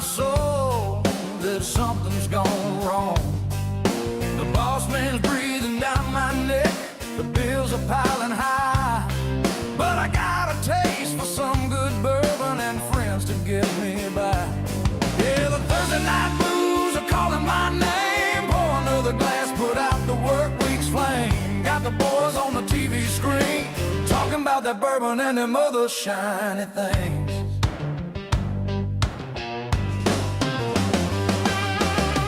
my soul that something's gone wrong. The boss man's breathing down my neck, the bills are piling high, but I got a taste for some good bourbon and friends to get me by. Yeah, the Thursday night blues are calling my name. Pour another glass, put out the work week's flame. Got the boys on the TV screen talking about that bourbon and them other shiny things.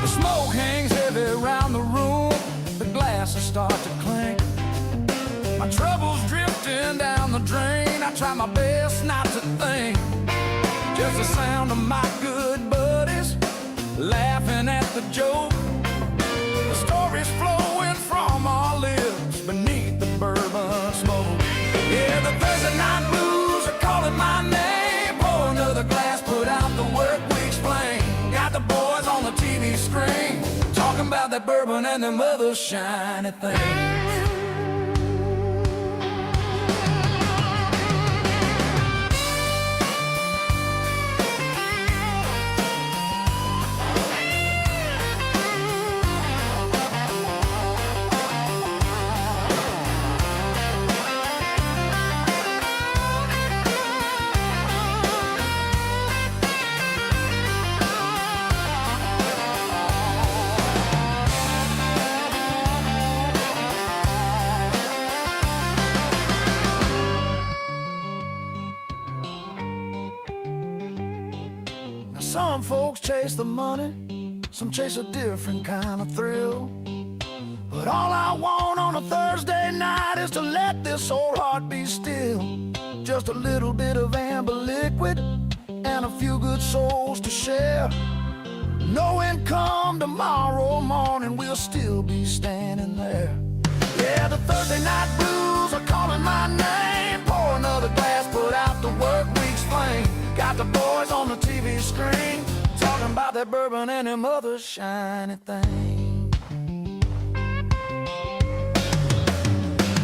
The smoke hangs heavy around the room, the glasses start to clink. My trouble's drifting down the drain. I try my best not to think. Just the sound of my good buddies laughing at the joke. The stories flowing from our lips beneath the bourbon smoke. Yeah, the Thursday night blues are calling my name. Pour another glass, put out the work week's flame. Got the boys on the TV screen talking about that bourbon and them other shiny things. Some folks chase the money, some chase a different kind of thrill. But all I want on a Thursday night is to let this old heart be still. Just a little bit of amber liquid and a few good souls to share. Knowing come tomorrow morning we'll still be standing there. Yeah, the Thursday night blues are calling my name. Pour another glass, put out the work week's flame. Got the boys on the TV screen talking about that bourbon and them other shiny things.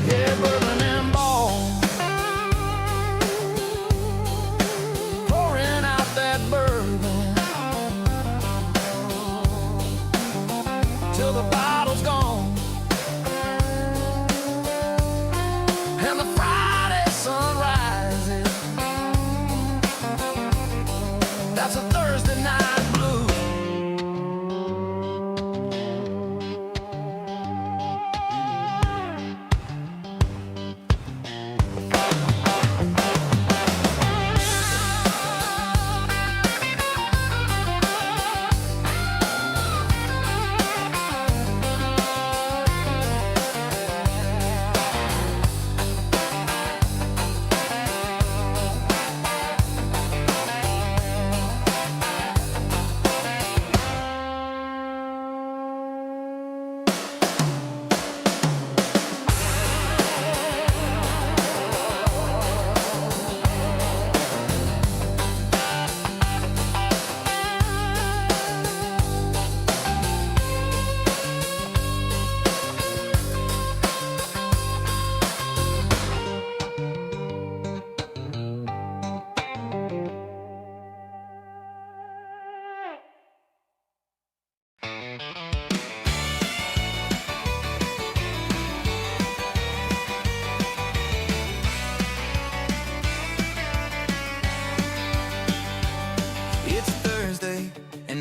Yeah, Bourbon and Ballz, pouring out that bourbon till the bottle's gone and the Friday sun rises. That's a Thursday night blue.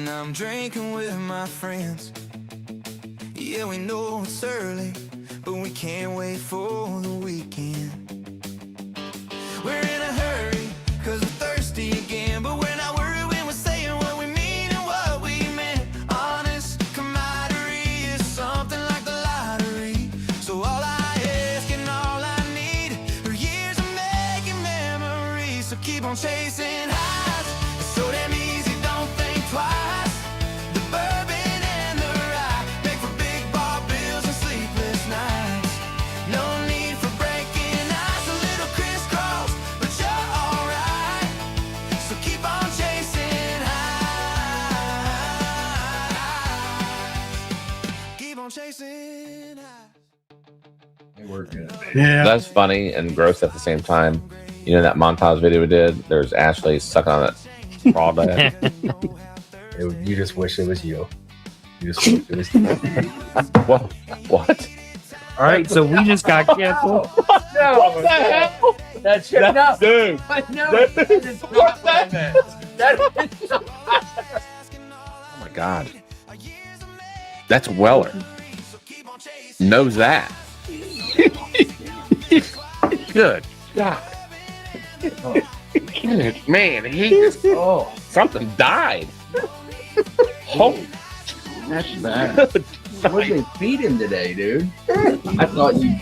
I'm drinking with my friends. Yeah, we know it's early, but we can't wait for the weekend. We're in a hurry, cause we're thirsty again, but we're not worried when we're saying what we mean and what we meant. Honest camaraderie is something like the lottery. So all I ask and all I need are years of making memories. So keep on chasing highs, it's so damn easy, don't think twice. Yeah, that's funny and gross at the same time. You know that montage video we did? There's Ashley sucking on that crawdad. You just wish it was you. You just wish it was you. What? All right, so we just got canceled. No, What the hell? That's your no. Dude. No, That that is not what I meant. That is not. Oh my God. That's Weller. Knows that. Good God. Man, he just Oh, something died. Holy that's bad. What did they feed him today, dude? I thought you.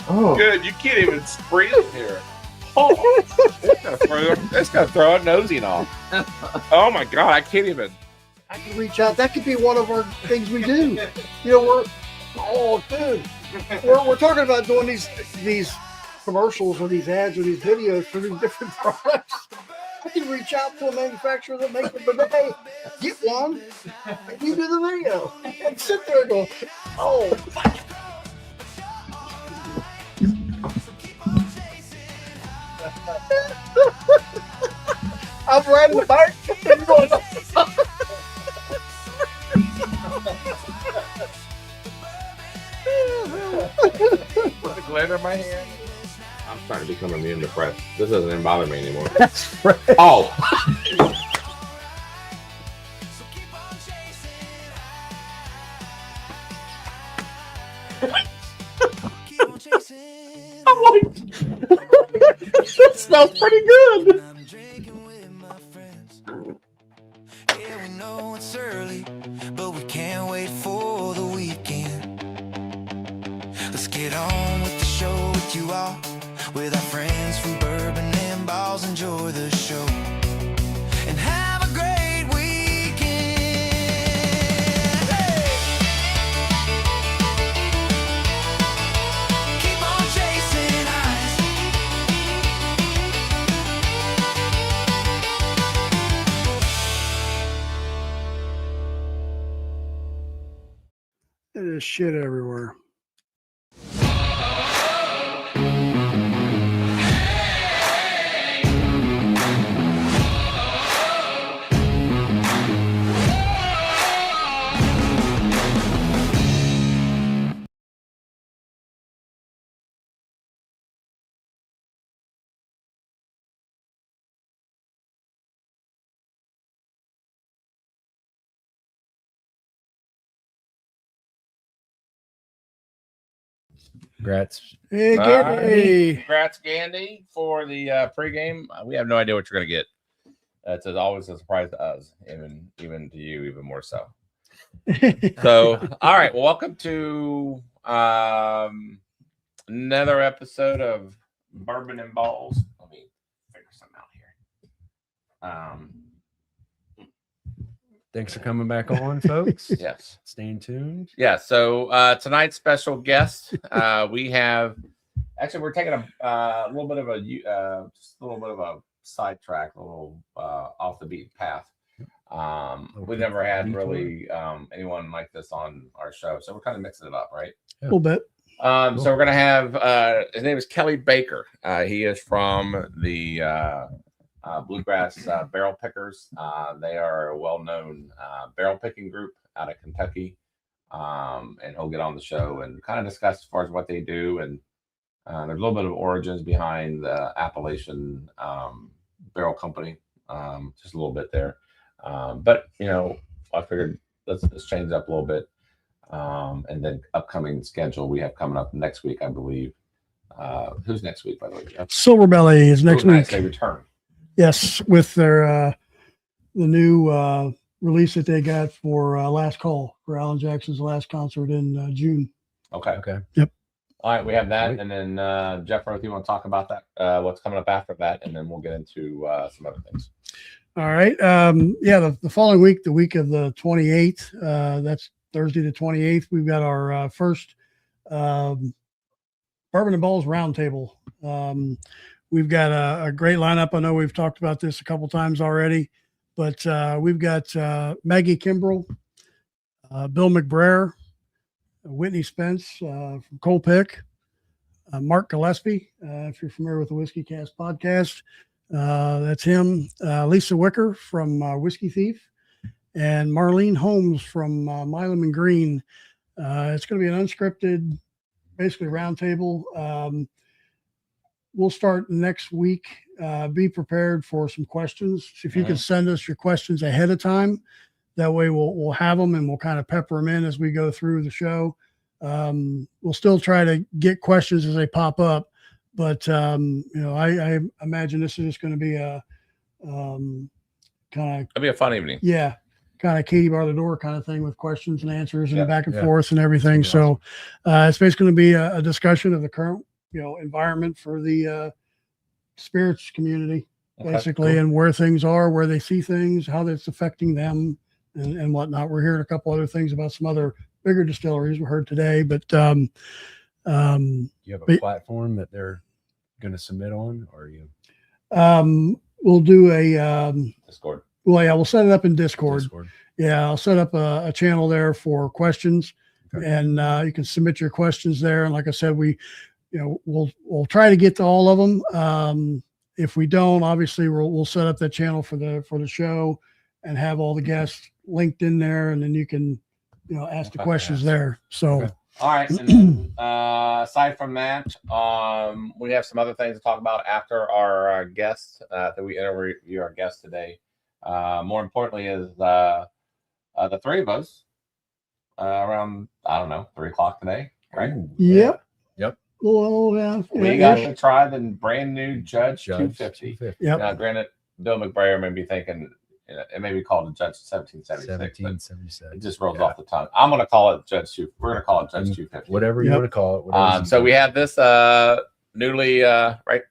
Oh, good. You can't even breathe here. Oh, it's gonna throw a nosing off. Oh my God, I can't even. I can reach out. That could be one of our things we do. You know, we're talking about doing these commercials or these ads or these videos for these different products. I can reach out to a manufacturer that makes it today, get one, and you do the video. And sit there and go, oh. I'm riding the bike and going, With the glitter in my hand. I'm starting to become immune to press. This doesn't even bother me anymore. that's right. Oh. I'm like, that smells pretty good. Yeah, we know it's early, but we can't wait for the weekend. Let's get on with the show with you all, with our friends from Bourbon and Ballz. Enjoy the show and have a great weekend. Hey! Keep on chasing highs. There's shit everywhere. congrats. Hey, All Gary. Congrats, Gandy, for the pregame. We have no idea what you're going to get. It's always a surprise to us, even to you, even more so. So, all right, well, welcome to another episode of Bourbon and Ballz. Let me figure something out here. Thanks for coming back on, folks. Yes. Staying tuned. Yeah. So tonight's special guest, we have. Actually, we're taking a little bit of a just a little bit of a sidetrack, a little off the beaten path. We've never had really anyone like this on our show, so we're kind of mixing it up, right? A little bit. So we're gonna have his name is Kelly Baker. He is from the Bluegrass Barrel Pickers. They are a well-known barrel picking group out of Kentucky, and he'll get on the show and kind of discuss as far as what they do, and there's a little bit of origins behind the Appalachian Barrel Company, just a little bit there. But you know, I figured let's change it up a little bit, and then upcoming schedule we have coming up next week, I believe. Who's next week, by the way? Silver Belly is next week. They return. Yes, with their the new release that they got for Last Call for Alan Jackson's last concert in June. Okay. Yep. All right, we have that, and then Jeff, if you want to talk about that, what's coming up after that, and then we'll get into some other things. All right. The following week, the week of the 28th, that's Thursday the 28th, we've got our first Bourbon and Ballz roundtable. We've got a great lineup. I know we've talked about this a couple times already, but we've got Maggie Kimbrell, Bill McBrayer, Whitney Spence from Colpick, Mark Gillespie, if you're familiar with the Whiskey Cast podcast, That's him. Lisa Wicker from Whiskey Thief, and Marlene Holmes from Milam and Green. It's going to be an unscripted, basically roundtable. We'll start next week. Be prepared for some questions. If you can send us your questions ahead of time, that way we'll have them and we'll kind of pepper them in as we go through the show. We'll still try to get questions as they pop up, but I imagine this is just going to be a kind of It'll be a fun evening. Yeah, kind of Katie bar the door kind of thing with questions and answers and back and Yeah. forth and everything. So it's basically going to be a discussion of the current environment for the spirits community, basically, and where things are, where they see things, how that's affecting them, and whatnot. We're hearing a couple other things about some other bigger distilleries we heard today, but You have a platform that they're going to submit on, or you? we'll do a Discord. well, yeah, we'll set it up in Discord. Discord. Yeah, I'll set up a channel there for questions, and you can submit your questions there. And like I said, we'll try to get to all of them. If we don't, obviously we'll set up that channel for the show and have all the guests linked in there, and then you can ask the questions there. So All right. And then, aside from that, we have some other things to talk about after our guests that we interview our guests today. More importantly is the three of us around, I don't know, 3:00 today, right? Yep. Well, We got to try the brand new Judge 250. Yep. Now, granted, Bill McBrayer may be thinking it may be called a Judge 1776. but 1776. It just rolls off the tongue. I'm going to call it Judge 2. We're going to call it Judge 250. Whatever you want to call it. whatever's So we have this newly right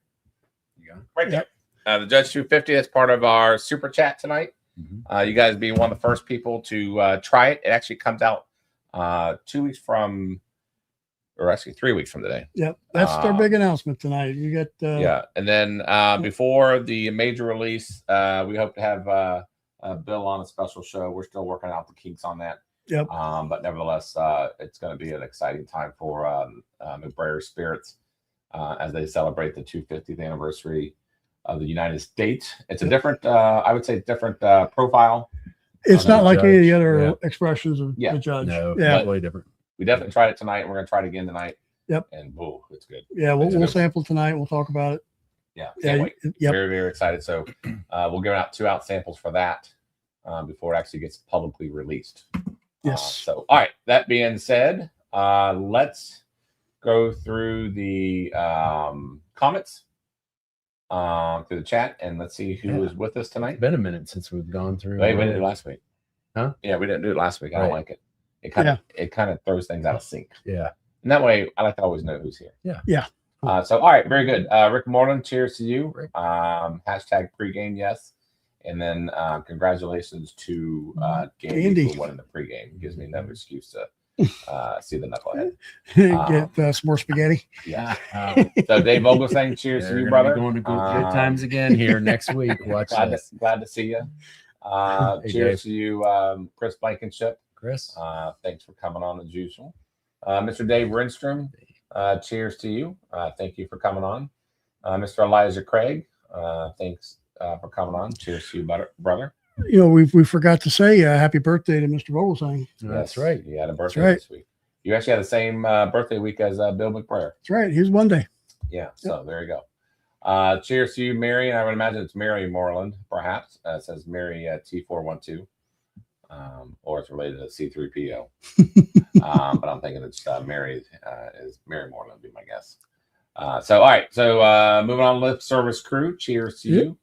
there. The Judge 250 is part of our super chat tonight. You guys be one of the first people to try it. It actually comes out 2 weeks from, or actually 3 weeks from today. Yep, that's our big announcement tonight. You got and then before the major release, we hope to have Bill on a special show. We're still working out the kinks on that. Yep. But nevertheless, it's going to be an exciting time for McBrayer Spirits as they celebrate the 250th anniversary of the United States. It's a different, I would say, different profile. It's not like any of the Judge. other expressions of Yeah. the Judge. No, Yeah. totally different. We definitely tried it tonight, and we're going to try it again tonight. Yep. And whoa, it's good. Yeah, we'll sample tonight. We'll talk about it. Yeah. Yeah. Can't wait. Yep. Very, very excited. So we'll give out 2 out samples for that before it actually gets publicly released. Yes. So, all right. That being said, let's go through the comments through the chat, and let's see who is with us tonight. It's been a minute since we've gone through. Wait, we didn't do it last week. Huh? Yeah, we didn't do it last week. I don't like it. It kind of throws things out of sync. Yeah. And that way, I like to always know who's here. Yeah. So, all right, very good. Rick Moreland, cheers to you. Hashtag pregame, yes. And then congratulations to Gandy for winning the pregame. Gives me another excuse to see the knucklehead. Get some more spaghetti. Yeah. So Dave Vogel saying cheers to you, brother. Going to good times again here next week. Watch this. Glad to see you. Cheers to you, Chris Blankenship. Chris. Thanks for coming on as usual. Mr. Dave Renstrom, cheers to you. Thank you for coming on. Mr. Elijah Craig, thanks for coming on. Cheers to you, brother. We forgot to say happy birthday to Mr. Vogelsang. That's right. You had a birthday this week. You actually had the same birthday week as Bill McBrayer. That's right. He's Monday. Yeah, so there you go. Cheers to you, Mary. And I would imagine it's Mary Moreland, perhaps. It says Mary T412. Or it's related to C3PO. But I'm thinking it's Mary is Mary Moreland, would be my guess. So, all right. So, moving on, Lip Service Crew. Cheers to you.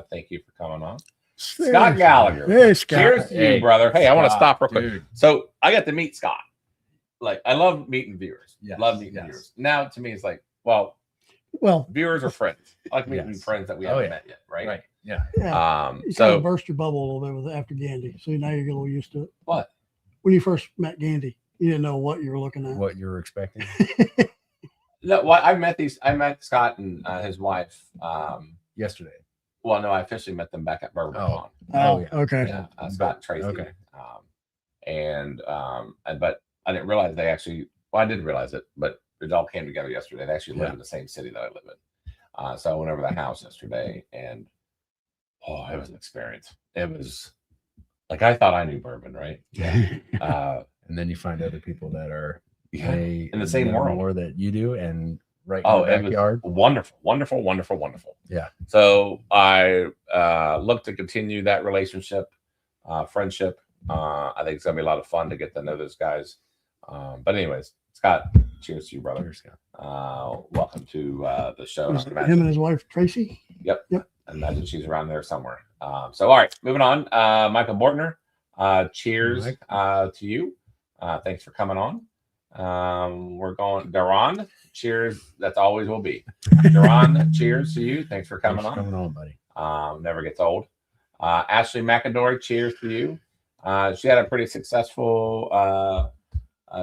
Thank you for coming on. Scott Gallagher. Hey, Scott. Cheers to you, brother. Hey, I want to stop real quick. Dude. So, I got to meet Scott. Like, I love meeting viewers. Yes, Love meeting viewers. Now, to me, it's like, well, viewers are friends. I like meeting friends that we haven't met yet, right? Right. Yeah. You kind of burst your bubble a little bit with after Gandy. So now you get a little used to it. What? When you first met Gandy, you didn't know what you were looking at. What you were expecting. No, well, I met Scott and his wife yesterday. Well, no, I officially met them back at Bourbon. Oh, yeah. Okay. Yeah, Scott and Tracy. Okay. But I didn't realize they actually. Well, I did realize it, but it all came together yesterday. They actually live in the same city that I live in. So I went over to the house yesterday, and it was an experience. It was like I thought I knew bourbon, right? And then you find other people that are in the same know world more that you do, and right in the it was backyard. wonderful, wonderful, wonderful, wonderful. Yeah. So I look to continue that relationship, friendship. I think it's gonna be a lot of fun to get to know those guys. But anyways, Scott, cheers to you, brother. Cheers, Scott. Welcome to the show. Was him and his wife Tracy. Yep. I imagine she's around there somewhere. So all right, moving on. Michael Bortner, cheers to you. Thanks for coming on. We're going Duran. Cheers. That's always will be. Duran, cheers to you. Thanks for coming Coming on, buddy. Never gets old. Ashley McAdory, cheers to you. She had a pretty successful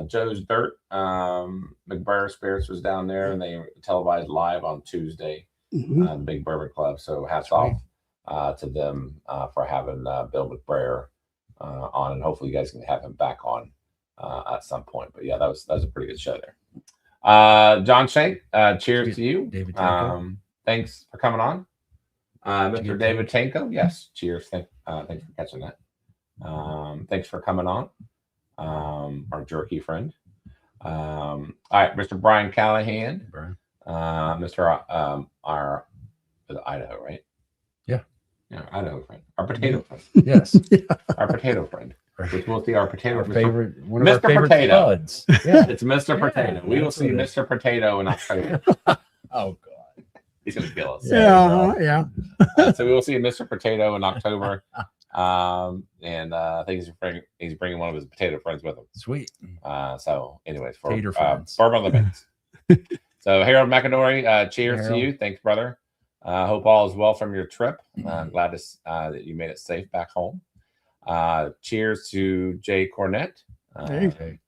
Joe's Dirt. McBrayer Spirits was down there, and they televised live on Tuesday. The Big Bourbon Club. So hats off to them for having Bill McBrayer on, and hopefully you guys can have him back on at some point. But yeah, that was a pretty good show there. John Shank, cheers to you. David Tanko. Thanks for coming on. Mr. David Tanko, yes, cheers. Thanks for catching that. Thanks for coming on. Our jerky friend. All right, Mr. Brian Callahan. Brian. Mr. Our Idaho, right? Yeah, Idaho friend, our potato friend. Yes, Our potato friend. Which we'll see our potato our Mr. favorite, one of Mr. our favorite Potato. buds. Yeah. It's Mr. Potato. We will see Mr. Potato in October. Oh God, He's gonna kill us. Yeah. So we will see Mr. Potato in October. And I think he's bringing one of his potato friends with him. Sweet. So anyways, for Tater friends. Bourbon on the Banks. So Harold McAdory, cheers Harold. to you. Thanks, brother. Hope all is well from your trip. Glad to that you made it safe back home. Cheers to Jay Cornett. Okay.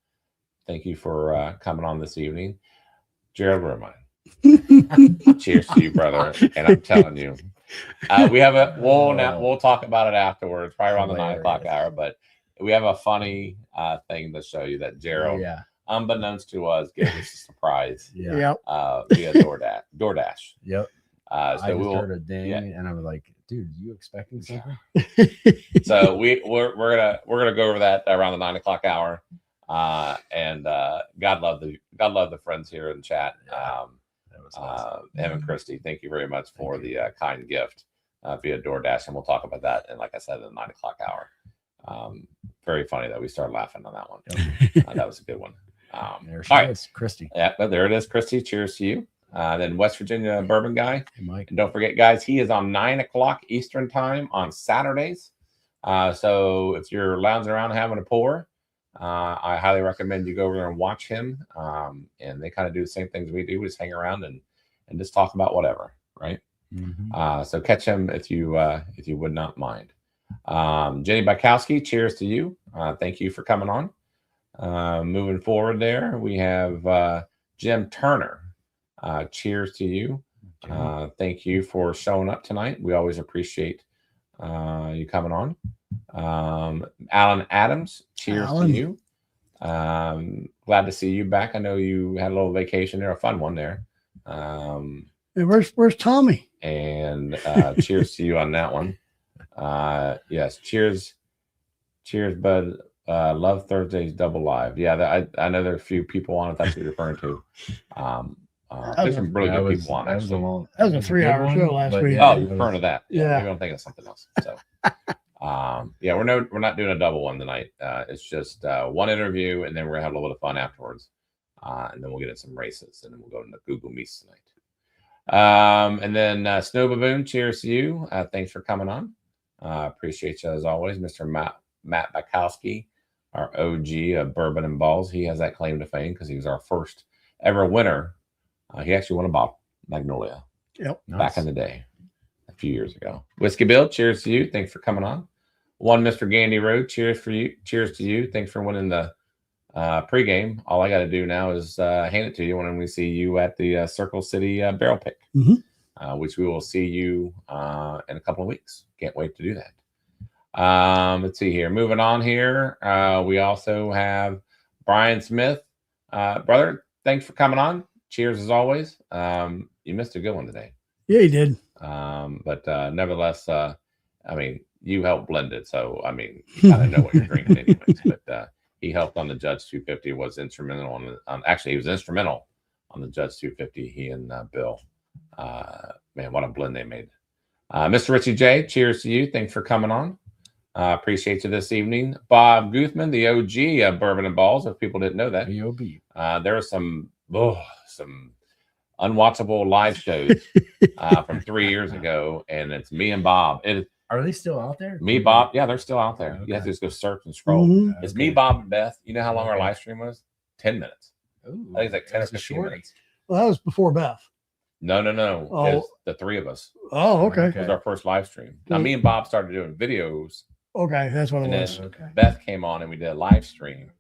Thank you for coming on this evening. Gerald Romine. Cheers to you, brother. And I'm telling you, we have we'll talk about it afterwards, probably around the 9 o'clock hour. But we have a funny thing to show you that Gerald, unbeknownst to us, gave us a surprise. Yeah. Via DoorDash. Yep. So I we just will. heard a ding, and I was like, "Dude, you expecting something?" So we're gonna go over that around the 9 o'clock hour. And God love the friends here in chat. That was awesome. Evan Christie, thank you very much for the kind gift via DoorDash, and we'll talk about that. And like I said, in the 9 o'clock hour. Very funny that we started laughing on that one. That was a good one. There she is, Christy. Yeah, but there it is, Christy. Cheers to you. Then West Virginia bourbon guy. Hey, Mike. And don't forget, guys, he is on 9 o'clock Eastern time on Saturdays. So if you're lounging around having a pour, I highly recommend you go over there and watch him. And they kind of do the same things we do. We just hang around and just talk about whatever, right? Mm-hmm. So catch him if you would not mind. Jenny Bykowski, cheers to you. Thank you for coming on. Moving forward there, we have Jim Turner. Cheers to you. Thank you for showing up tonight. We always appreciate you coming on. Alan Adams, cheers to you. Glad to see you back. I know you had a little vacation there, a fun one there. Hey, where's Tommy? And cheers to you on that one. Yes, cheers, bud. Love Thursday's double live. Yeah, I know there are a few people on it. That's what you're referring to. There's some really good people on. That was a 3-hour show last week. Oh, you're referring to that. Yeah. Maybe I'm thinking of something else. So, yeah, we're not doing a double one tonight. It's just one interview, and then we're gonna have a little bit of fun afterwards, and then we'll get in some races, and then we'll go into Google Meets tonight. And then Snow Baboon, cheers to you. Thanks for coming on. Appreciate you as always, Mr. Matt Bykowski, our OG of Bourbon and Ballz. He has that claim to fame because he was our first ever winner. He actually won a bottle, Magnolia. Yep. Back in the day, a few years ago. Whiskey Bill, cheers to you. Thanks for coming on. One Mr. Gandy Road, cheers for you. Cheers to you. Thanks for winning the pregame. All I got to do now is hand it to you when we see you at the Circle City Barrel Pick, which we will see you in a couple of weeks. Can't wait to do that. Let's see here. Moving on here. We also have Brian Smith. Brother, thanks for coming on. Cheers as always. You missed a good one today. Yeah, he did. But nevertheless, I mean, you helped blend it, so I mean, you kind of know what you're drinking, anyways. But he helped on the Judge 250. Was instrumental on actually, he was instrumental on the Judge 250. He and Bill. Man, what a blend they made. Mr. Richie J, cheers to you. Thanks for coming on. Appreciate you this evening. Bob Guthman, the OG of Bourbon and Ballz, if people didn't know that. There are some unwatchable live shows from 3 years ago, and it's me and Bob. Are they still out there? Me, Bob. Yeah, they're still out there. Okay. You have to just go search and scroll. Mm-hmm. It's me, Bob, and Beth. You know how long our live stream was? 10 minutes. Ooh, I think it's like 10 or 15 minutes. Well, that was before Beth. No. Oh. It's the three of us. Oh, okay. It was our first live stream. Now, me and Bob started doing videos. Okay, that's what it was. Then Beth came on and we did a live stream.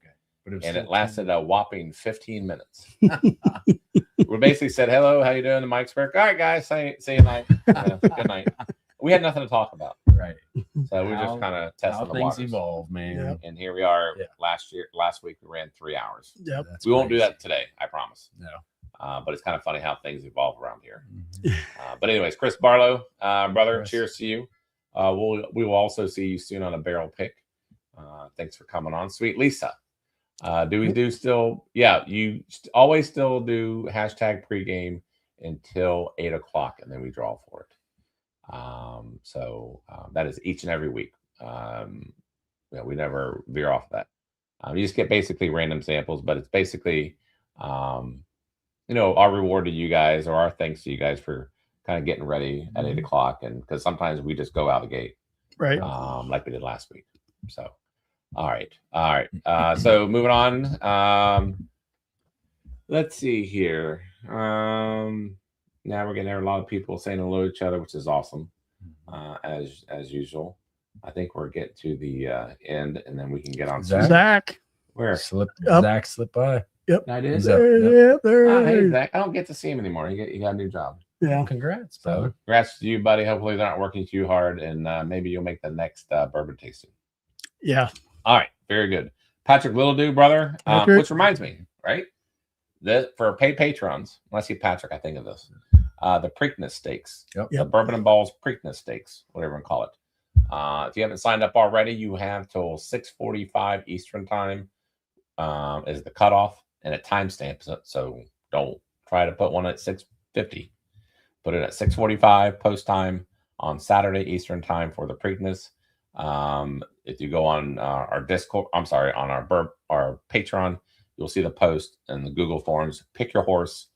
But it lasted a whopping 15 minutes. We basically said, hello, how you doing? The mic's work. All right, guys, see you night. Good night. We had nothing to talk about. Right. So we just kind of tested how the things waters. evolve, man. Yep. And here we are. Last week we ran 3 hours. Yep. We won't do that today, I promise. No. But it's kind of funny how things evolve around here. Mm-hmm. But anyways, Chris Barlow, brother, Chris. cheers to you. We will also see you soon on a barrel pick. Thanks for coming on. Sweet Lisa. Do we do still? Yeah, you always still do hashtag pregame until 8 o'clock, and then we draw for it. So that is each and every week. We never veer off that. You just get basically random samples, but it's basically, our reward to you guys, or our thanks to you guys for kind of getting ready at 8 o'clock, and because sometimes we just go out the gate, Right. like we did last week. So. All right. So moving on. Let's see here. Now we're getting a lot of people saying hello to each other, which is awesome. As usual. I think we're getting to the end, and then we can get on. Zach. Where? Zach slipped by. Yep. I did. There. Hey, Zach. I don't get to see him anymore. He got a new job. Yeah. Congrats, So brother. congrats to you, buddy. Hopefully they're not working too hard, and maybe you'll make the next bourbon tasting. Yeah. All right, very good. Patrick Littledew, brother, which reminds me, right? For paid patrons, when I see Patrick, I think of this. The Preakness Stakes. Yep. The Bourbon and Ballz Preakness Stakes, whatever you call it. If you haven't signed up already, you have till 6:45 Eastern time is the cutoff, and it timestamps it. So don't try to put one at 6:50. Put it at 6:45 post time on Saturday Eastern time for the Preakness. If you go on our Discord, on our Patreon, you'll see the post and the Google Forms. Pick your horse,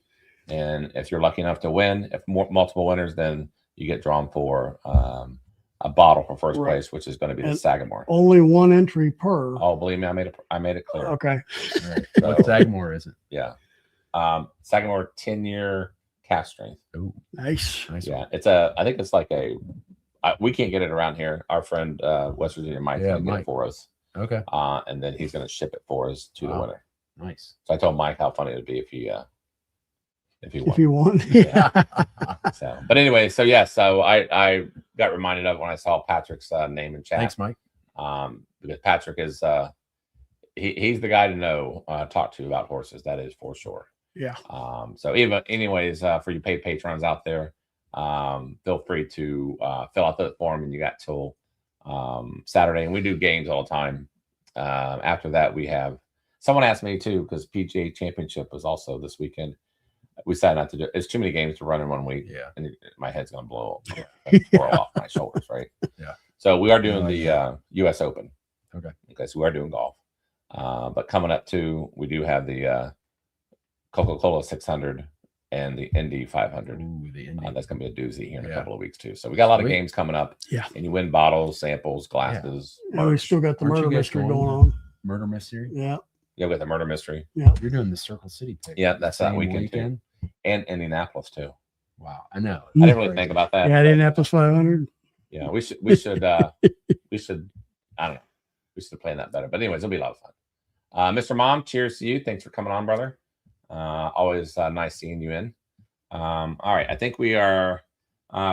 and if you're lucky enough to win, if multiple winners, then you get drawn for a bottle for first place, which is going to be the Sagamore. Only one entry per. Oh, believe me, I made it clear. Okay. Right. What Sagamore is it? Yeah, Sagamore 10-year cast strength. Ooh, Nice. Yeah, I think it's like we can't get it around here. Our friend West Virginia Mike's gonna get it for us. Okay. And then he's gonna ship it for us to the winner. Nice. So I told Mike how funny it would be if he won. If you won. Yeah. So, but anyway, so I got reminded of when I saw Patrick's name in chat. Thanks, Mike. Because Patrick is he's the guy to talk to about horses. That is for sure. Yeah. So anyways, for you paid patrons out there, feel free to fill out the form, and you got till Saturday, and we do games all the time. After that, we have someone asked me too, because PGA Championship was also this weekend. We decided not to do it. It's too many games to run in 1 week. Yeah. And my head's gonna blow off my shoulders, right? Yeah. So we are doing the US Open. Okay. So we are doing golf. But coming up too, we do have the Coca-Cola 600 and the Indy 500. Ooh, the Indy. That's going to be a doozy here in a couple of weeks too. So we got a lot of games coming up. Yeah. And you win bottles, samples, glasses. Yeah, we still got the Aren't you murder guys mystery going? going on. Murder mystery. Yeah. Yeah, we got the murder mystery. Yeah. You're doing the Circle City pick. Yeah, that's that Same weekend too. And Indianapolis too. Wow, I know. I didn't really think about that. Yeah, Indianapolis 500. Yeah, we should I don't know. We should plan that better. But anyways, it'll be a lot of fun. Mr. Mom, cheers to you. Thanks for coming on, brother. Always nice seeing you in. All right, I think we are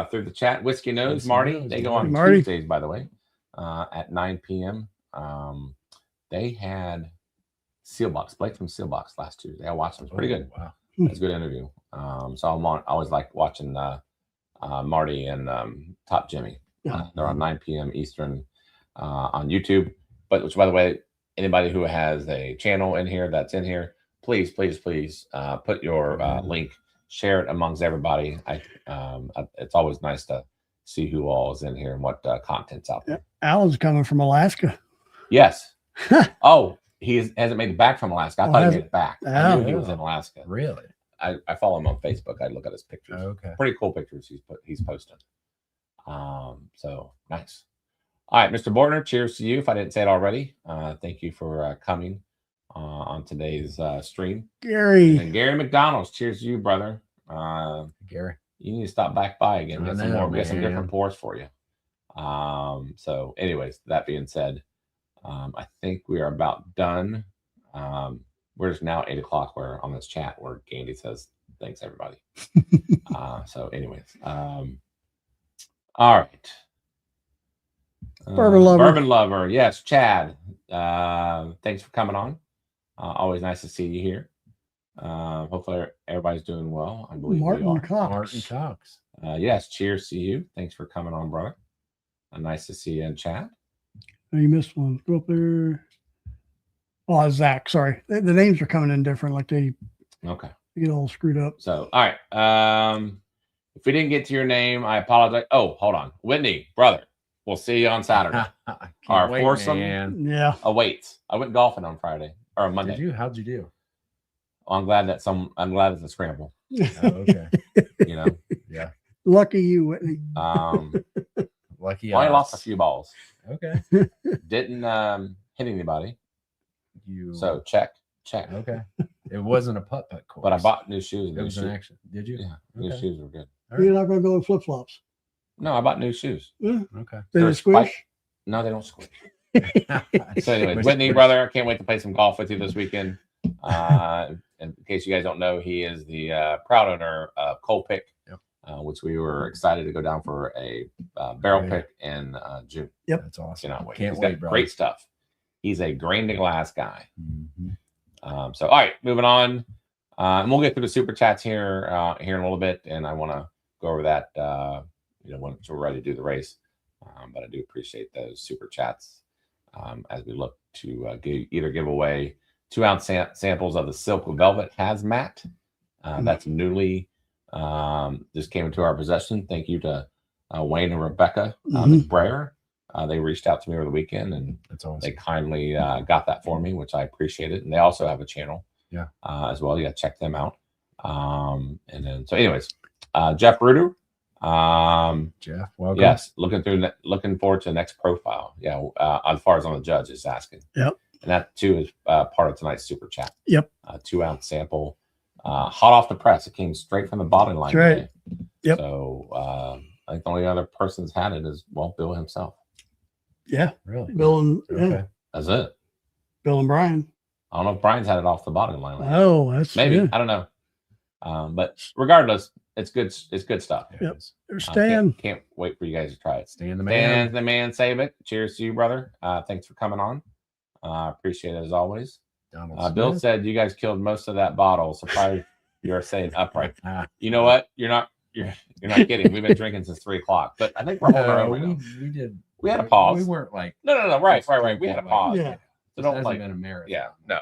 through the chat. Whiskey Nose, Marty. They go on Marty. Tuesdays, by the way, at 9 p.m. They had Sealbox, Blake from Sealbox last Tuesday. I watched them. It was pretty good. Wow. It was a good interview. So I always like watching Marty and Top Jimmy. Yeah. They're on 9 p.m. Eastern on YouTube. But which, by the way, anybody who has a channel in here that's in here, please put your link, share it amongst everybody. It's always nice to see who all is in here and what content's out there. Alan's coming from Alaska. Yes. Oh, hasn't made it back from Alaska. I thought he made it back. I knew he was Oh. in Alaska. Really? I follow him on Facebook. I look at his pictures. Okay. Pretty cool pictures he's posting. So nice. All right, Mr. Bortner, cheers to you. If I didn't say it already, thank you for coming on today's stream. Gary. And Gary McDonald's, cheers to you, brother. Gary. You need to stop back by again. Get some more. Get some man. different pours for you. So, anyways, that being said, I think we are about done. We're just now 8 o'clock. We're on this chat where Gandy says, "Thanks, everybody." So, anyways, all right. Bourbon lover. Bourbon lover. Yes, Chad. Thanks for coming on. Always nice to see you here. Hopefully everybody's doing well. I believe we Martin are. Cox. Martin Cox. Yes, cheers to you. Thanks for coming on, brother. Nice to see you in chat. Oh, you missed one. Go up there. Oh, Zach. Sorry. The names are coming in different. Like they Okay. get all screwed up. So, all right. If we didn't get to your name, I apologize. Oh, hold on. Whitney, brother. We'll see you on Saturday. Our foursome Yeah. awaits. I went golfing on Friday or Monday. Did you? How'd you do? I'm glad it's a scramble. Oh, okay. You know. Yeah. Lucky you, Whitney. Lucky I us. lost a few balls. Okay. Didn't hit anybody. You. So check. Okay. It wasn't a putt course. But I bought new shoes. And It new was an shoes. action. Did you? Yeah, new Okay. shoes were good. All You're right. not going to go in flip flops. No, I bought new shoes. Yeah. Okay. They They're just squish. No, they don't squish. So anyway, Whitney, brother, I can't wait to play some golf with you this weekend. In case you guys don't know, he is the proud owner of Coal Pick, Yep. Which we were excited to go down for a barrel Yeah. pick in June. That's awesome. Cannot wait. Can't He's wait, got brother. great stuff. He's a grain to glass guy. Mhm. So all right, moving on. And we'll get through the super chats here in a little bit, and I want to go over that once we're ready to do the race. But I do appreciate those super chats as we look to either give away 2-ounce samples of the Silk Velvet Hazmat that's newly just came into our possession. Thank you to Wayne and Rebecca McBrayer. They reached out to me over the weekend, and That's awesome. they kindly got that for me, which I appreciate it. And they also have a channel as well. You got to check them out. And then, so anyways, Jeff Ruder. Jeff, welcome. Yes, looking forward to the next profile. Yeah, as far as on the judge is asking. Yep. And that too is part of tonight's super chat. Yep. 2-ounce sample, hot off the press. It came straight from the bottling line. That's right. Today. Yep. So I think the only other person that's had it is Bill himself. Yeah. Really? Bill and Okay. That's it. Bill and Brian. I don't know if Brian's had it off the bottling line. Oh, that's Maybe. yeah. I don't know. But regardless, it's good. It's good stuff. There Yep. it is. There's Stan. Can't wait for you guys to try it. Stan the man. Stan the man, save it. Cheers to you, brother. Thanks for coming on. Appreciate it as always. Donald Bill Smith. said you guys killed most of that bottle. Surprised you're saying upright. You know what? You're not kidding. We've been drinking since 3 o'clock, but I think we're holding our own. we did. We had a pause. We weren't like. No. Right. We had a pause. Yeah. So It don't hasn't like. been a marathon. Yeah. No.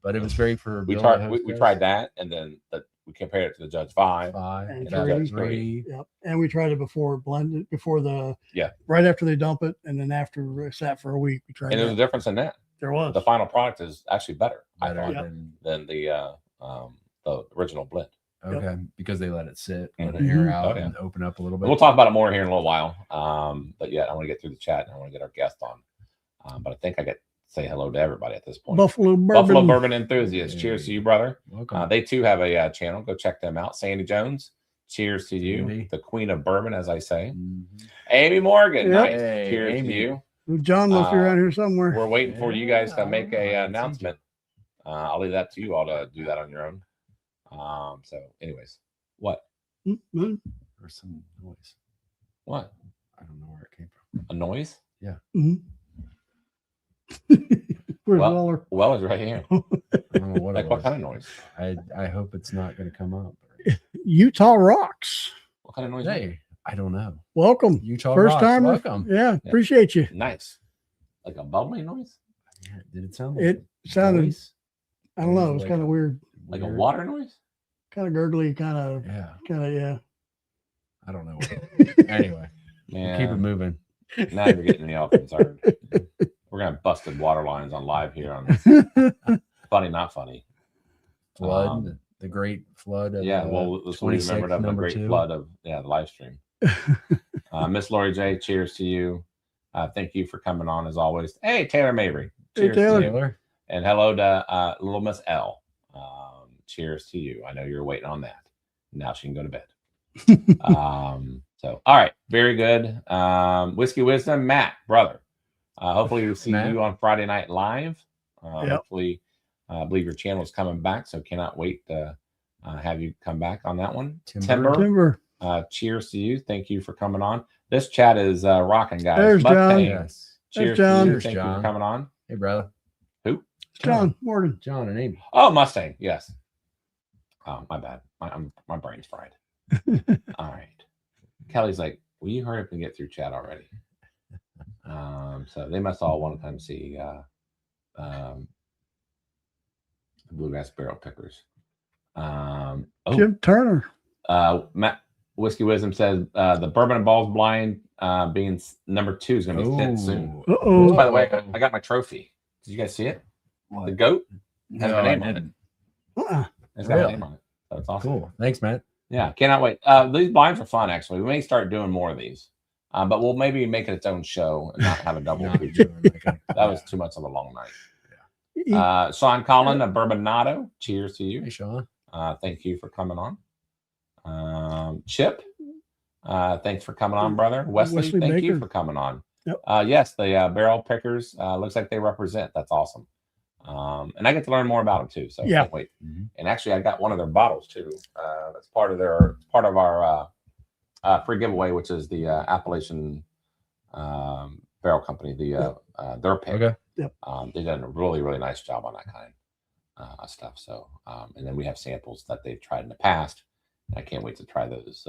But it was great for. We Bill tried. to We host us. tried that, and then we compared it to the Judge 5. 5. And that was three. Yep. And we tried it before blended before the Yeah. right after they dump it, and then after it sat for a week, we tried And there's a it. difference in that. There was. The final product is actually better, I Better thought, than than the original blend. okay because they let it sit, let it Mhm. air out, Oh, yeah. and open up a little bit. We'll talk about it more here in a little while. But yeah, I want to get through the chat and I want to get our guest on. But I think I get say hello to everybody at this point. Buffalo Bourbon. Buffalo Bourbon enthusiast. Cheers to you, brother. Welcome. They too have a channel. Go check them out. Sandy Jones. Cheers to you, Sandy. the queen of bourbon, as I say. Mhm. Amy Morgan. Yep. Nice. Hey, Cheers Amy. to you. John must be Uh, around here somewhere. We're waiting for you guys to make a Yeah. announcement. I'll leave that to you all to do that on your own. So, anyways, what? Mhm. Or some noise. What? I don't know where it came from. A noise? Mhm. Where's Well, Waller? Well, it's right here. I don't know what Like it what was. kind of noise? I hope it's not going to come up. Utah rocks. What kind of noise? Hey, I don't know. Welcome. Utah First rocks. timer. Welcome. Yeah, appreciate you. Nice. Like a bubbling noise? Yeah, did it sound? It sounded, voice? I don't know, it was Like kind of weird. Like a water noise? Kind of gurgly, kind of, Yeah. I don't know. Anyway, Yeah. keep it moving. Now you're getting me all concerned. We're gonna have busted water lines on live here on Funny Not Funny. Flood, the great flood. Of, Yeah, well, this will be remembered of the great 2. flood of the live stream. Miss Lori J, cheers to you. Thank you for coming on as always. Hey, Taylor Mabry. Cheers Taylor. to you. And hello to little Miss L. Cheers to you. I know you're waiting on that. Now she can go to bed. So all right, very good. Whiskey Wisdom, Matt, brother. Hopefully we'll see you on Friday Night Live. Hopefully, I believe your channel is coming back, so cannot wait to have you come back on that one. Timber. Cheers to you. Thank you for coming on. This chat is rocking, guys. There's John. Yes. Cheers John. to you. Thank you for coming on. Hey, brother. Who? John Morgan. John and Amy. Oh, Mustang. Yes. Oh, my bad. My brain's fried. All right. Kelly's like, will you hurry up and get through chat already? So they must all want to come see the Bluegrass Barrel Pickers. Jim Turner. Matt Whiskey Wisdom says the Bourbon and Ballz blind being number 2 is going to be sent soon. Uh-oh. By the way, I got my trophy. Did you guys see it? The goat has No, my name I on it. Uh-uh. It's got my name on it. So it's awesome. Cool. Thanks, Matt. Yeah, cannot wait. These blinds are fun, actually. We may start doing more of these, but we'll maybe make it its own show and not have a double feature. That was too much of a long night. Sean Collin of Bourbonado, cheers to you. Hey, Sean. Thank you for coming on. Chip, thanks for coming on, brother. Wesley thank Baker. you for coming on. Yep. Yes, the Barrel Pickers looks like they represent. That's awesome. And I get to learn more about them too. So yeah. Can't wait. And actually, I got one of their bottles too. That's part of our free giveaway, which is the Appalachian Barrel Company. Their pick. Okay. Yep. They've done a really, really nice job on that kind of stuff. So, and then we have samples that they've tried in the past. And I can't wait to try those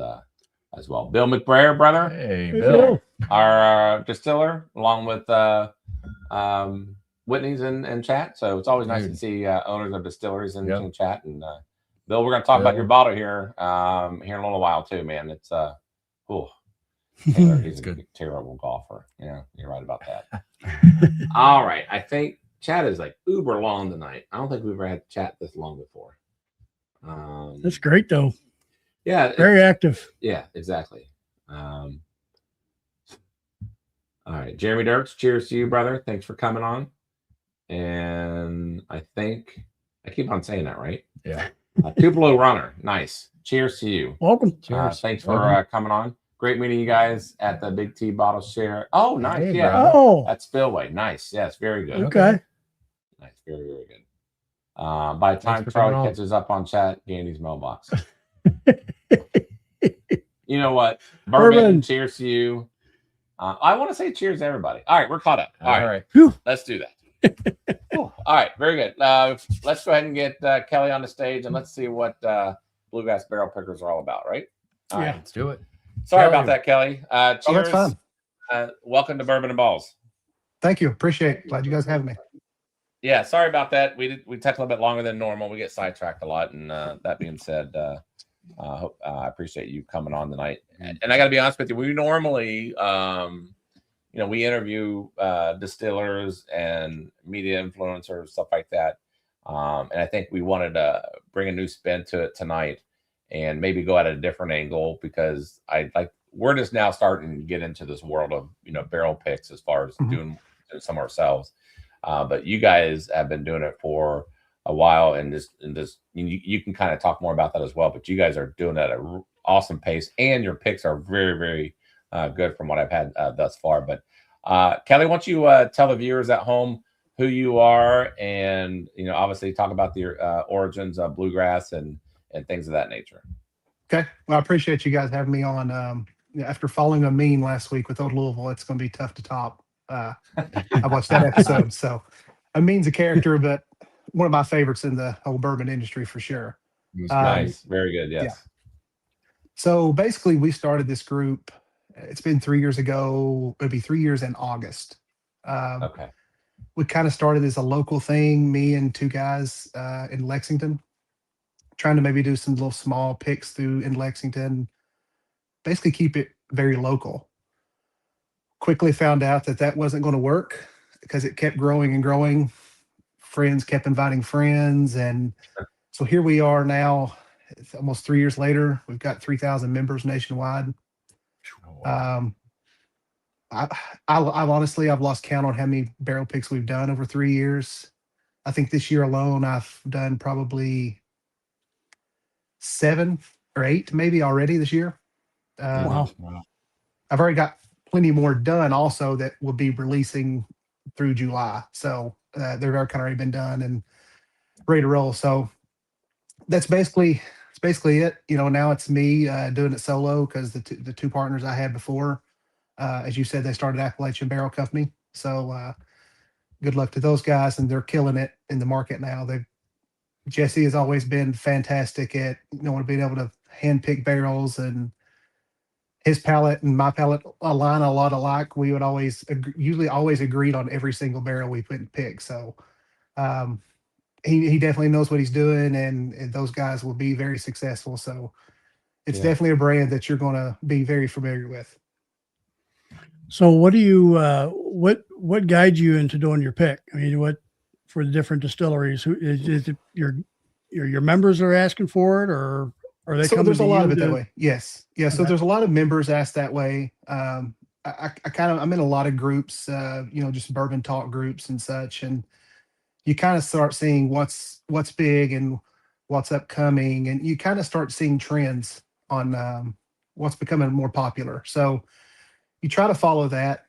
as well. Bill McBrayer, brother. Hey, Bill. Our distiller, along with Whitney's in chat. So it's always nice to see owners of distilleries in chat. And Bill, we're going to talk about your bottle here in a little while too, man. It's Taylor, he's a terrible golfer. Yeah, you're right about that. All right. I think chat is like uber long tonight. I don't think we've ever had chat this long before. That's great though. Yeah. Very active. Yeah, exactly. All right. Jeremy Dirks, cheers to you, brother. Thanks for coming on. And I think I keep on saying that, right? Yeah. Tupelo Runner. Nice. Cheers to you. Welcome. Thanks for coming on. Great meeting you guys at the Big T Bottle Share. Oh, nice. Hey, yeah. brother. Oh, That's Spillway. Nice. Yes, very good. okay. Nice. Very, very good. By the time Charlie catches up on chat, Gandy's mailbox. You know what? Bourbon, cheers to you. I want to say cheers to everybody. All right, we're caught up. All right. Let's do that. All right, very good. Let's go ahead and get Kelly on the stage and let's see what Bluegrass Barrel Pickers are all about, right? All right. Let's do it. Sorry about that, Kelly. Cheers. Oh, that's fine. Welcome to Bourbon and Ballz. Thank you. Appreciate it. Glad you guys have me. Yeah, sorry about that. We took a little bit longer than normal. We get sidetracked a lot. And that being said, I appreciate you coming on tonight. And I got to be honest with you, we normally, we interview distillers and media influencers, stuff like that. And I think we wanted to bring a new spin to it tonight and maybe go at a different angle because we're just now starting to get into this world of, barrel picks as far as doing some ourselves. But you guys have been doing it for a while and you can kind of talk more about that as well, but you guys are doing it at an awesome pace and your picks are very, very good from what I've had thus far. But Kelly, why don't you tell the viewers at home who you are and, obviously talk about the origins of bluegrass and things of that nature. Okay. Well, I appreciate you guys having me on. After following a mean last week with Old Louisville, it's going to be tough to top. I watched that episode. So Amin's a character, but one of my favorites in the whole bourbon industry for sure. Nice. Very good. Yes. So basically, we started this group. It's been 3 years ago. It'll be 3 years in August. Um, Okay. we kind of started as a local thing, me and two guys in Lexington, trying to maybe do some little small picks through in Lexington, basically keep it very local. Quickly found out that that wasn't going to work because it kept growing and growing. Friends kept inviting friends. And so here we are now, it's almost 3 years later. We've got 3,000 members nationwide. Um, I've honestly, I've lost count on how many barrel picks we've done over 3 years. I think this year alone, I've done probably 7 or 8 maybe already this year. Wow. I've already got plenty more done also that will be releasing through July. So they've already been done and ready to roll. So that's basically it. You know, now it's me doing it solo because the two partners I had before, as you said, they started Appalachian Barrel Company. So good luck to those guys, and they're killing it in the market now. Jesse has always been fantastic at being able to hand pick barrels, and his palate and my palate align a lot alike. We would usually always agreed on every single barrel we put and pick. So he definitely knows what he's doing, and those guys will be very successful. So it's definitely a brand that you're going to be very familiar with. So what do you what guides you into doing your pick? I mean, what for the different distilleries? Who is it your members are asking for it, or are they So coming there's to a lot you of it to- that way. Yes. Yeah. So Okay. there's a lot of members asked that way. I'm in a lot of groups, just bourbon talk groups and such. And you kind of start seeing what's big and what's upcoming. And you kind of start seeing trends on what's becoming more popular. So you try to follow that.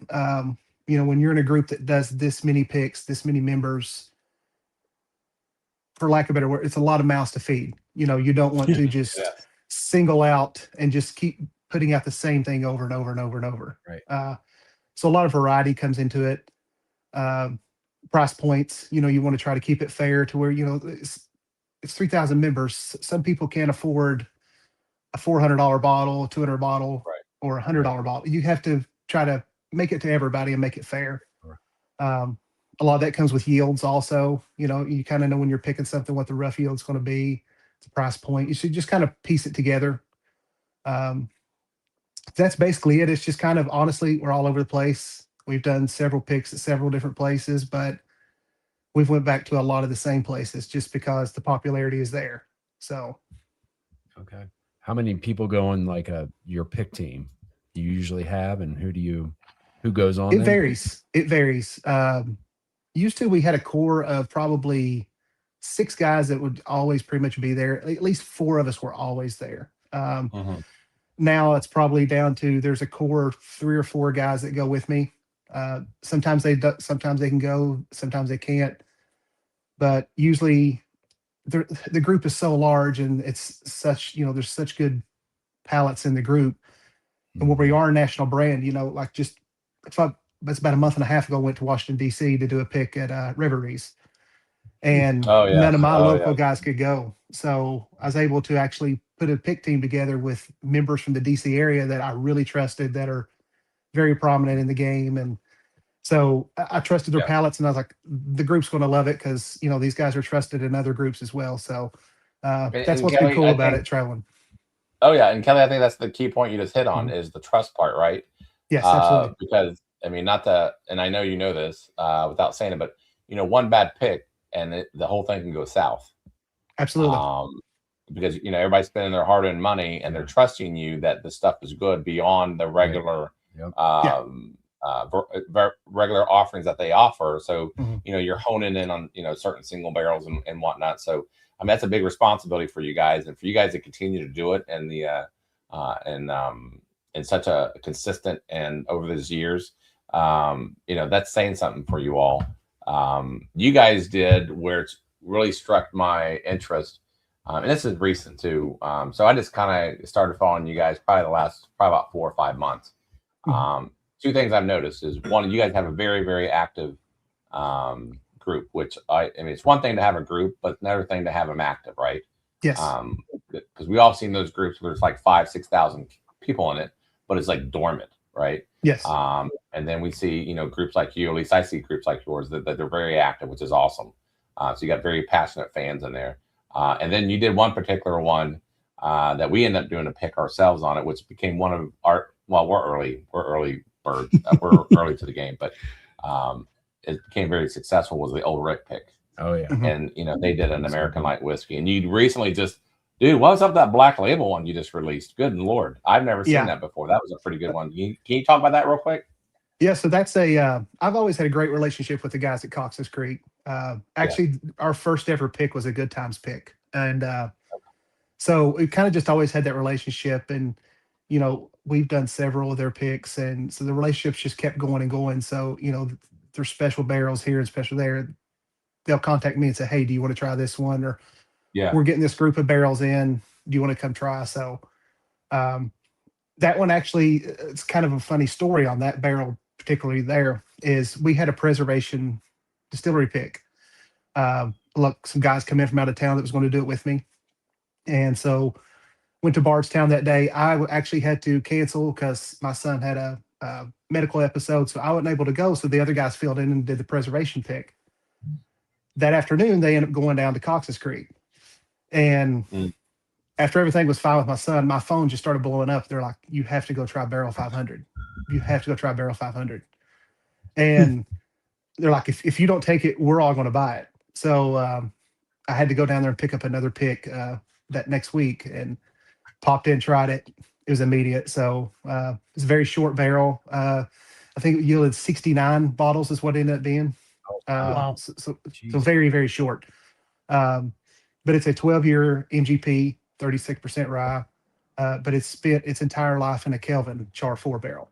When you're in a group that does this many picks, this many members, for lack of a better word, it's a lot of mouths to feed. You don't want to just single out and just keep putting out the same thing over and over and over and over. Right. So a lot of variety comes into it. Price points, you want to try to keep it fair to where, it's 3,000 members. Some people can't afford a $400 bottle, a $200 bottle, Right. or a $100 bottle. You have to try to make it to everybody and make it fair. Sure. A lot of that comes with yields also. You kind of know when you're picking something what the rough yield's going to be. It's a price point. You should just kind of piece it together. That's basically it. It's just kind of, honestly, we're all over the place. We've done several picks at several different places, but we've went back to a lot of the same places just because the popularity is there. So Okay. How many people go on like your pick team do you usually have, and who goes on it them? varies. It varies. Used to, we had a core of probably 6 guys that would always pretty much be there. At least 4 of us were always there. Now it's probably down to, there's a core of 3 or 4 guys that go with me. Sometimes they can go, sometimes they can't. But usually the group is so large, and it's such, there's such good palates in the group. And where we are a national brand, that's about a month and a half ago, I went to Washington, D.C. to do a pick at Reveries. And none of my local guys could go. So I was able to actually put a pick team together with members from the D.C. area that I really trusted, that are very prominent in the game. And so I trusted their palates, and I was like, the group's going to love it because, these guys are trusted in other groups as well. So that's what's been cool about it, traveling. Oh, yeah. And Kelly, I think that's the key point you just hit on, is the trust part, right? Yes, absolutely. Because, I mean, and I know you know this without saying it, but, one bad pick and the whole thing can go south. Absolutely. Because, everybody's spending their hard-earned money, and they're trusting you that the stuff is good beyond the regular regular offerings that they offer. So, you're honing in on, certain single barrels and whatnot. So, I mean, that's a big responsibility for you guys, and for you guys to continue to do it and in such a consistent and over those years, that's saying something for you all. You guys did where it's really struck my interest. And this is recent too. So I just kind of started following you guys probably about 4 or 5 months. 2 things I've noticed is, one, you guys have a very, very active group, which I mean, it's one thing to have a group, but it's another thing to have them active, right? Yes. because we all seen those groups where there's like 5,000-6,000 people in it, but it's like dormant, right? Yes. And then we see, you know, groups like you, at least I see groups like yours that they're very active, which is awesome. So you got very passionate fans in there. And then you did one particular one that we ended up doing a pick ourselves on it, which became one of our, well, we're early birds. We're early to the game, but it became very successful, was the Old Rick pick. Oh yeah. And, you know, they did an American light whiskey, and you recently just, dude, what's up with that Black Label one you just released? Good Lord. I've never seen that before. That was a pretty good one. Can you talk about that real quick? Yeah, so that's I've always had a great relationship with the guys at Cox's Creek. Actually, our first ever pick was a Good Times pick. And so we kind of just always had that relationship. And, you know, we've done several of their picks. And so the relationships just kept going and going. So, you know, there's special barrels here and special there. They'll contact me and say, hey, do you want to try this one? Or we're getting this group of barrels in. Do you want to come try? So that one actually, it's kind of a funny story on that barrel, particularly there, is we had a preservation distillery pick. Look, some guys come in from out of town that was going to do it with me. And so went to Bardstown that day. I actually had to cancel because my son had a medical episode, so I wasn't able to go. So the other guys filled in and did the preservation pick. That afternoon, they ended up going down to Cox's Creek. And after everything was fine with my son, my phone just started blowing up. They're like, you have to go try Barrel 500. You have to go try Barrel 500. And they're like, if you don't take it, we're all going to buy it. So I had to go down there and pick up another pick that next week, and popped in, tried it. It was immediate. So it's a very short barrel. I think it yielded 69 bottles is what it ended up being. Wow. So very, very short. But it's a 12-year MGP, 36% rye. But it's spent its entire life in a Kelvin Char 4 barrel.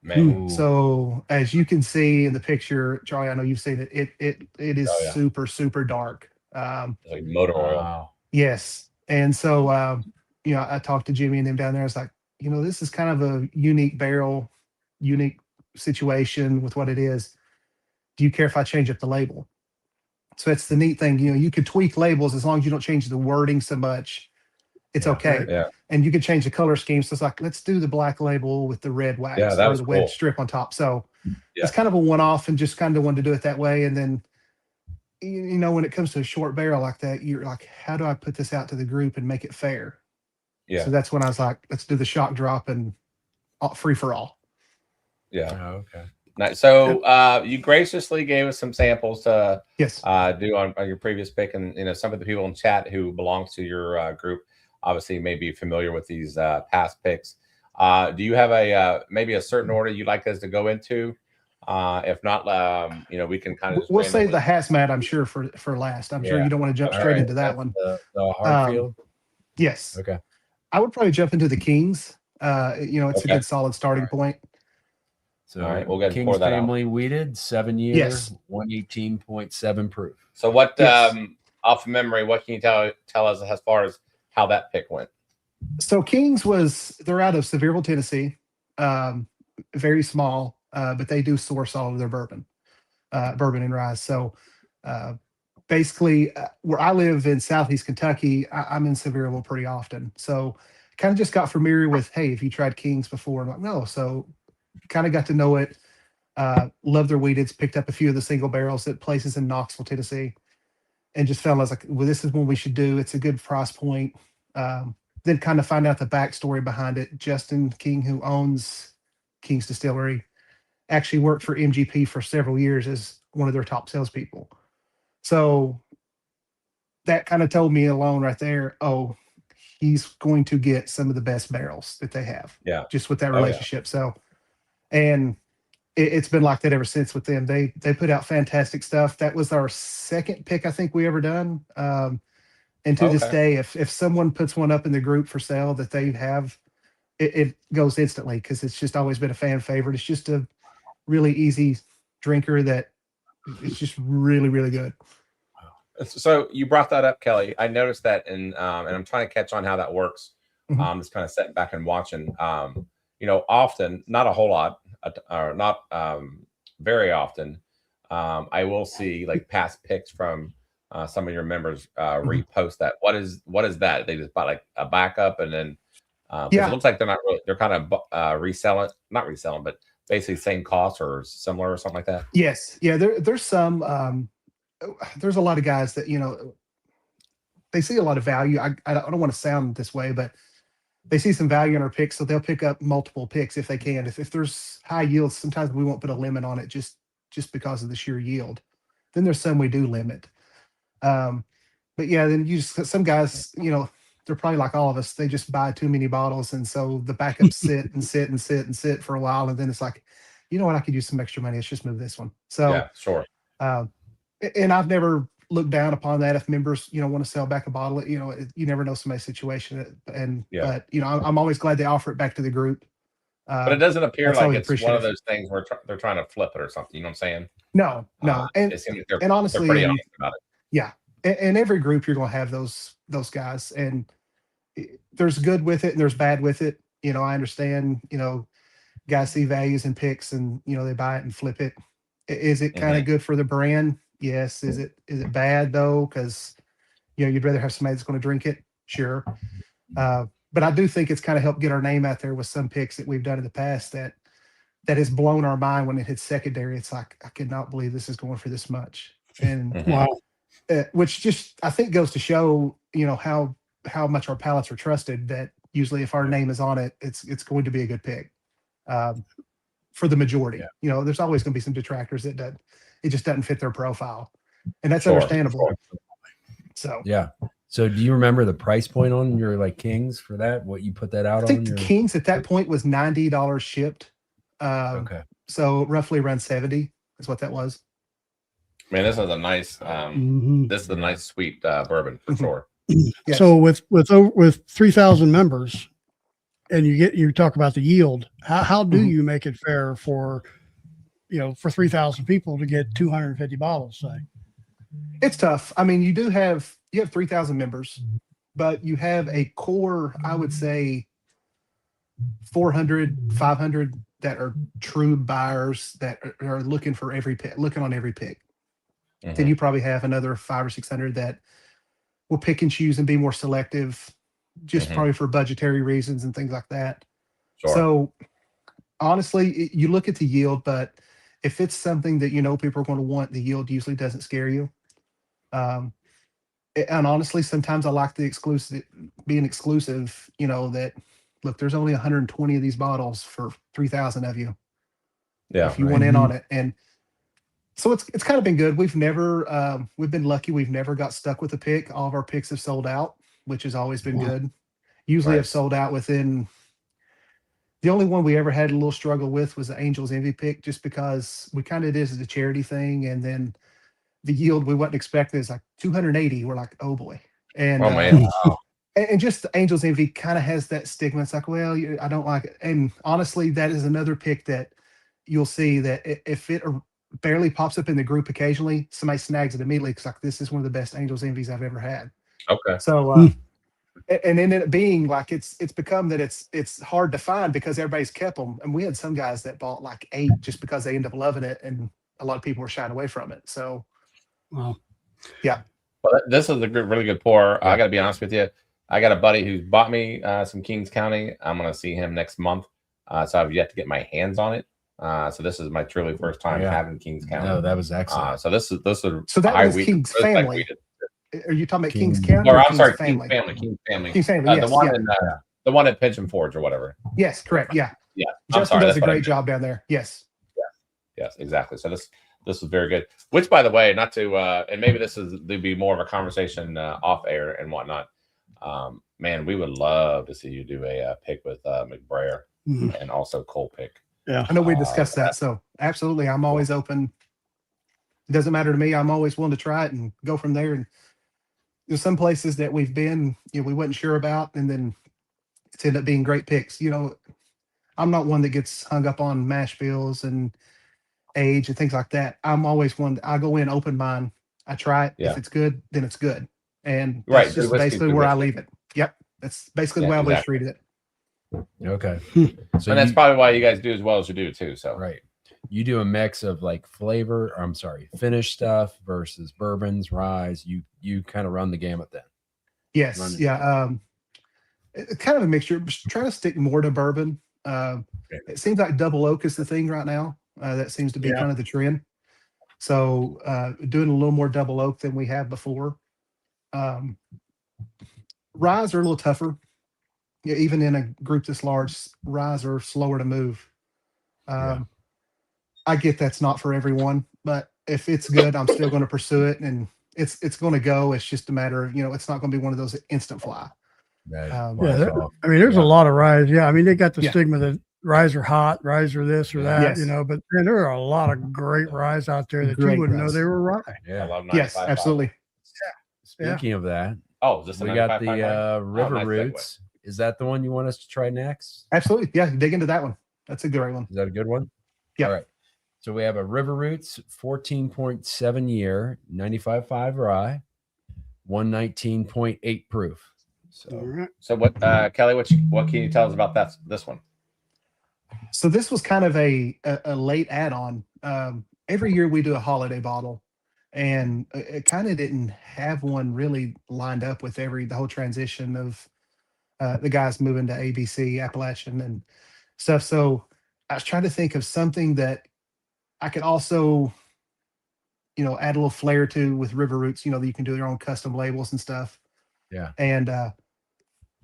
Man. So as you can see in the picture, Charlie, I know you've seen it. It is super, super dark. Like motor oil. Wow. Yes. And so, you know, I talked to Jimmy and them down there. I was like, you know, this is kind of a unique barrel, unique situation with what it is. Do you care if I change up the label? So it's the neat thing. You know, you could tweak labels as long as you don't change the wording so much. It's okay. Yeah. And you could change the color scheme. So it's like, let's do the black label with the red wax Yeah, that or was the cool. wedge strip on top. So it's kind of a one-off, and just kind of wanted to do it that way. And then, you know, when it comes to a short barrel like that, you're like, how do I put this out to the group and make it fair? Yeah. So that's when I was like, let's do the shock drop and free for all. Yeah. Oh, okay. Nice. So you graciously gave us some samples to Yes. do on your previous pick, and you know, some of the people in chat who belongs to your group obviously may be familiar with these past picks. Do you have a maybe a certain order you'd like us to go into? If not, you know, we can kind of We'll save the hazmat, I'm sure, for last. I'm sure you don't want to jump straight into that one. The Hartfield. Yes. Okay. I would probably jump into the Kings. You know, it's a good solid starting point. So all right, we'll get King's that family weeded, 7 years, Yes. 118.7 proof. So what Yes. Off of memory, what can you tell us as far as how that pick went? So Kings they're out of Sevierville, Tennessee. Very small, but they do source all of their bourbon and rye. So basically, where I live in Southeast Kentucky, I'm in Sevierville pretty often. So kind of just got familiar with, hey, have you tried Kings before? I'm like, no. So kind of got to know it. Love their wheateds. Picked up a few of the single barrels at places in Knoxville, Tennessee, and just felt like, well, this is what we should do. It's a good price point. Then kind of find out the backstory behind it. Justin King, who owns King's Distillery, actually worked for MGP for several years as one of their top salespeople. So that kind of told me alone right there, oh, he's going to get some of the best barrels that they have. Yeah. Just with that relationship. So, and it's been like that ever since with them. They put out fantastic stuff. That was our second pick I think we ever done. And to this day, if someone puts one up in the group for sale that they have, it goes instantly because it's just always been a fan favorite. It's just a really easy drinker that it's just really, really good. So you brought that up, Kelly. I noticed that, and I'm trying to catch on how that works. Just kind of sitting back and watching. You know, often, not a whole lot, or not very often, I will see like past picks from some of your members repost that. What is that? They just buy like a backup, and then it looks like they're not really, they're kind of not reselling, but basically same cost or similar or something like that. Yes, yeah. There's some. There's a lot of guys that they see a lot of value. I don't want to sound this way, but they see some value in our picks, so they'll pick up multiple picks if they can. If there's high yields, sometimes we won't put a limit on it just because of the sheer yield. Then there's some we do limit. But yeah, then some guys, they're probably like all of us. They just buy too many bottles, and so the backups sit and sit and sit and sit for a while, and then it's like, you know what, I could use some extra money. Let's just move this one. So yeah, sure. And I've never looked down upon that if members, want to sell back a bottle. You never know somebody's situation, but I'm always glad they offer it back to the group. But it doesn't appear like it's one of those things where they're trying to flip it or something. You know what I'm saying? No. It seems like and honestly, they're pretty honest about it. Yeah. In every group, you're going to have those guys, and there's good with it and there's bad with it. I understand, guys see values in picks and, they buy it and flip it. Is it kind of good for the brand? Yes. Is it bad though? Because, you'd rather have somebody that's going to drink it. Sure. But I do think it's kind of helped get our name out there with some picks that we've done in the past that has blown our mind when it hits secondary. It's like, I could not believe this is going for this much. And Wow. Which just, I think, goes to show, how much our palates are trusted, that usually if our name is on it, it's going to be a good pick for the majority. Yeah. There's always going to be some detractors that it just doesn't fit their profile, and that's understandable. Sure. So yeah. So do you remember the price point on your Kings for that? What you put that out on? I think the Kings at that point was $90 shipped. Okay. So roughly around 70 is what that was. Man, this is a nice this is a nice sweet bourbon for sure. Yes. So with 3,000 members, and you talk about the yield, how do you make it fair for 3,000 people to get 250 bottles, say? It's tough. I mean, you have 3,000 members, but you have a core, I would say 400, 500 that are true buyers that are looking for every pick, looking on every pick. Then you probably have another 500 or 600 that will pick and choose and be more selective, just probably for budgetary reasons and things like that. Sure. So honestly, you look at the yield, but if it's something that people are going to want, the yield usually doesn't scare you. And honestly, sometimes I like the being exclusive. That look, there's only 120 of these bottles for 3,000 of you. Yeah, if you want in on it, and so it's kind of been good. We've been lucky. We've never got stuck with a pick. All of our picks have sold out, which has always been good. Usually have sold out within. The only one we ever had a little struggle with was the Angels Envy pick, just because we kind of did it as a charity thing, and then the yield we wasn't expecting is like 280. We're like, oh boy, and man, wow. And just the Angels Envy kind of has that stigma. It's like, well, I don't like it. And honestly, that is another pick that you'll see that if it barely pops up in the group occasionally, somebody snags it immediately. It's like, this is one of the best Angels Envies I've ever had. Okay. So, and then it being like, it's become that it's hard to find because everybody's kept them. And we had some guys that bought like 8 just because they end up loving it. And a lot of people were shying away from it. So, yeah. Well, this is a really good pour. I got to be honest with you. I got a buddy who's bought me some Kings County. I'm going to see him next month. So I've yet to get my hands on it. So this is my truly first time having Kings County. No, that was excellent. So this is so that was King's Family. Are you talking about King's County? Or I'm sorry, Family? King's Family. King's Family. Yes, the one at Pigeon Forge or whatever. Yes, correct. Yeah. Yeah. Justin does a great job down there. Yes. Yes, exactly. So this is very good. Which, by the way, not to and maybe there'll be more of a conversation off air and whatnot. Man, we would love to see you do a pick with McBrayer and also Cole pick. Yeah, I know we discussed that. So absolutely, I'm always open. It doesn't matter to me. I'm always willing to try it and go from there. And there's some places that we've been, we wasn't sure about, and then it's ended up being great picks. I'm not one that gets hung up on mash bills and age and things like that. I'm always one. I go in open mind. I try it. Yeah. If it's good, then it's good. And that's just basically where I leave it. Yep. That's basically the way I've always treated it. Okay. So and that's probably why you guys do as well as you do too. So right. You do a mix of like finished stuff versus bourbons, ryes. You kind of run the gamut then. Yes, Running. yeah. Kind of a mixture. Just trying to stick more to bourbon. It seems like double oak is the thing right now. That seems to be kind of the trend. So doing a little more double oak than we have before. Ryes are a little tougher. Yeah, even in a group this large, ryes are slower to move. I get that's not for everyone, but if it's good, I'm still going to pursue it, and it's going to go. It's just a matter of, it's not going to be one of those instant fly. I mean, there's a lot of ryes. Yeah, I mean, they got the stigma that ryes are hot, ryes are this or that, but man, there are a lot of great ryes out there that you wouldn't know they were rye. I love Yes, absolutely. Speaking of that, just we got the River Roots. Is that the one you want us to try next? Absolutely. Yeah, dig into that one. That's a great one. Is that a good one? Yeah. All right. So we have a River Roots 14.7 year, 95.5 rye, 119.8 proof. So what, Kelly, what can you tell us about this one? So this was kind of a late add-on. Every year we do a holiday bottle, and it kind of didn't have one really lined up with the whole transition of the guys moving to ABC, Appalachian, and stuff. So I was trying to think of something that I could also, add a little flair to with River Roots. That you can do your own custom labels and stuff. Yeah. And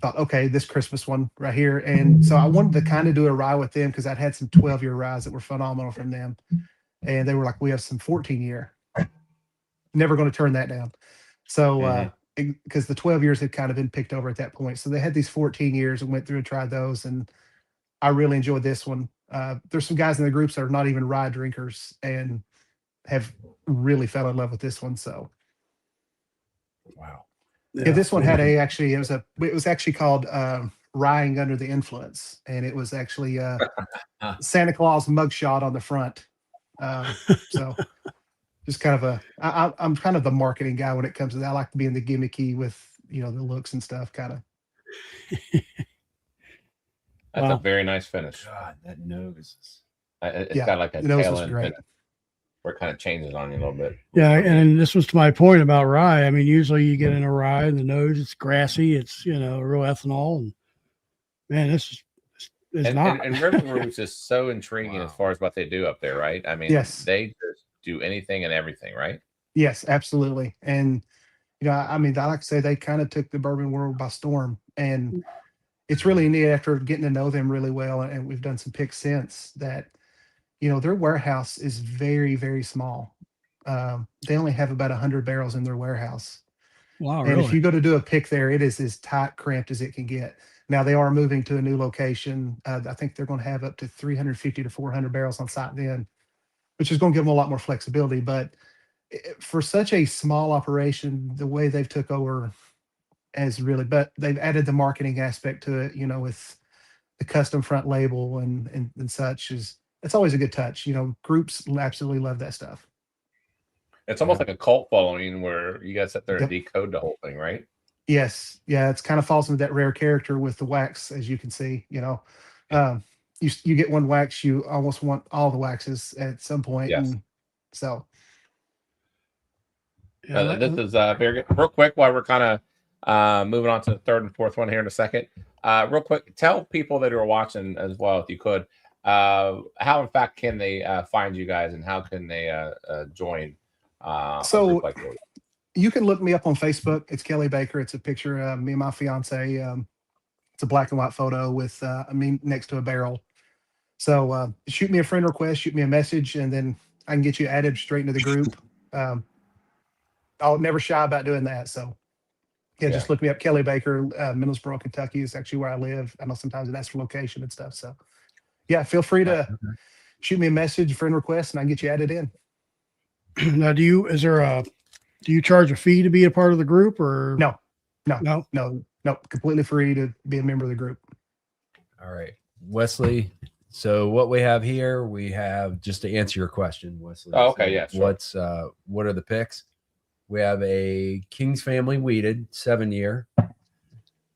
thought, okay, this Christmas one right here. And so I wanted to kind of do a rye with them because I'd had some 12-year ryes that were phenomenal from them. And they were like, we have some 14-year. Never going to turn that down. So, because the 12 years had kind of been picked over at that point. So they had these 14 years and went through and tried those. And I really enjoyed this one. There's some guys in the groups that are not even rye drinkers and have really fell in love with this one. So, wow. Yeah, this one had it was actually called Ryeing Under the Influence, and it was actually Santa Claus mugshot on the front. So just kind of I'm kind of the marketing guy when it comes to that. I like to be in the gimmicky with the looks and stuff, kind of. That's a very nice finish. God, that nose. It's got like a tail end finish where it kind of changes on you a little bit. Yeah, and this was to my point about rye. I mean, usually you get in a rye and the nose, it's grassy, it's real ethanol, and man, this is not. And River Roots is so intriguing as far as what they do up there, right? I mean, they just do anything and everything, right? Yes, absolutely. And I mean, I like to say they kind of took the bourbon world by storm, and it's really neat after getting to know them really well, and we've done some picks since that. Their warehouse is very, very small. They only have about 100 barrels in their warehouse. Wow, and if you go to do a pick there, it is as tight, cramped as it can get. Now they are moving to a new location. I think they're going to have up to 350 to 400 barrels on site then, which is going to give them a lot more flexibility. But for such a small operation, the way they've took over but they've added the marketing aspect to it, with the custom front label and such it's always a good touch. Groups absolutely love that stuff. It's almost like a cult following where you guys sit there and decode the whole thing, right? Yes. Yeah. It's kind of falls into that rare character with the wax, as you can see, you get one wax, you almost want all the waxes at some point. Yes. And so. This is very good. Real quick, while we're kind of moving on to the third and fourth one here in a second, real quick, tell people that are watching as well, if you could, how in fact can they find you guys, and how can they join? So you can look me up on Facebook. It's Kelly Baker. It's a picture of me and my fiance. It's a black and white photo with me next to a barrel. So shoot me a friend request, shoot me a message, and then I can get you added straight into the group. I'll never shy about doing that. So just look me up. Kelly Baker, Middlesboro, Kentucky is actually where I live. I know sometimes it asks for location and stuff. So feel free to shoot me a message, friend request, and I can get you added in. Now, do you charge a fee to be a part of the group, or no, completely free to be a member of the group. All right, Wesley. So what we have here, we have, just to answer your question, Wesley. Oh, okay, yeah. Sure. What are the picks? We have a King's Family Wheated 7-year.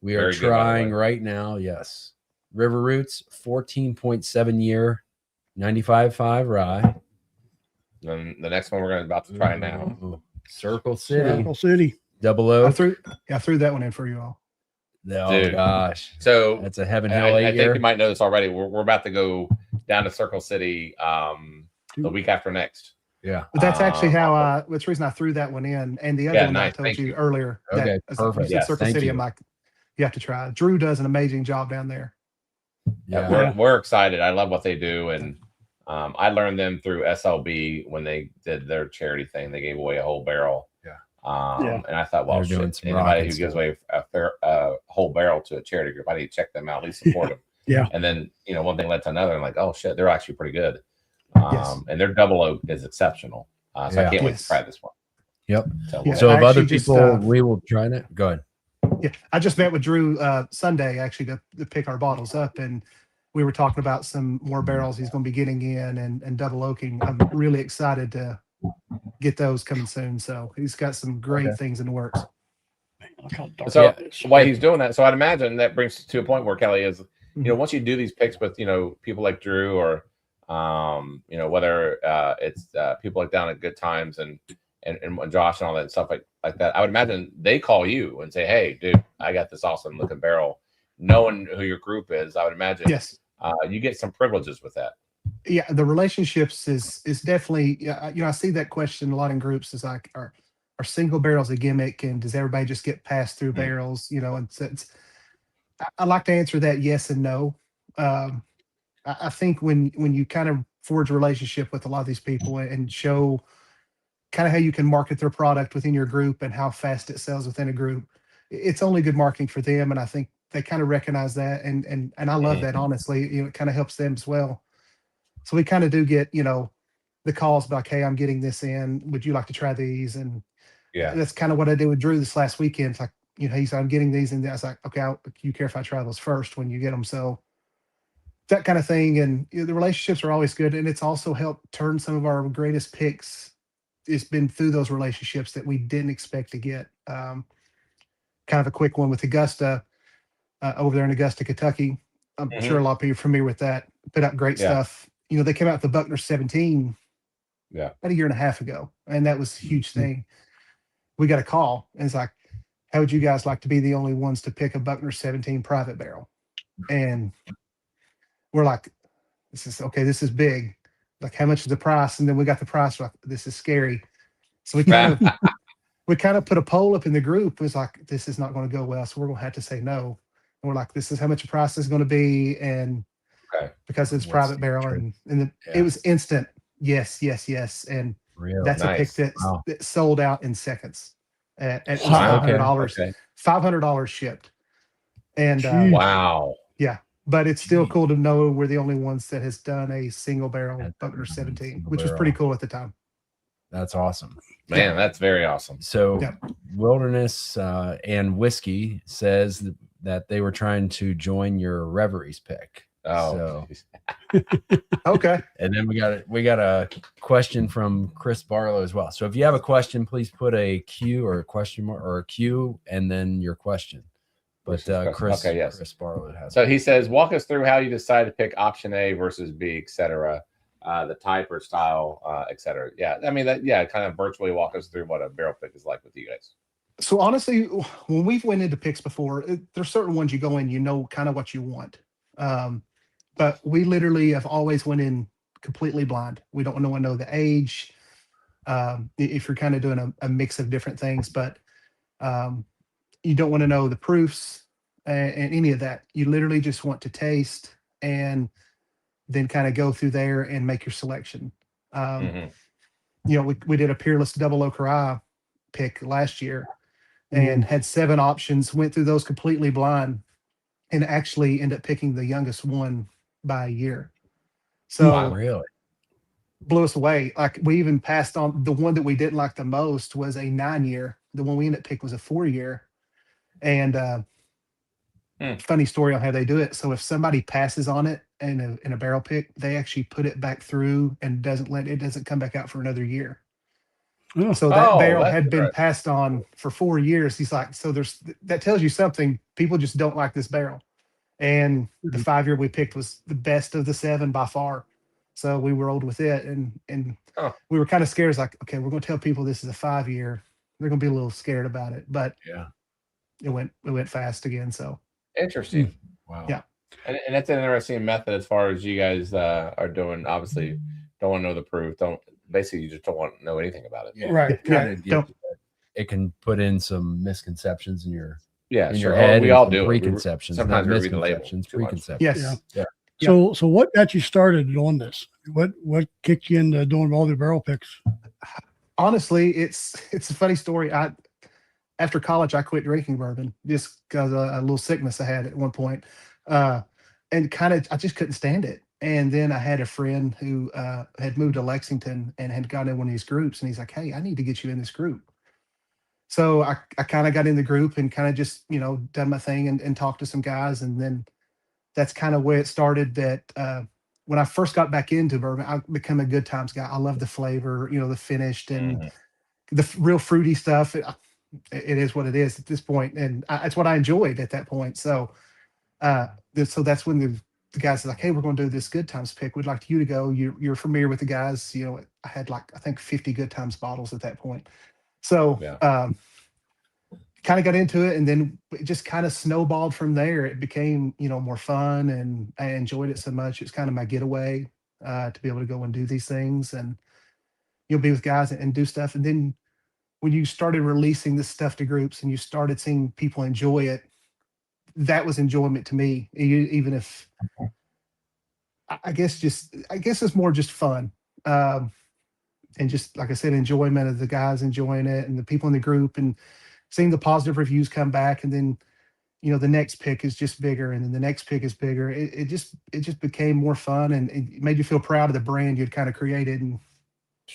We are trying right now. Yes. River Roots 14.7 year, 95.5 rye. And the next one we're about to try now. Ooh, Circle City. Circle City. Double I oak. threw that one in for you all. Oh Dude. gosh. So That's a heaven I, hell I think year. you might know this already. We're about to go down to Circle City the week after next. Yeah. But that's actually how that's the reason I threw that one in. And the other Yeah, one nice. I told Thank you you. earlier. Okay, that, perfect. You said Yes, Circle thank City. you. I'm like, you have to try. Drew does an amazing job down there. Yeah. We're excited. I love what they do, and I learned them through SLB when they did their charity thing. They gave away a whole barrel. Yeah. And I thought, well, They're doing shit, some anybody rocking who gives stuff. away a whole barrel to a charity group, I need to check them out, at least support them. Yeah. And then one thing led to another. I'm like, oh shit, they're actually pretty good. Yes. And their double oak is exceptional. So Yeah. I can't wait Yes. to try this one. Yep. So, Yeah. So I if other actually just, people, we will try it. Go ahead. Yeah, I just met with Drew Sunday actually to pick our bottles up, and we were talking about some more barrels he's going to be getting in and double oaking. I'm really excited to get those coming soon. So he's got some great things in the works. Look how dark So it is. while he's doing that, so I'd imagine that brings to a point where Kelly is, once you do these picks with, people like Drew or, whether it's people like down at Good Times and Josh and all that stuff like that, I would imagine they call you and say, hey, dude, I got this awesome looking barrel. Knowing who your group is, I would imagine Yes. You get some privileges with that. Yeah, the relationships is definitely, I see that question a lot in groups is like, are single barrels a gimmick, and does everybody just get passed through barrels? And so I like to answer that yes and no. I think when you kind of forge a relationship with a lot of these people and show kind of how you can market their product within your group and how fast it sells within a group, it's only good marketing for them. And I think they kind of recognize that, and I love that, honestly. It kind of helps them as well. So we kind of do get, the calls like, hey, I'm getting this in. Would you like to try these? And that's kind of what I did with Drew this last weekend. It's like, he said, I'm getting these in. I was like, okay, you care if I try those first when you get them? So that kind of thing. And the relationships are always good. And it's also helped turn some of our greatest picks. It's been through those relationships that we didn't expect to get. Kind of a quick one with Augusta over there in Augusta, Kentucky. I'm sure a lot of people are familiar with that. Put out great stuff. They came out with the Buckner 17 about a year and a half ago, and that was a huge thing. We got a call, and it's like, how would you guys like to be the only ones to pick a Buckner 17 private barrel? And we're like, this is big. Like, how much is the price? And then we got the price. We're like, this is scary. So we kind of put a poll up in the group. It was like, this is not going to go well, so we're going to have to say no. And we're like, this is how much the price is going to be, and because it's private barrel, and it was instant. Yes. And that's a pick that sold out in seconds at $500. $500 shipped. And but it's still cool to know we're the only ones that has done a single barrel Buckner 17, which was pretty cool at the time. That's awesome, man. That's very awesome. So Wilderness and Whiskey says that they were trying to join your Reveries pick. Okay. And then we got a question from Chris Barlow as well. So if you have a question, please put a Q or a question mark or a Q and then your question. But Chris Barlow has. So he says, walk us through how you decide to pick option A versus B, etc. The type or style, etc. Yeah, I mean kind of virtually walk us through what a barrel pick is like with you guys. So honestly, when we've went into picks before, there's certain ones you go in, kind of what you want. But we literally have always went in completely blind. We don't know the age. If you're kind of doing a mix of different things, but you don't want to know the proofs and any of that. You literally just want to taste and then kind of go through there and make your selection. We did a Peerless Double Oak Rye pick last year and had 7 options, went through those completely blind, and actually ended up picking the youngest one by a year. So really blew us away. Like, we even passed on the one that we didn't like the most was a 9-year. The one we ended up picking was a 4-year. And funny story on how they do it. So if somebody passes on it in a barrel pick, they actually put it back through and doesn't come back out for another year. So that barrel had been passed on for 4 years. He's like, so that tells you something. People just don't like this barrel. And the 5-year we picked was the best of the 7 by far. So we rolled with it, and we were kind of scared. It's like, okay, we're going to tell people this is a 5-year. They're going to be a little scared about it, but Yeah. it went fast again. So Interesting. Wow. Yeah. And that's an interesting method as far as you guys are doing. Obviously, don't want to know the proof. Basically, you just don't want to know anything about it. Yeah. Right. It can put in some misconceptions in your Yeah, your sure. head. We and all some do. preconceptions. Sometimes not we read the label misconceptions, too much. preconceptions. yes. So what got you started on this? What kicked you into doing all the barrel picks? Honestly, it's a funny story. After college, I quit drinking bourbon just because a little sickness I had at one point, and I just couldn't stand it. And then I had a friend who had moved to Lexington and had got in one of these groups, and he's like, "Hey, I need to get you in this group." So I kind of got in the group and kind of just done my thing and talked to some guys, and then that's kind of where it started. That when I first got back into bourbon, I became a good times guy. I love the flavor, the finished and the real fruity stuff. It is what it is at this point, and it's what I enjoyed at that point. So, so that's when the guys are like, "Hey, we're going to do this good times pick. We'd like you to go. You're familiar with the guys. I had I think 50 good times bottles at that point. So, kind of got into it, and then it just kind of snowballed from there. It became more fun, and I enjoyed it so much. It's kind of my getaway to be able to go and do these things, and be with guys and do stuff. And then when you started releasing this stuff to groups and you started seeing people enjoy it, that was enjoyment to me. Even if I guess it's more just fun. And just like I said, enjoyment of the guys enjoying it and the people in the group and seeing the positive reviews come back. And then, the next pick is just bigger. And then the next pick is bigger. It just became more fun, and it made you feel proud of the brand you'd kind of created, and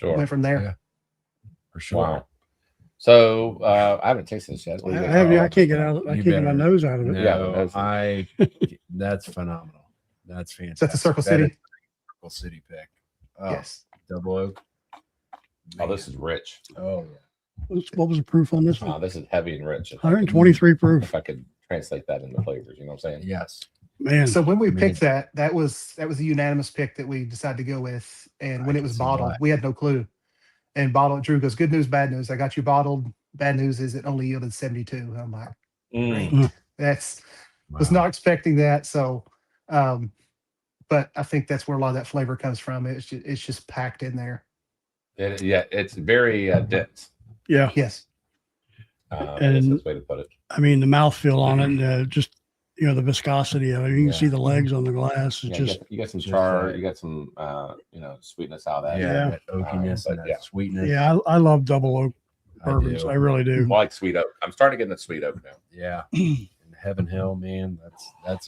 went from there. Yeah. For sure. Wow. So I haven't tasted this yet. I can't get out. I can't get my nose out of it. No, that's phenomenal. That's fantastic. Is that the Circle City? Circle City pick. Oh, Yes. double oak. Oh, this is rich. Oh yeah. What was the proof on this one? This is heavy and rich. 123 proof. If I could translate that into flavors, you know what I'm saying? Yes. Man. So when we picked that was a unanimous pick that we decided to go with. And when it was bottled, we had no clue. And Drew goes, "Good news, bad news. I got you bottled. Bad news is it only yielded 72. And I'm like, great. Was not expecting that. So, but I think that's where a lot of that flavor comes from. It's just packed in there. It's very dense. Yeah. Yes. That's the way to put it. I mean, the mouthfeel on it, and just the viscosity of it. You can see the legs on the glass. It's you get some char, you get some sweetness out of that. Yeah. That oakiness and that sweetness. Yeah, I love double oak bourbons. I really do. I like sweet oak. I'm starting to get into sweet oak now. Yeah. And Heaven Hill, man, that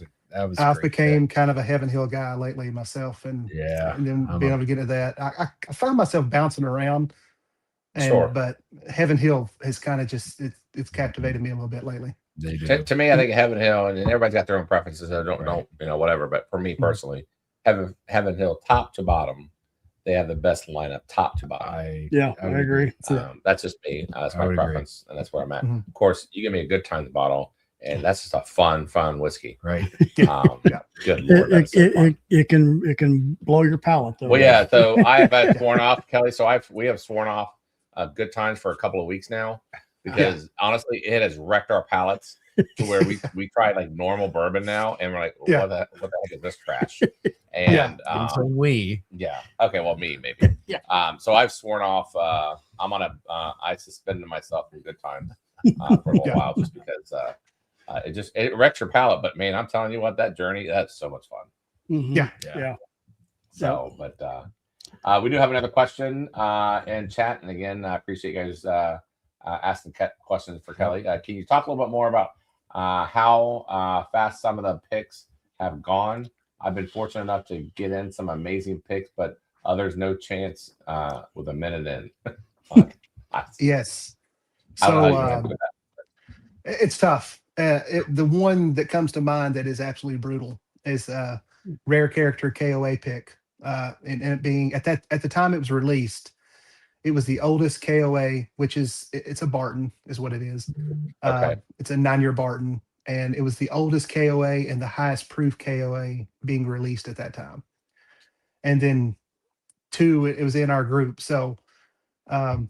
was. I've became kind of a Heaven Hill guy lately myself, and then being able to get into that, I find myself bouncing around. But Heaven Hill has kind of just it's captivated me a little bit lately. They do. To me, I think Heaven Hill, and everybody's got their own preferences. I don't whatever. But for me personally, Heaven Hill, top to bottom, they have the best lineup, top to bottom. I agree. That's just me. That's my preference, and that's where I'm at. Of course, you give me a good times bottle, and that's just a fun whiskey. Right. Good Lord, it can blow your palate though. Well, yeah. So I have sworn off, Kelly. So we have sworn off good times for a couple of weeks now. Because honestly, it has wrecked our palates to where we try like normal bourbon now, and we're like, what the heck is this trash? And okay, well, me maybe. So I've sworn off. I'm on I suspended myself from good times for a little while just because it wrecks your palate. But man, I'm telling you what, that journey, that's so much fun. Yeah. So, but we do have another question in chat, and again, I appreciate you guys. Asking questions for Kelly. Can you talk a little bit more about how fast some of the picks have gone? I've been fortunate enough to get in some amazing picks, but others no chance with a minute in. Yes. So it's tough. The one that comes to mind that is absolutely brutal is Rare Character KOA pick, and it being at the time it was released. It was the oldest KOA, which it's a Barton, is what it is. It's a 9-year Barton, and it was the oldest KOA and the highest proof KOA being released at that time. and then 2, it was in our group. So when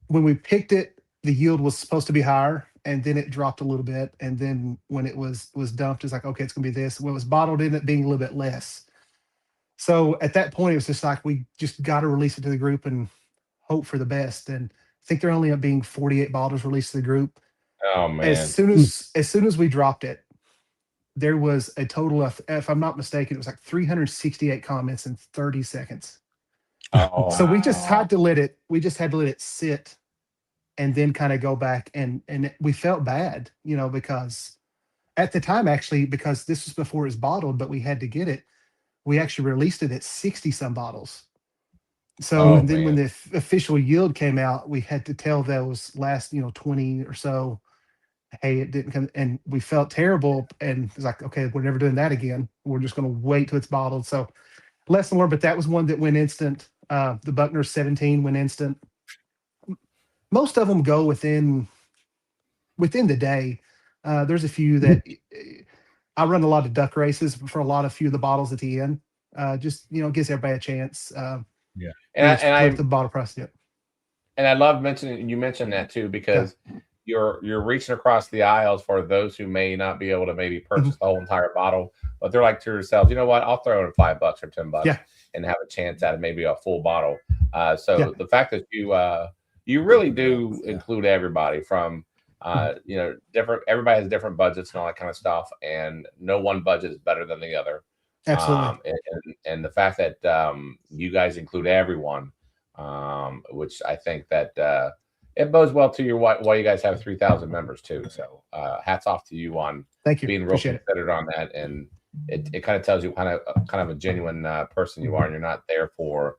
we picked it, the yield was supposed to be higher, and then it dropped a little bit. And then when it was dumped, it's like, okay, it's gonna be this. When it was bottled, ended up being a little bit less. So at that point, it was just like, we just got to release it to the group and hope for the best. And I think there only up being 48 bottles released to the group. Oh man! As soon as we dropped it, there was a total of, if I'm not mistaken, it was like 368 comments in 30 seconds. Oh, so we just had to let it. We just had to let it sit, and then kind of go back, and we felt bad, because at the time, actually, because this was before it was bottled, but we had to get it. We actually released it at 60 some bottles. So and then when the official yield came out, we had to tell those last 20 or so, hey, it didn't come, and we felt terrible, and it's like, okay, we're never doing that again. We're just going to wait till it's bottled. So lesson learned, but that was one that went instant. The Buckner 17 went instant. Most of them go within the day. There's a few that I run a lot of duck races for a few of the bottles at the end. Just gives everybody a chance. Yeah, and I the bottle price. Yeah, and I love you mentioned that too, because you're reaching across the aisles for those who may not be able to maybe purchase the whole entire bottle, but they're like to yourselves, you know what? I'll throw in $5 or $10 and have a chance at maybe a full bottle. The fact that you really do include everybody from different. Everybody has different budgets and all that kind of stuff, and no one budget is better than the other. Absolutely. And the fact that you guys include everyone, which I think that it bodes well to why you guys have 3,000 members too. So hats off to you on being real considered on that, and it kind of tells you kind of a genuine person you are, and you're not there for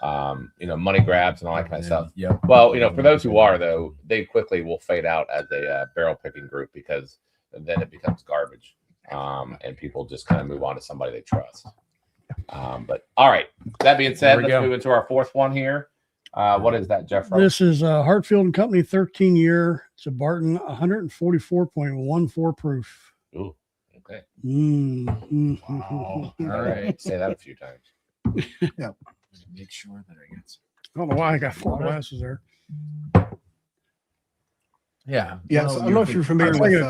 money grabs and all that kind of stuff. Yeah. Well, for those who are, though, they quickly will fade out as a barrel picking group, because then it becomes garbage. And people just kind of move on to somebody they trust. But all right, that being said, let's move into our fourth one here. What is that, Jeff? This is Hartfield and Company 13-year. It's a Barton 144.14 proof. Ooh, okay. Wow. All right, say that a few times. Yeah. Make sure that I get some. I don't know why I got 4 glasses there. Yeah. Yeah. So I don't know if you're familiar with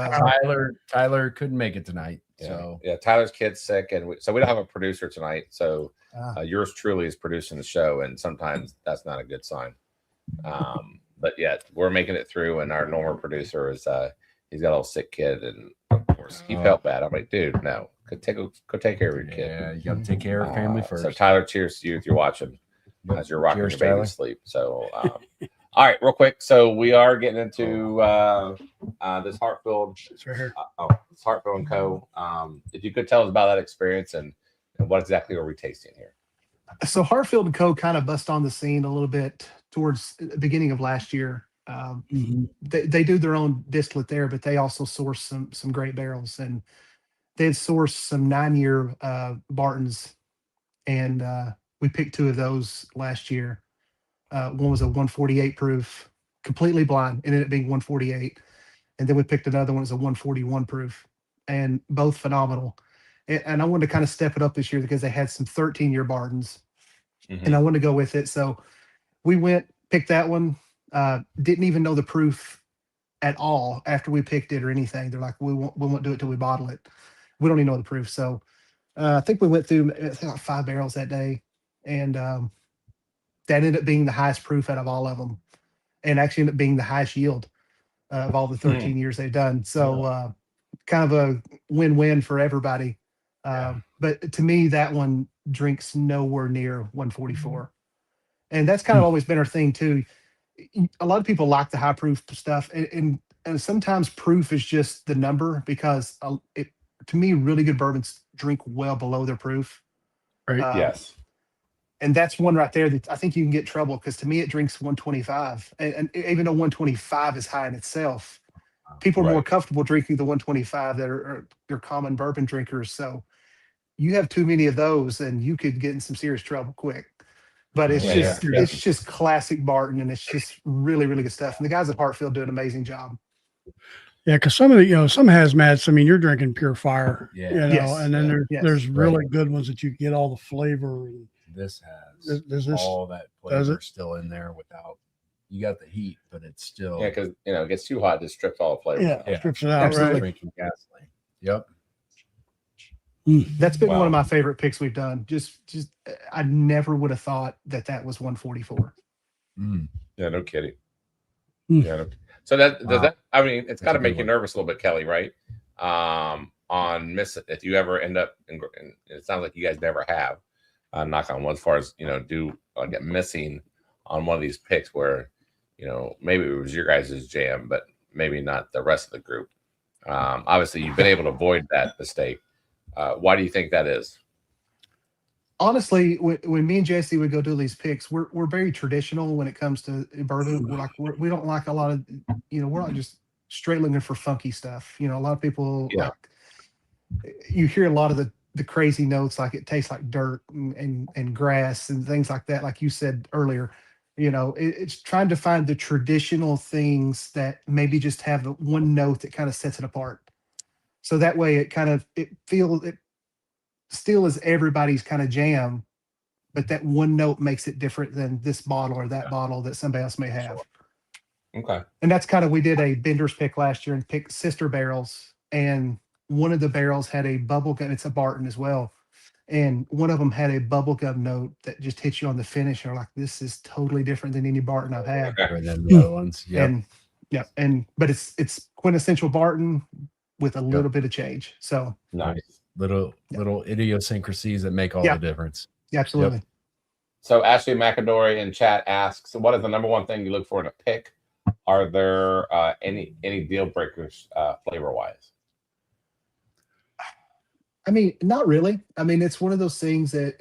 Tyler couldn't make it tonight. Yeah. So Tyler's kid's sick, and so we don't have a producer tonight. So yours truly is producing the show, and sometimes that's not a good sign. But yeah, we're making it through, and our normal producer is he's got a little sick kid, and of course he felt bad. I'm like, dude, no, go take care of your kid. Yeah, you got to take care of family first. So Tyler, cheers to you if you're watching, as you're rocking your baby to sleep. So. All right, real quick. So we are getting into this Hartfield. It's Hartfield and Co. If you could tell us about that experience and what exactly are we tasting here? So Hartfield and Co. kind of bust on the scene a little bit towards the beginning of last year. They do their own distillate there, but they also source some great barrels, and they've sourced some 9-year Bartons, and we picked 2 of those last year. One was a 148 proof, completely blind, ended up being 148. And then we picked another one as a 141 proof, and both phenomenal. And I wanted to kind of step it up this year because they had some 13-year Bartons, and I wanted to go with it. So we picked that one, didn't even know the proof at all after we picked it or anything. They're like, we won't do it till we bottle it. We don't even know the proof. So I think we went through like 5 barrels that day, and that ended up being the highest proof out of all of them, and actually ended up being the highest yield of all the 13 years they've done. So kind of a win-win for everybody. But to me, that one drinks nowhere near 144. And that's kind of always been our thing too. A lot of people like the high proof stuff, and sometimes proof is just the number, because to me, really good bourbons drink well below their proof. Right. Yes. And that's one right there that I think you can get trouble, because to me it drinks 125, and even though 125 is high in itself, people are more comfortable drinking the 125 that are your common bourbon drinkers. So you have too many of those, and you could get in some serious trouble quick. But it's just classic Barton, and it's just really, really good stuff. And the guys at Hartfield do an amazing job. Yeah, because some of the, some hazmats, I mean, you're drinking pure fire, Yeah. Yes. and then Yes. there's really good ones that you get all the flavor. And This has does this all that does flavor it? still in there without, you got the heat, but it's still. Yeah, because it gets too hot, it strips all the flavor. Yeah, strips it out. Absolutely. Right? Drinking gasoline. Yep. That's been one of Wow. my favorite picks we've done. Just I never would have thought that was 144. Yeah, no kidding. Mm. Yeah. So that does Wow. that. I mean, it's got to a make good you one. nervous a little bit, Kelly, right? On miss if you ever end up, and it sounds like you guys never have. Knock on wood, as far as get missing on one of these picks where maybe it was your guys' jam, but maybe not the rest of the group. Obviously, you've been able to avoid that mistake. Why do you think that is? Honestly, when me and Jesse would go do these picks, we're very traditional when it comes to bourbon. We don't like a lot of we're not just straight looking for funky stuff. A lot of people you hear a lot of the crazy notes, like it tastes like dirt and grass and things like that. Like you said earlier, it's trying to find the traditional things that maybe just have the one note that kind of sets it apart. So that way it still is everybody's kind of jam, but that one note makes it different than this bottle or that bottle that somebody else may have. Okay. And that's we did a bender's pick last year and picked sister barrels, and one of the barrels had a bubble gum. It's a Barton as well. And one of them had a bubblegum note that just hits you on the finish. You're like, this is totally different than any Barton I've had. Better than the other ones. Yep. But it's quintessential Barton with a little bit of change. So Nice. Little idiosyncrasies that make all the difference. Yeah, absolutely. Yep. So Ashley McAdory in chat asks, what is the number one thing you look for in a pick? Are there any deal breakers flavor wise? I mean, not really. I mean, it's one of those things that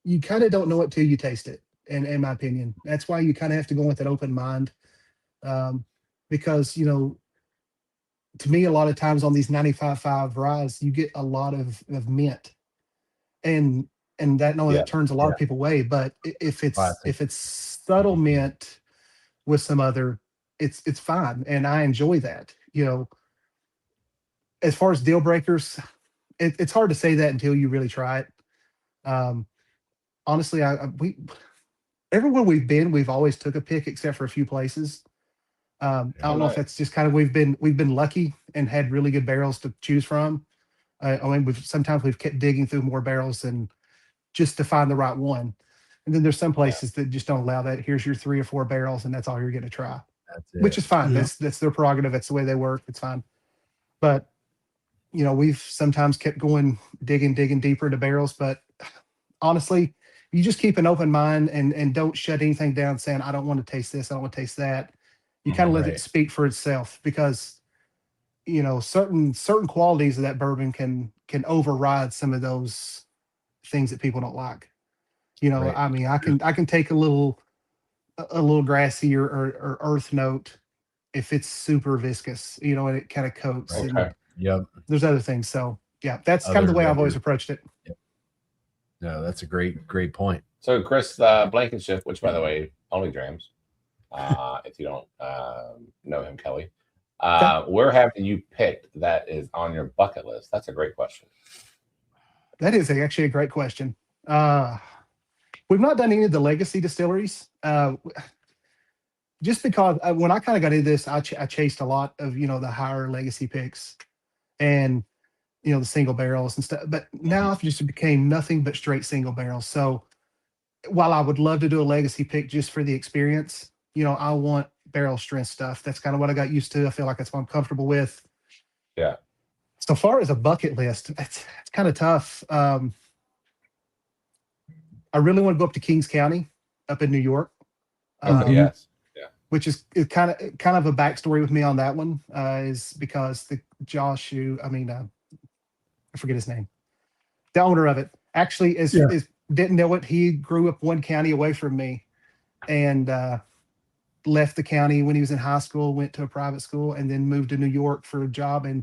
you kind of don't know it till you taste it. And in my opinion, that's why you kind of have to go with an open mind. Because, to me, a lot of times on these 95.5 ryes, you get a lot of mint, and that turns a lot of people away. But if it's subtle mint with some other, it's fine, and I enjoy that. As far as deal breakers, it's hard to say that until you really try it. Honestly, everywhere we've been, we've always took a pick except for a few places. I don't know if that's just kind of we've been lucky and had really good barrels to choose from. I mean, sometimes we've kept digging through more barrels and just to find the right one. And then there's some places that just don't allow that. Here's your 3 or 4 barrels, and that's all you're going to try, which is fine. Yeah. That's their prerogative. That's the way they work. It's fine. But we've sometimes kept going, digging deeper into barrels. But honestly, you just keep an open mind and don't shut anything down saying, I don't want to taste this, I don't want to taste that. You kind of let it speak for itself, because certain qualities of that bourbon can override some of those things that people don't like. I mean, I can take a little grassy or earth note if it's super viscous, and it kind of coats. Okay. And there's other things. So yeah, that's kind of the way I've always approached it. Yep. No, that's a great point. So Chris Blankenship, which by the way only drams, if you don't know him, Kelly, where have you picked that is on your bucket list? That's a great question. That is actually a great question. We've not done any of the legacy distilleries, just because when I kind of got into this, I chased a lot of the higher legacy picks and the single barrels and stuff. But now I've just became nothing but straight single barrels. So while I would love to do a legacy pick just for the experience, I want barrel strength stuff. That's kind of what I got used to. I feel like that's what I'm comfortable with. Yeah. So far as a bucket list, it's kind of tough. I really want to go up to Kings County up in New York. Yes. Which is kind of a backstory with me on that one, is because I forget his name. The owner of it actually didn't know it. He grew up one county away from me, and left the county when he was in high school, went to a private school, and then moved to New York for a job and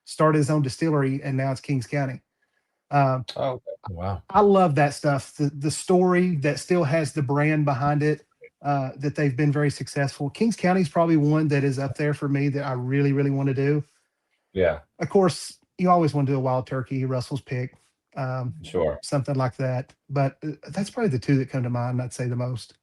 started his own distillery. And now it's Kings County. Wow. I love that stuff. The story that still has the brand behind it. that they've been very successful. Kings County is probably one that is up there for me that I really, really want to do. Yeah. Of course, you always want to do a wild turkey, Russell's pick, Sure. something like that. But that's probably the two that come to mind, I'd say the most.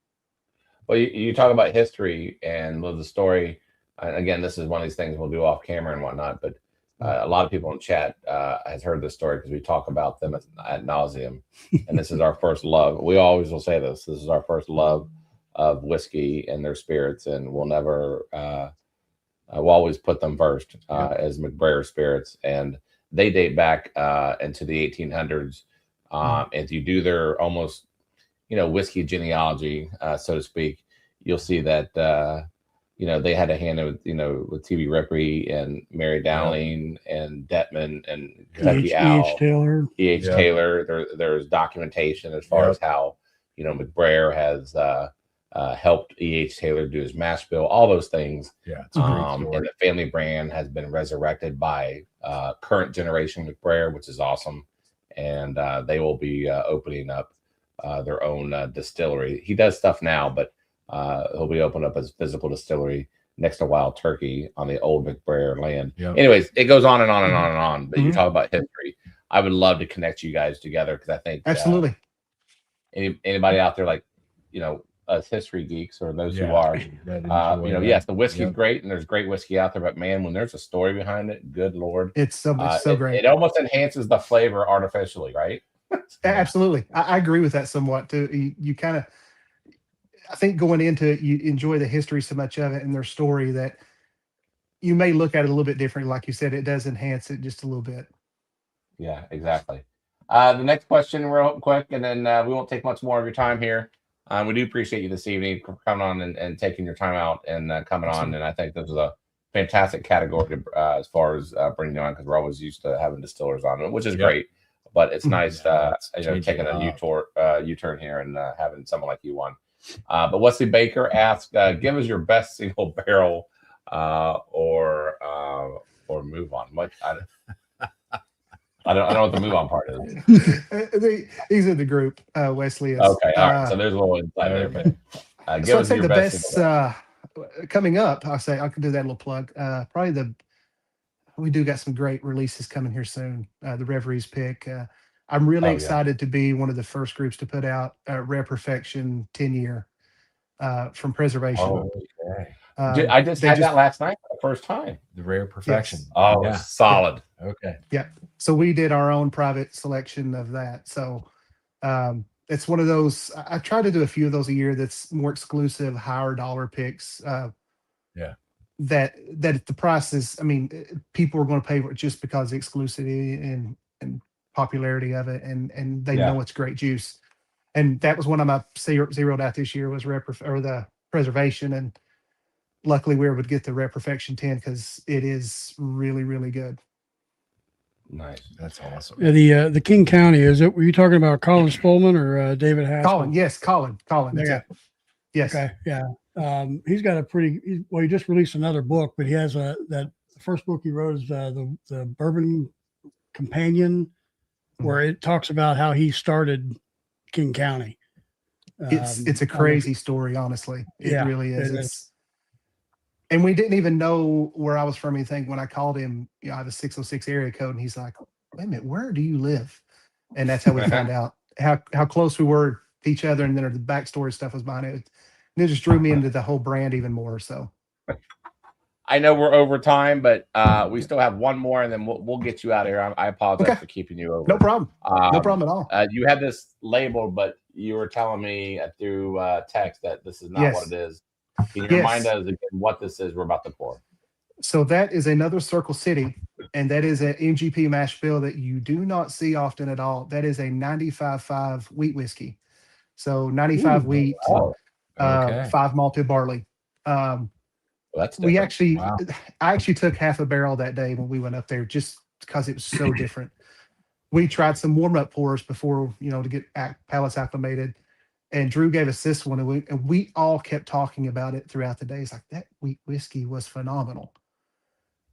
Well, you talk about history and the story. Again, this is one of these things we'll do off camera and whatnot, but a lot of people in chat has heard this story because we talk about them ad nauseum. And this is our first love. We always will say this. This is our first love of whiskey and their spirits, and we'll never we'll always put them first as McBrayer spirits. And they date back into the 1800s. If you do their almost, whiskey genealogy, so to speak, you'll see that, they had a hand with T.B. Ripley and Mary Dowling and Detman and Kentucky Owl. E.H. Taylor. There's documentation as far as how, McBrayer has helped E.H. Taylor do his mash bill, all those things. Yeah. It's a great story. And the family brand has been resurrected by current generation McBrayer, which is awesome. And they will be opening up their own distillery. He does stuff now, but he'll be opened up as physical distillery next to Wild Turkey on the old McBrayer land. Yep. Anyways, it goes on and on and on and on. But you talk about history. I would love to connect you guys together because I think absolutely anybody out there like us history geeks or those who are yes, the whiskey's great and there's great whiskey out there, but man, when there's a story behind it, good Lord, it's so great. It almost enhances the flavor artificially, right? Absolutely. I agree with that somewhat too. You kind of, I think going into it, you enjoy the history so much of it and their story that you may look at it a little bit differently. Like you said, it does enhance it just a little bit. Yeah, exactly. The next question real quick, and then we won't take much more of your time here. We do appreciate you this evening for coming on and taking your time out and coming on. And I think this is a fantastic category as far as bringing you on, because we're always used to having distillers on it, which is great. But it's nice, taking a U-turn here and having someone like you on. But Wesley Baker asked, give us your best single barrel or move on. What I don't know what the move on part is. He's in the group. Wesley is. Okay, all right. So there's a little insight there. But so I'd say the best coming up. I could do that little plug. Probably we do got some great releases coming here soon. The Reverie's pick. I'm really excited to be one of the first groups to put out Rare Perfection 10-year from Preservation. Oh, okay. I just had that last night for the first time. The Rare Perfection. Yes. Oh, solid. Okay. Yeah. So we did our own private selection of that. So it's one of those. I try to do a few of those a year. That's more exclusive, higher dollar picks. That the price is. I mean, people are going to pay for it just because of the exclusivity and popularity of it, and they know it's great juice. And that was one of my zeroed out this year was the Preservation, and luckily we were able to get the Rare Perfection 10 because it is really, really good. Nice. That's awesome. Yeah, the King County, were you talking about Colin Spolman or David Haskell? Colin, yes, Colin. Yeah. Yes. Okay, yeah. He's got he just released another book, but he has the first book he wrote is the Bourbon Companion, where it talks about how he started King County. It's a crazy story, honestly. It really is. And we didn't even know where I was from anything. When I called him, I have a 606 area code, and he's like, wait a minute, where do you live? And that's how we found out how close we were to each other. And then the backstory stuff was behind it. And it just drew me into the whole brand even more. So I know we're over time, but we still have one more, and then we'll get you out of here. I apologize for keeping you over. No problem. No problem at all. You had this labeled, but you were telling me through text that this is not what it is. Can you remind us again what this is we're about to pour? So that is another Circle City, and that is an MGP mash bill that you do not see often at all. That is a 95.5 wheat whiskey. So 95 wheat, 5 malted barley. That's I actually took half a barrel that day when we went up there just because it was so different. We tried some warm-up pours before, to get palates acclimated. And Drew gave us this one, and we all kept talking about it throughout the day. It's like, that wheat whiskey was phenomenal.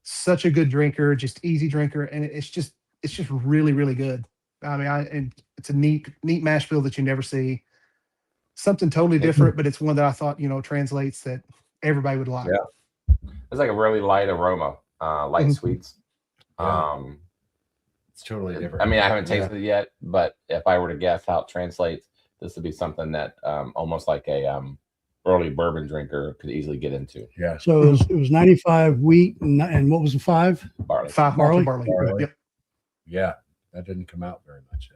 Such a good drinker, just easy drinker, and it's just really, really good. I mean, and it's a neat mash bill that you never see. something totally different, but it's one that I thought, translates that everybody would like. Yeah. It's like a really light aroma, light sweets. Yeah. It's totally different. I mean, I haven't tasted it yet, but if I were to guess how it translates, this would be something that almost like a early bourbon drinker could easily get into. Yeah. So it was 95 wheat and what was the 5? Barley. 5 Barley? barley. Yep. Yeah. That didn't come out very much.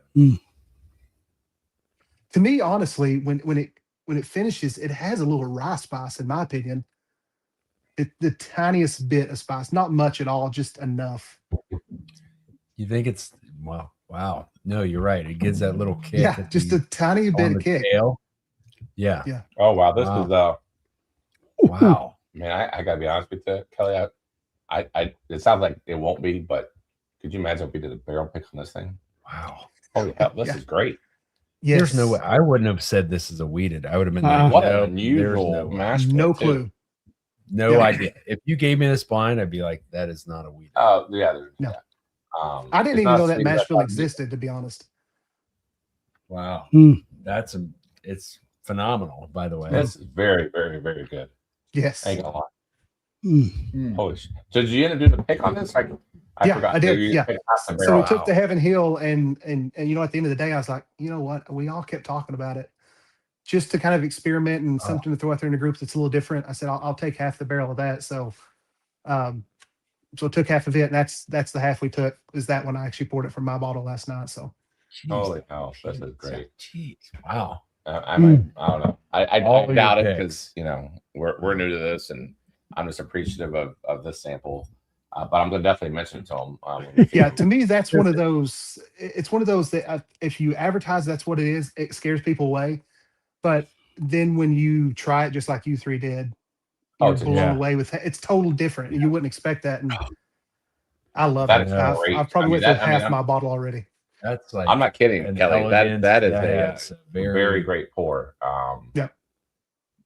To me, honestly, when it finishes, it has a little rye spice, in my opinion. The tiniest bit of spice, not much at all, just enough. You think it's wow? No, you're right. It gives that little kick. Yeah, just a tiny bit of kick. Tail. Yeah. Yeah. Oh wow, this is wow. Man, I gotta be honest with you, Kelly. I it sounds like it won't be, but could you imagine if we did a barrel pick on this thing? Wow. Holy hell, this is great. Yes. There's no way. I wouldn't have said this is a weeded. I would have been like, What no, an unusual there's mash. No bill, too. clue. no Yeah. idea. If you gave me this blind, I'd be like, that is not a weeded. Oh yeah, No. yeah. I didn't it's even not know that sweet, mash but bill I- existed, to be honest. Wow. Mm. It's phenomenal, by the way. This is very, very, very good. Yes. I ain't gonna lie. Mm. Holy shit. So did you end up doing the pick on this? I Yeah, forgot. I did, You yeah. picked half the So we barrel. took to Heaven Hill, and at the end of the day, I was like, you know what? We all kept talking about it, just to kind of experiment and something to throw out there in the group that's a little different. I said, I'll take half the barrel of that. So, so took half of it, and that's the half we took. Is that when I actually poured it from my bottle last night? So, Holy hell, this is great. Jeez. Wow. I don't know. I All your doubt it picks. because we're new to this, and I'm just appreciative of this sample. But I'm gonna definitely mention it to them. yeah, to me, that's one of those. It's one of those that if you advertise that's what it is, it scares people away. But then when you try it, just like you three did, you're blown yeah. away with it. It's total different. You wouldn't expect that, and I love That it. is I've great. probably went through I mean, half I'm- my bottle already. That's like I'm not kidding, an Kelly. elegance. That is That's a very great pour. Yeah.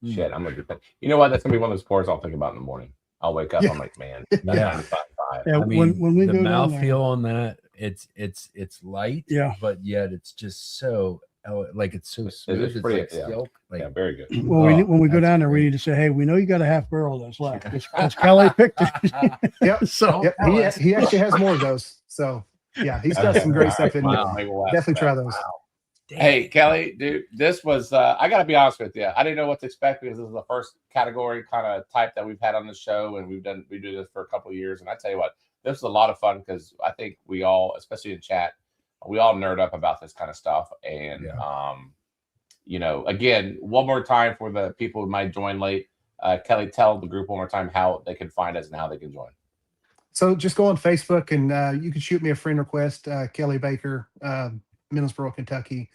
Shit, I'm gonna do that. You know what? That's gonna be one of those pours I'll think about in the morning. I'll wake up. Yeah. I'm like, man. Yeah. Yeah, I mean, when we the go down there, mouthfeel on that, it's light, Yeah. but yet it's just so like it's so smooth. is It's pretty- like yeah. silk. Like, Yeah, very good. well, when we go that's down there, we great. need to say, hey, we know you got a half barrel that's left because Kelly picked it. Yep. So Yep. He actually has more of those. So yeah, he's got some great stuff in there. Wow. Maybe we'll ask Definitely try that. those. Hey, Kelly, dude, this was, I got to be honest with you. I didn't know what to expect because this is the first category kind of type that we've had on the show. And we do this for a couple of years. And I tell you what, this was a lot of fun because I think we all, especially in chat, we all nerd up about this kind of stuff. And, again, one more time for the people who might join late, Kelly, tell the group one more time how they can find us and how they can join. So just go on Facebook and you can shoot me a friend request, Kelly Baker, Middlesboro, Kentucky.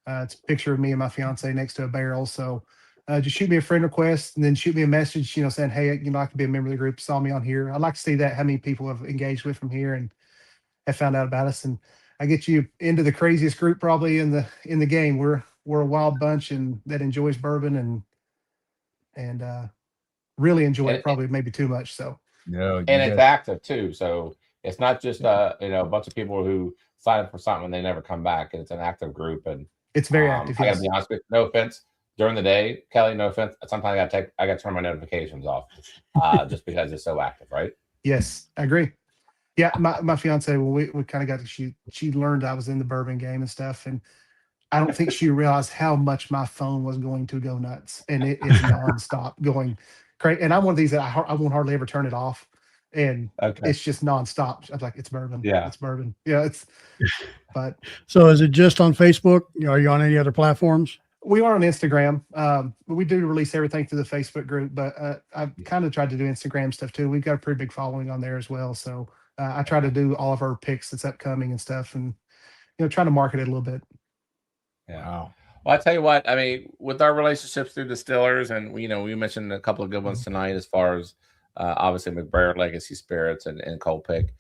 It's a picture of me and my fiance next to a barrel. So just shoot me a friend request and then shoot me a message, saying, hey, I can be a member of the group. Saw me on here. I'd like to see that, how many people have engaged with from here and have found out about us. And I get you into the craziest group probably in the game. We're a wild bunch and that enjoys bourbon and really enjoy it, probably maybe too much. So. No, And it's active too. So it's not just a bunch of people who sign up for something and they never come back. It's an active group and it's very active. I Yes. gotta be honest with you, no offense. During the day, Kelly, no offense. Sometimes I gotta turn my notifications off just because it's so active, right? Yes, I agree. Yeah, my fiance, when we kind of got to she learned I was in the bourbon game and stuff, and I don't think she realized how much my phone was going to go nuts, and it is nonstop going crazy. And I'm one of these that I won't hardly ever turn it off, and it's just nonstop. I'm like, it's bourbon. Yeah, it's bourbon. Yeah, but so is it just on Facebook? Are you on any other platforms? we are on Instagram. But we do release everything through the Facebook group, but I've kind of tried to do Instagram stuff too. We've got a pretty big following on there as well, so. I try to do all of our picks that's upcoming and stuff and, try to market it a little bit. Yeah. Wow. Well, I tell you what, I mean, with our relationships through distillers and, we mentioned a couple of good ones tonight as far as obviously McBrayer Legacy Spirits and Cold Pick.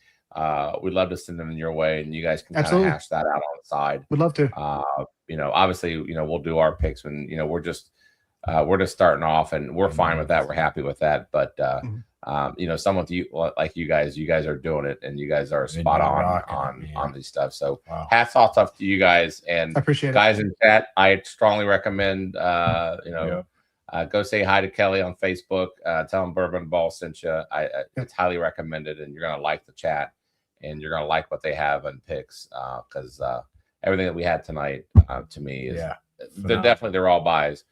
We'd love to send them in your way and you guys can kind of hash that out on the side. Would love to. Obviously, we'll do our picks when, we're just starting off and we're fine with that. We're happy with that. But someone like you guys are doing it, and you guys are spot on these stuff. So hats off to you guys, and I appreciate guys in chat. I strongly recommend, go say hi to Kelly on Facebook. Tell him Bourbon and Ballz sent you. It's highly recommended, and you're gonna like the chat, and you're gonna like what they have in picks, because everything that we had tonight, to me, is they're all buys.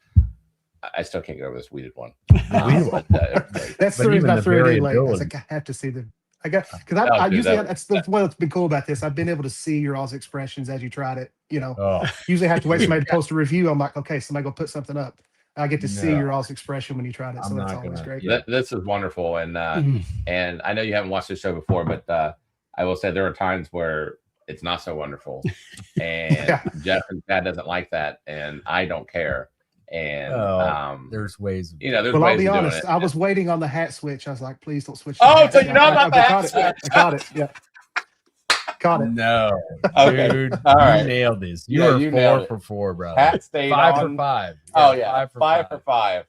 I still can't get over this weeded one. That's the reason I threw it in late. I was like, I have to see the. I got because I usually that's what's been cool about this. I've been able to see your all's expressions as you tried it. Usually have to wait somebody to post a review. I'm like, okay, somebody go put something up. I get to see your all's expression when you tried it, so that's always great. This is wonderful, and I know you haven't watched the show before, but I will say there are times where it's not so wonderful, and Jeff and Dad doesn't like that, and I don't care. And there's ways. There's well, ways I'll be of doing honest. it. I was waiting on the hat switch. I was like, please don't switch. Oh, so you know about the hat switch? I caught it. Yeah. Caught it. No, okay. Dude, all right. You nailed this. You were 4 for 4, brother. Hat stayed 5 on. for 5. Oh yeah, 5 for 5.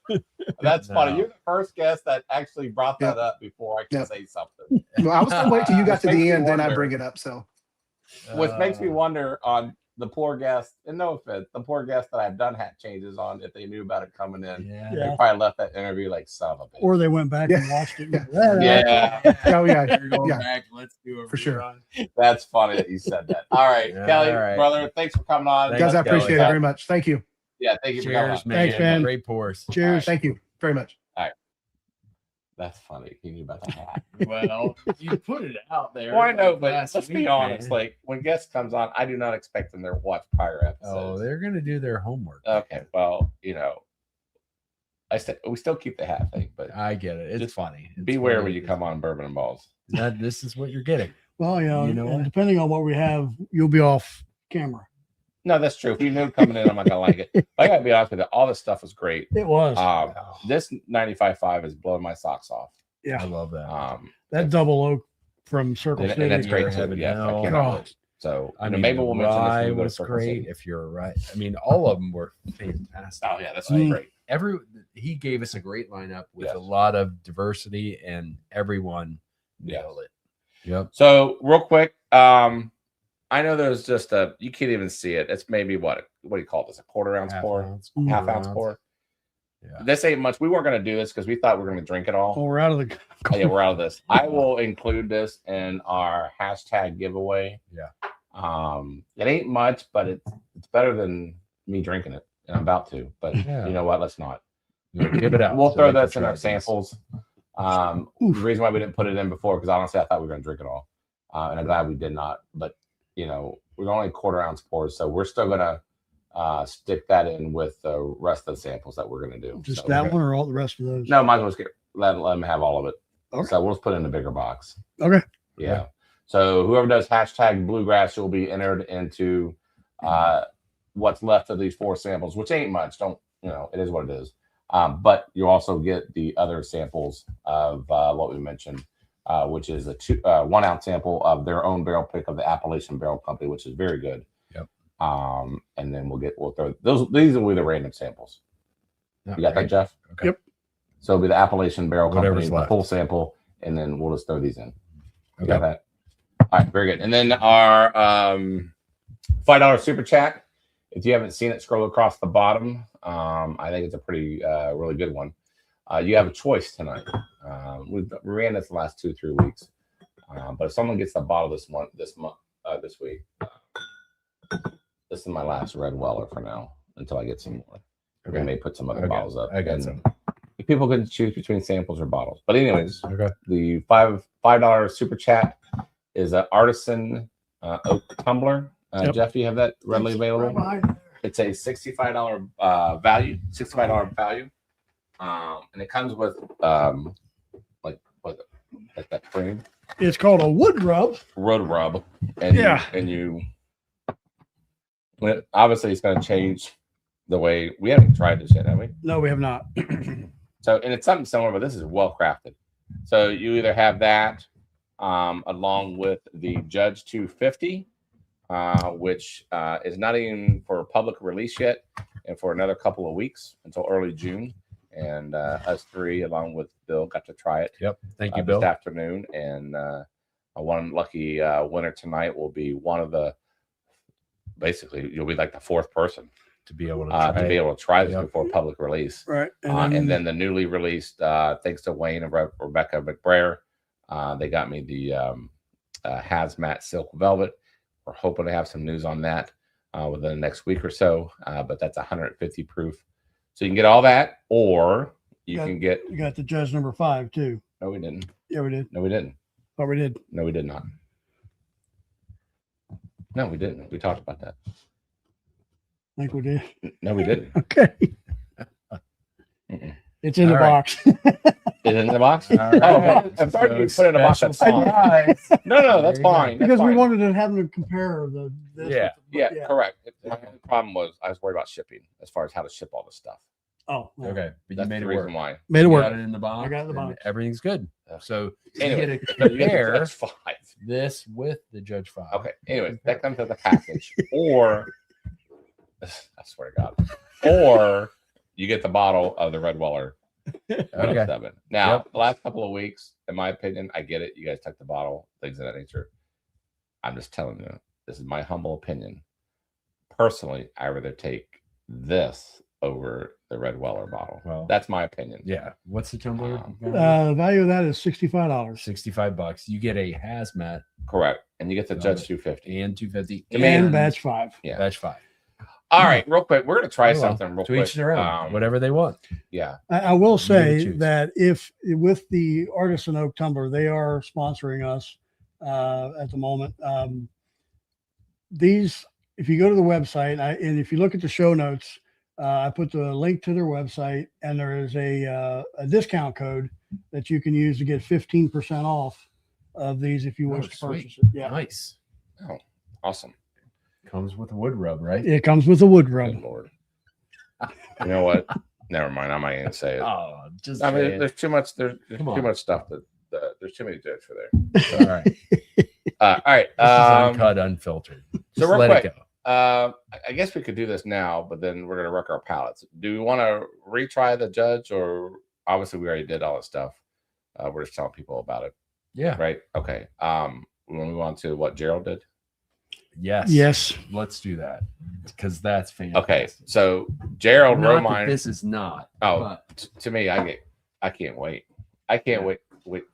That's funny. You're the first guest that actually brought that up before I could say something. Well, I was gonna wait till you got to the end, then I bring it up. So, which makes me wonder on the poor guest, and no offense, the poor guest that I've done hat changes on, if they knew about it coming in, they probably left that interview like son of a bitch. Or they went back and watched it. Yeah. Oh yeah. You're going back. Let's do it for sure. That's funny that you said that. All right, Kelly, brother, thanks for coming on. Guys, I appreciate it very much. Thank you. Yeah, thank you for coming on. Man. Thanks, man. Great pours. Cheers. Right. Thank you very much. All right. That's funny. He knew about the hat. Well, you put it out there. Well, I know, but let's be honest. Like when guests comes on, I do not expect them to watch prior episodes. Oh, they're gonna do their homework. Okay, well, we still keep the hat thing, but I get it. It's funny. Beware when you come on Bourbon and Ballz. This is what you're getting. Well, and depending on what we have, you'll be off camera. No, that's true. If you knew coming in, I'm not gonna like it. I gotta be honest with you. All this stuff was great. It was. This 95.5 is blowing my socks off. Yeah, I love that. That double oak from Circle City. And that's great too. Yeah, I can't. So maybe we'll mention this. It was great. If you're right, I mean, all of them were fantastic. Oh yeah, that's great. He gave us a great lineup with a lot of diversity, and everyone nailed it. Yep. So real quick, I know there's just you can't even see it. It's maybe what do you call this? A quarter ounce pour, half ounce pour. Yeah. This ain't much. We weren't going to do this because we thought we were going to drink it all. Oh, we're out of the. Yeah, we're out of this. I will include this in our hashtag giveaway. Yeah. It ain't much, but it's better than me drinking it, and I'm about to. But you know what? Let's not. Give it out. We'll throw this in our samples. The reason why we didn't put it in before, because honestly, I thought we were going to drink it all, and I'm glad we did not. But we're only quarter ounce pours, so we're still gonna stick that in with the rest of the samples that we're gonna do. Just that one or all the rest of those? No, might as well let them have all of it. Okay. So we'll just put it in a bigger box. Okay. Yeah. So whoever does hashtag bluegrass, you'll be entered into what's left of these 4 samples, which ain't much. It is what it is. But you also get the other samples of what we mentioned. Which is a 1 ounce sample of their own barrel pick of the Appalachian Barrel Company, which is very good. Yep. And then we'll throw those. These will be the random samples. You got that, Jeff? Okay. Yep. So it'll be the Appalachian Barrel Whatever's Company, left. the full sample, and then we'll just throw these in. You Okay. got that? All right, very good. And then our $5 super chat. If you haven't seen it, scroll across the bottom. I think it's a pretty really good one. You have a choice tonight. We ran this the last 2-3 weeks, but if someone gets the bottle this week, this is my last red Weller for now until I get some more. We may put some other bottles up. I got some. If people can choose between samples or bottles, but anyways, Okay. the $5 super chat is an artisan oak tumbler. Jeff, do you have that readily available? It's a $65 value. And it comes with like that frame. It's called a wood rub. Road rub. And obviously it's going to change the way we haven't tried this yet, have we? No, we have not. So, and it's something similar, but this is well crafted. So you either have that along with the Judge 250, which is not even for public release yet, and for another couple of weeks until early June. and us three, along with Bill, got to try it. Yep. Thank you, Bill. This afternoon, and one lucky winner tonight will be one of the. Basically, you'll be like the fourth person to be able to try this before public release. Right. And then the newly released, thanks to Wayne and Rebecca McBrayer, they got me the hazmat silk velvet. We're hoping to have some news on that within the next week or so. But that's 150 proof, so you can get all that, or you got the Judge number 5 too. No, we didn't. Yeah, we did. No, we didn't. Oh, we did. No, we did not. No, we didn't. We talked about that. I think we did. No, we didn't. Okay. It's in the box. Is it in the box? Right. Oh, I'm sorry to put it in a box. That's fine. No, that's fine. Because we wanted to have them compare Yeah, correct. My only problem was I was worried about shipping as far as how to ship all this stuff. Oh, no. Okay. But That's you made the it work. reason why. Made it work. Got it in the box. I got it in the and box. Everything's good. So Anyway, you get to compare Judge 5. this with the Judge 5. Okay. Anyway, that comes with the package, or I swear to God, or you get the bottle of the Red Weller. Okay. Now, the last couple of weeks, in my opinion, I get it. You guys took the bottle, things of that nature. I'm just telling you, this is my humble opinion. Personally, I rather take this over the Red Weller bottle. Well, that's my opinion. Yeah. What's the tumbler? The value of that is $65. $65. You get a hazmat. Correct. And you get the Judge 250. And 250. And batch 5. Yeah. Batch 5. All right, real quick. We're going to try something real quick. To each their own. Whatever they want. Yeah. I will say that if with the Artisan Oak Tumbler, they are sponsoring us at the moment. These, if you go to the website, and if you look at the show notes, I put the link to their website, and there is a discount code that you can use to get 15% off of these if you wish to purchase it. Yeah. Nice. Oh, awesome. Comes with a wood rub, right? It comes with a wood rub. Good Lord. You know what? Never mind. I'm not going to say it. Oh, just I mean, there's too much. There's too much stuff that there's too many jokes for there. All right. All right. This is uncut, unfiltered. So real let quick, it go. I guess we could do this now, but then we're going to wreck our palates. Do we want to retry the Judge, or obviously we already did all this stuff? We're just telling people about it. Yeah. Right. Okay. We want to move on to what Gerald did. Yes. Let's do that because that's fantastic. Okay. So Gerald Romine. This is not. Oh, to me, I can't wait. I can't wait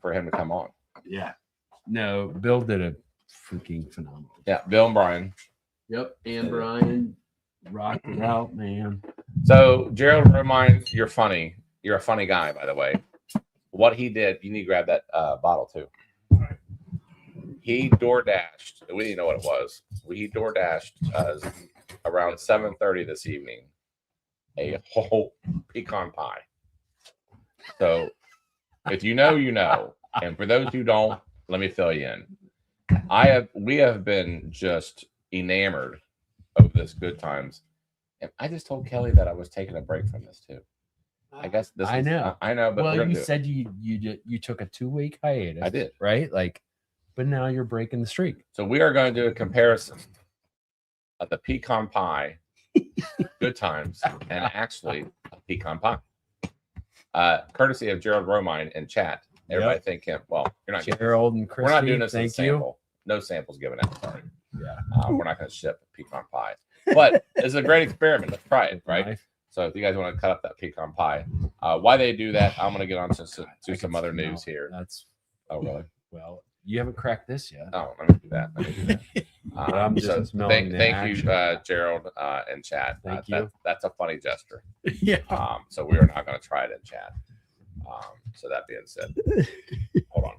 for him to come on. Yeah. No, Bill did a freaking phenomenal. Yeah, Bill and Brian. Yep, and Brian rocked it out, man. So Gerald Romine, you're funny. You're a funny guy, by the way. What he did, you need to grab that bottle too. He door dashed. We didn't know what it was. He door dashed around 7:30 this evening a whole pecan pie. So if you know, you know. And for those who don't, let me fill you in. We have been just enamored of this good times. And I just told Kelly that I was taking a break from this too. I guess this. I know, but well, you said you took a 2-week hiatus. I did, right? Like, but now you're breaking the streak. So we are going to do a comparison of the pecan pie, good times, and actually a pecan pie. Courtesy of Gerald Romine in chat. Everybody thank him. Well, you're not Gerald and Christy. We're not doing this as a Thank you. sample. No samples given out. Sorry. Yeah. We're not going to ship pecan pie, but it's a great experiment. Let's try it, right? Nice. So if you guys want to cut up that pecan pie, why they do that, I'm going to get on to some other news here. Oh, really? Well, you haven't cracked this yet. Oh, let me do that. I'm just smelling thank you, Gerald, in chat. Thank you. That's a funny gesture. Yeah. So we are not going to try it in chat. So that being said, hold on.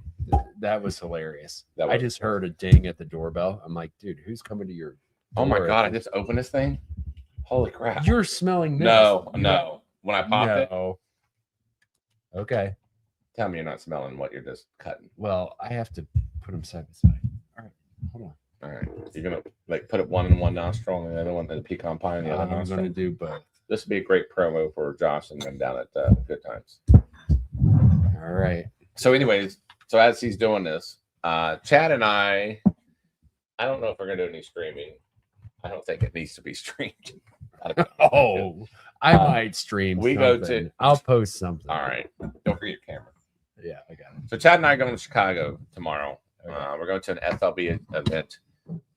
That was hilarious. I just heard a ding at the doorbell. I'm like, dude, who's coming to your door? Oh my God, I just opened this thing. Holy crap. You're smelling this. No. When I pop it. Okay. Tell me you're not smelling what you're just cutting. Well, I have to put them side by side. All right. Hold on. All right. You're going to like put it one in one nostril and the other one in the pecan pie in the other nostril. I'm going to do both. This would be a great promo for Josh and them down at Good Times. All right. So anyways, as he's doing this, Chad and I don't know if we're going to do any streaming. I don't think it needs to be streamed. I might stream. We something. go to. I'll post something. All right. Don't forget your camera. Yeah, I got it. So Chad and I are going to Chicago tomorrow. Okay. We're going to an FLB event.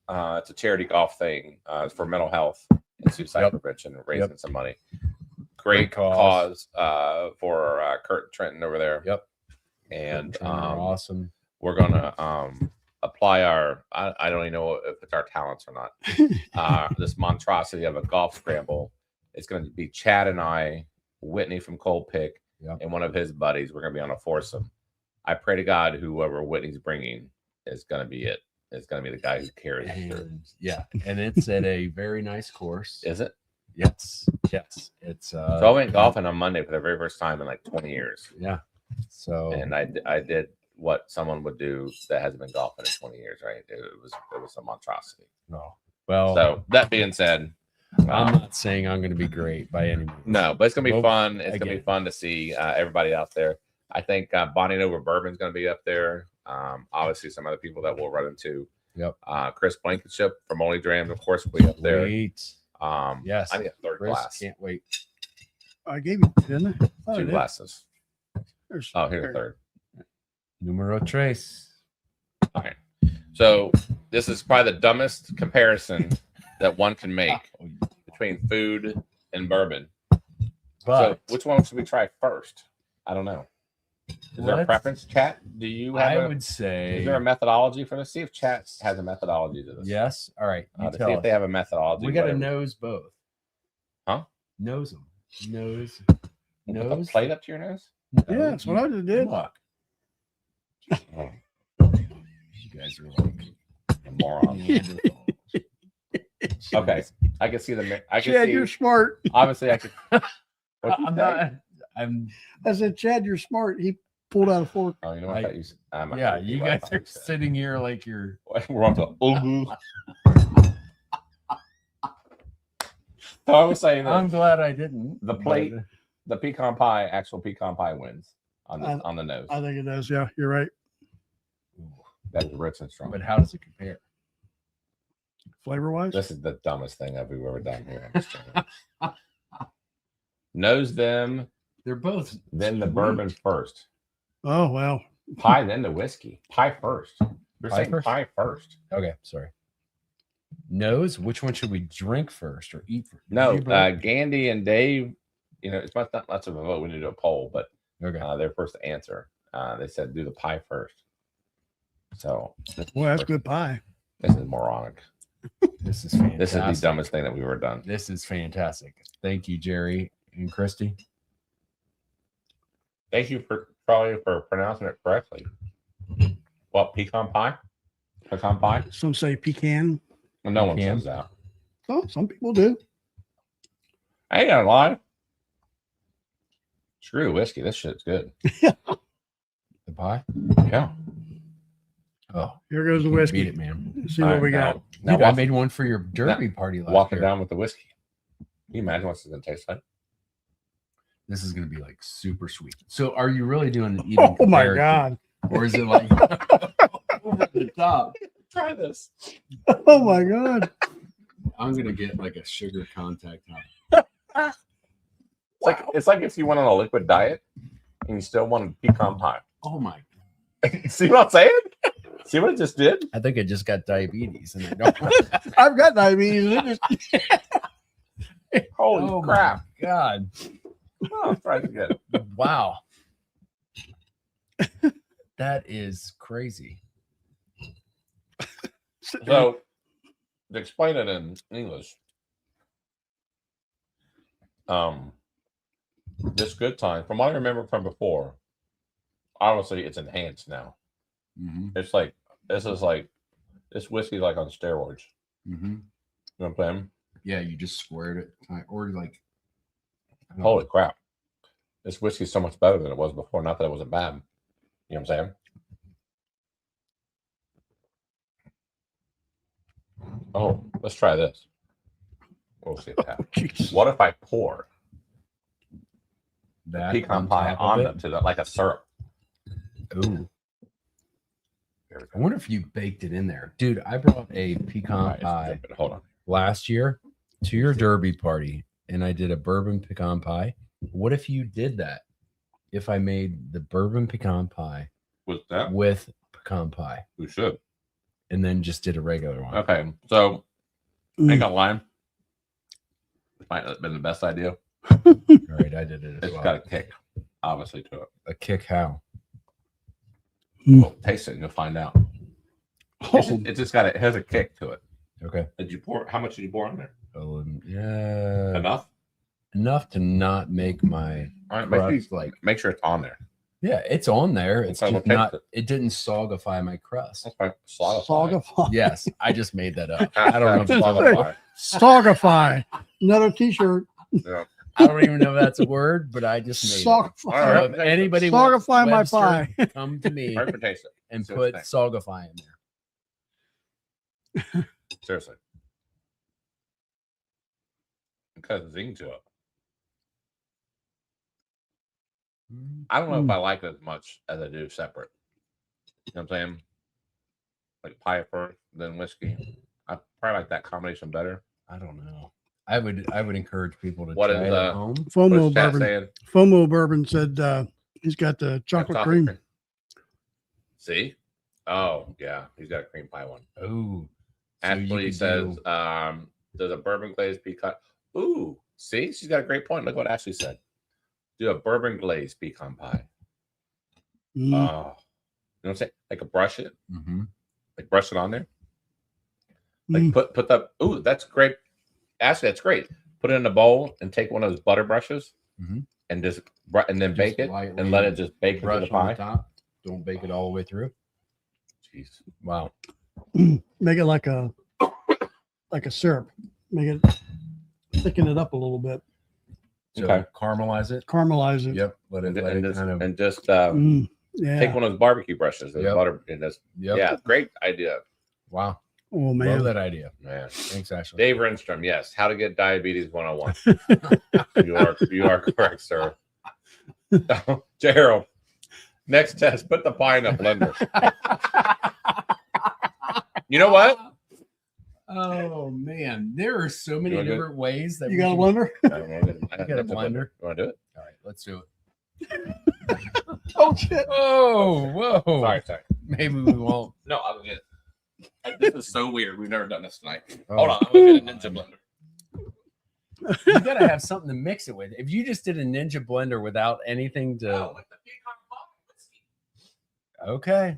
It's a charity golf thing. It's for mental health and suicide prevention, raising some money. Great cause for Kurt Trenton over there. Yep. And awesome. We're gonna apply our. I don't even know if it's our talents or not. This monstrosity of a golf scramble. It's going to be Chad and I, Whitney from Cold Pick, and one of his buddies. We're going to be on a foursome. I pray to God whoever Whitney's bringing is going to be it. It's going to be the guy who carries it. Yeah, and it's at a very nice course. Is it? Yes. It's so I went golfing on Monday for the very first time in like 20 years. Yeah. So and I did what someone would do that hasn't been golfing in 20 years, right? It was a monstrosity. No. Well, so that being said, I'm not saying I'm going to be great by any means. No, but it's going to be fun. It's going to be fun to see everybody out there. I think Bonnie Over Bourbon is going to be up there. Obviously, some other people that we'll run into. Yep. Chris Blankenship from Only Drams, of course, will be up there. Yes. I need a third glass. Can't wait. I gave you, didn't I? Oh, 2 glasses. Here's a third. Numero tres. All right. So this is probably the dumbest comparison that one can make between food and bourbon. But so which one should we try first? I don't know. Is there a preference, Chat? Do you have I would say. Is there a methodology for this? See if Chat has a methodology to this. Yes. All right. To see if they have a methodology. We got to nose both. Huh? Nose them. Nose. Put a plate up to your nose? Yeah, that's what I just did. You guys are like morons. Okay, I can see the. I can Chad, see, you're smart. Obviously, I can. I'm not. I said, Chad, you're smart. He pulled out a fork. Oh, you know what? Yeah, you guys are sitting here like you're. We're on to. So I was saying. I'm glad I didn't. The plate, the pecan pie, actual pecan pie wins on the nose. I think it does. Yeah, you're right. That's rich and strong. But how does it compare? Flavor wise? This is the dumbest thing I've ever done here. Nose them. They're both. Then the bourbon first. Oh, well. Pie, then the whiskey. Pie first. You're saying pie first. Okay, sorry. Nose, which one should we drink first or eat first? No, Gandhi and Dave, it's not much of a vote. We need to do a poll, but their first answer. They said do the pie first. So, well, that's good pie. This is moronic. This is fantastic. This is the dumbest thing that we've ever done. This is fantastic. Thank you, Jerry and Christy. Thank you for pronouncing it correctly. What, pecan pie? Pecan pie? Some say pecan. Well, no one says that. Oh, some people do. I ain't gonna lie. Screw whiskey. This shit's good. The pie? Yeah. Oh, here goes the whiskey. Beat it, man. See what we got. Now, I made one for your derby party last walking year. Down with the whiskey. Can you imagine what this is gonna taste like? This is gonna be like super sweet. So, are you really doing an even? Oh my god! Or is it like over the top? Try this. Oh my god! I'm gonna get like a sugar contact. It's like if you went on a liquid diet and you still wanted pecan pie. Oh my! See what I'm saying? See what it just did? I think I just got diabetes, and I don't. I've got diabetes. Holy crap! My God! Oh, try it again. Wow, that is crazy. So, to explain it in English, this good time, from what I remember from before, obviously it's enhanced now. Mm-hmm. It's like this whiskey like on steroids. Mm-hmm. You know what I'm saying? Yeah, you just squared it, or like. Holy crap! This whiskey is so much better than it was before. Not that it wasn't bad. You know what I'm saying? Oh, let's try this. We'll see what happens. What if I pour that pecan pie on them to like a syrup? Ooh. I wonder if you baked it in there. Dude, I brought a pecan pie Hold on. last year to your derby party, and I did a bourbon pecan pie. What if you did that? If I made the bourbon pecan pie With that, with pecan pie, we should. and then just did a regular one. Okay, so I ain't gonna lie. This might not have been the best idea. All right, I did it as It's well. got a kick, obviously, to it. A kick how? Well, taste it and you'll find out. Oh, It just got it has a kick to it. Okay. Did you pour? How much did you pour on there? Yeah. Enough. To not make my All right, crust like. make sure it's on there. Yeah, it's on there. It's Okay, just we'll not. taste It didn't sogify my crust. That's fine. Solidify. Sogify. Yes, I just made that up. I don't know. Solidify. Sogify. Another T-shirt. Yeah. I don't even know if that's a word, but I just made it. All Sogify. right. So if anybody wants Sogify my Webster, pie. come to me All right, taste it. and See what you put think. sogify in there. Seriously. Because zing to it. I don't know if I like it as much as I do separate. You know what I'm saying? Like pie first, then whiskey. I probably like that combination better. I don't know. I would encourage people to What try is, it at home. FOMO What's chat bourbon. saying? FOMO bourbon said he's got the chocolate cream. See? Oh, yeah. He's got a cream pie one. Oh, Ashley says, does a bourbon glazed pecan? Ooh, see? She's got a great point. Look what Ashley said. Do a bourbon glazed pecan pie. Oh, you know what I'm saying? Like a brush it. Like brush it on there. Like put the ooh, that's great. Ashley, that's great. Put it in a bowl and take one of those butter brushes and just and then bake it and let it just bake into the pie. Top. Don't bake it all the way through. Jeez. Wow. Make it like a syrup. Make it thicken it up a little bit. So Okay. caramelize it. Caramelize it. Yep. Let it And just Yeah. take one of those barbecue brushes and Yep. butter and just yeah, great idea. Wow. Oh Love man. that idea. Man. Thanks, Ashley. Dave Renstrom, yes. How to get diabetes 101. you are correct, sir. Gerald, next test, put the pie in a blender. You know what? Oh man, there are so many You wanna do it? different ways that You we got a can- blender? I got a blender? You want to do it? All right, let's do it. Oh shit. Oh, whoa. Sorry. Maybe we won't. No, I'll get it. This is so weird. We've never done this tonight. Oh. Hold on. I'm going to get a Ninja blender. You gotta have something to mix it with. If you just did a Ninja blender without anything to, Oh, with the pecan pie whiskey. okay,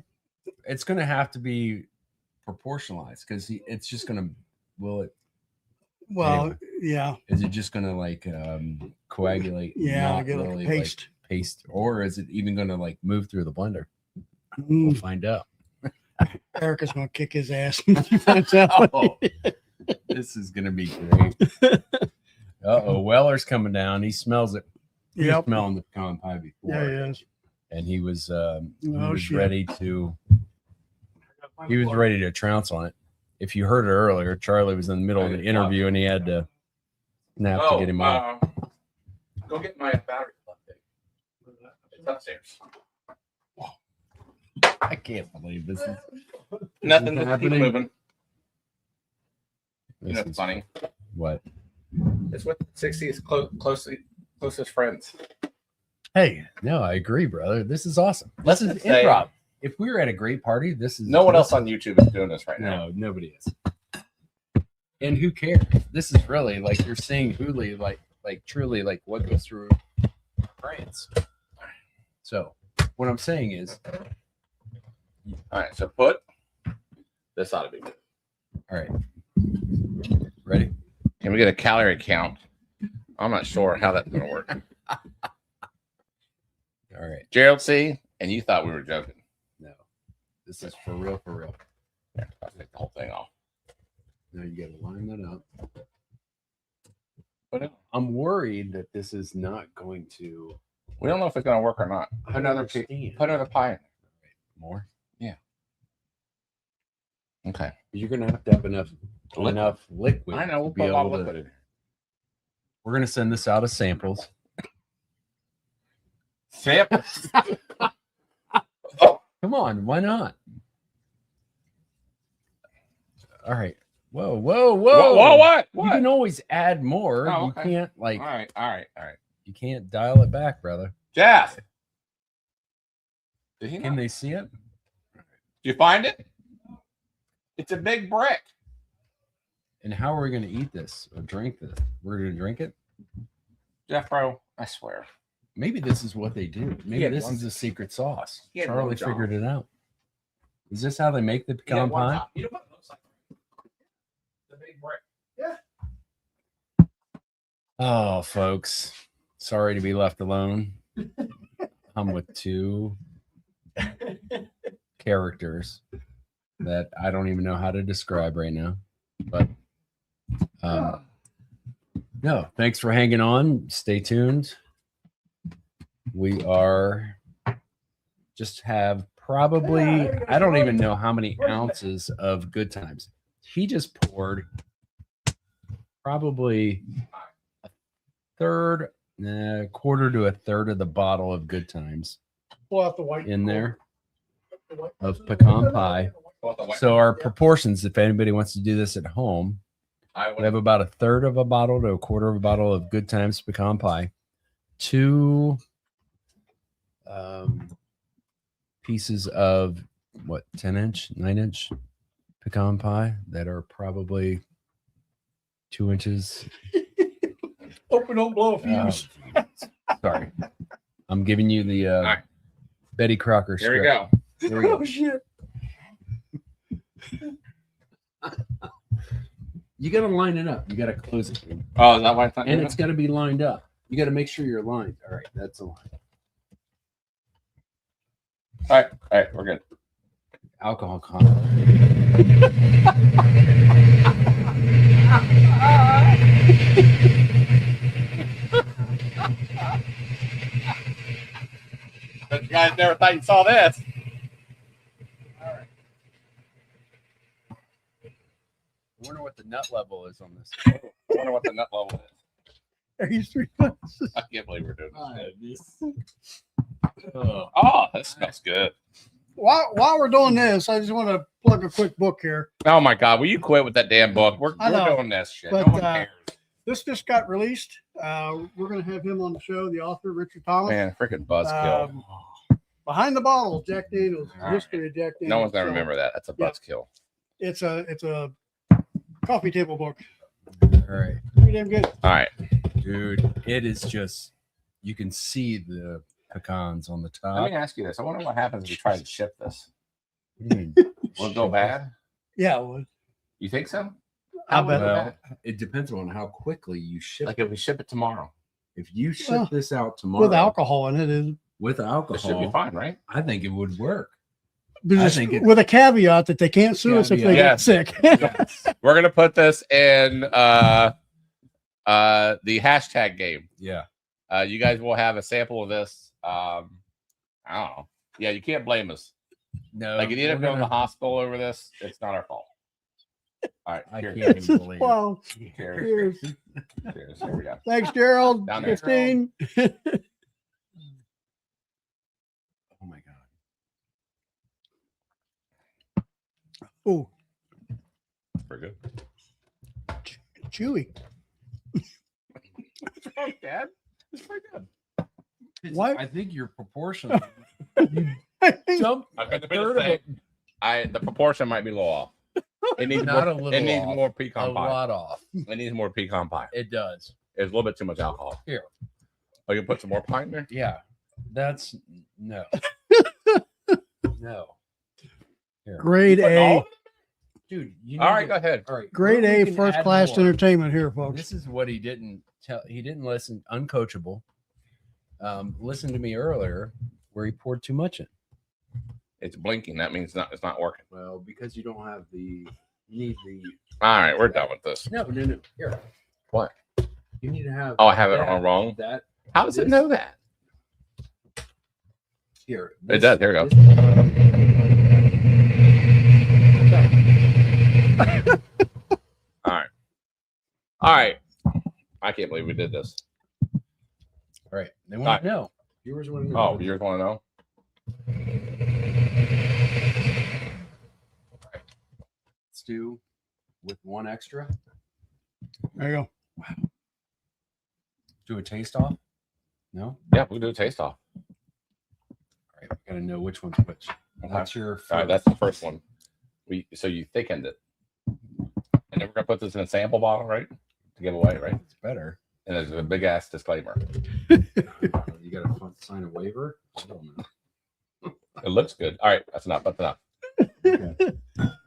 it's gonna have to be proportionalized because it's just gonna. Will it? Well, Anyway. yeah. Is it just gonna like coagulate? Yeah, not get like a really, paste. paste, or is it even gonna like move through the blender? We'll find out. Eric is gonna kick his ass when he finds out. Oh, this is gonna be great. Uh-oh, Weller's coming down. He smells it. He was Yep. smelling the pecan pie before. Yeah, he is. And he was Shit. ready to trounce on it. If you heard it earlier, Charlie was in the middle of the interview and he had to nap to get him off. Go get my battery plug. It's upstairs. I can't believe this is Nothing. Just keep happening. moving. You this know, it's is funny. what. It's with 60's closest friends. Hey, no, I agree, brother. This is awesome. This is Say- improv. If we were at a great party, this is No one else on YouTube is doing this right now. No, nobody is. And who cares? This is really like you're seeing Huli, like truly like what goes through brains. So what I'm saying is, All right, so put this ought to be good. all right, ready? Can we get a calorie count? I'm not sure how that's going to work. All right. Gerald, see, and you thought we were joking. No, this is for real, for real. Yeah, I'll take the whole thing off. Now you got to line that up. But I'm worried that this is not going to. we don't know if it's going to work or not. Put another understand. put another pie in. More. Okay. You're gonna have to have enough liquid. I know. We'll to be put a lot of able liquid to. in. We're gonna send this out as samples. Samples. Come on, why not? All right. Whoa! What? You can always add more. Oh, You okay. can't like. All right. You can't dial it back, brother. Jeff, did he Can they see it? Did you find it? It's a big brick. And how are we going to eat this or drink this? We're going to drink it? Jeff, bro, I swear. Maybe this is what they do. Maybe had this one- is a secret sauce. He had Charlie one job. figured it out. Is this how they make the pecan pie? You know what it looks like? The big brick. Oh, folks. Sorry to be left alone. I'm with two characters that I don't even know how to describe right now. But no, thanks for hanging on. Stay tuned. We are just have probably, I don't even know how many ounces of Good Times. He just poured probably a third, quarter to a third of the bottle of Good Times Pull out the white in there of pecan pie. So our proportions, if anybody wants to do this at home, we have about a third of a bottle to a quarter of a bottle of Good Times pecan pie, 2 pieces of 10-inch, 9-inch pecan pie that are probably 2 inches. Hope we don't blow a fuse. Sorry, I'm giving you the right. Betty Crocker Here we script. go. Here we go. Oh shit! You got to line it up. You got to close it, Oh, is that why it's not and doing it's got to be lined up. You got to make sure you're lined. All right, that's a line. it? All right, we're good. Alcohol content. But you guys never thought you saw this. I wonder what the nut level is on this. I wonder what the nut level is. Are you 3 months? I can't believe we're doing this. Oh, Oh, that smells good. While we're doing this, I just want to plug a quick book here. Oh my God, will you quit with that damn book? We're I know, doing this shit. but, No one cares. This just got released. We're going to have him on the show, the author, Richard Thomas. Man, freaking buzzkill. Behind the Bottle, Jack Daniels, All right. history of Jack Daniels. No one's gonna So remember that. That's a yeah. buzzkill. It's a coffee table book. all right, Pretty damn good. All right. dude. It is just, you can see the pecans on the Let top. me ask you this. I wonder what happens if you try to ship this. What do you mean? Will it go bad? Yeah, well, You think so? I'll will it bet. go Well, bad? it depends on how quickly you ship. Like if we ship it tomorrow, If you ship Well, this out tomorrow with alcohol in it. with it should be alcohol, fine, right? I think it would work. But I just think it- with a caveat that they can't sue us if they Caveat. get sick. We're gonna put this in the hashtag game. Yeah. You guys will have a sample of this. I don't know. Yeah, you can't blame us. No, Like, if you end up we're going to the gonna- hospital over this, it's not our fault. All right, I cheers. can't This even is- believe it. wow. Cheers. Cheers. Cheers. Here we go. Thanks, Gerald. Down there. Christine. Oh my god. Oh, Pretty good. chewy. Dad, it's pretty good. Why- I think your proportion. Jump I a got to third of say, it. the proportion might be a little off. It needs Not more, a little It needs off. more A pecan pie. lot off. It needs more pecan pie. It does. It's a little bit too much alcohol. Here. Oh, you put some more pie in there? Yeah. That's no. No. Here. Grade Putting all A. of it? Dude, you All need right, to- go ahead. All right. Grade we A can first add class more. entertainment here, folks. This is what he didn't tell. He didn't listen. Uncoachable. Listen to me earlier where he poured too much in. It's blinking. That means it's not working. Well, because you don't have the. You need the. All right, we're done with this. No. Here. What? You need to have. Oh, I have it that- all wrong. That How does it this- know that? here. It does. Here we go. All right. All right. I can't believe we did this. All right. They want Alright. to know. Viewers want to know. Oh, viewers want to know? Let's do with one extra. There you go. Do a taste off? No? Yeah, we can do a taste off. All right, we gotta know which one's which. That's your first. All right, that's the first one. So you thickened it. And then we're gonna put this in a sample bottle, right? To give away, right? It's better. And there's a big ass disclaimer. You gotta sign a waiver. I don't know. It looks good. All right, that's enough. That's enough. Okay.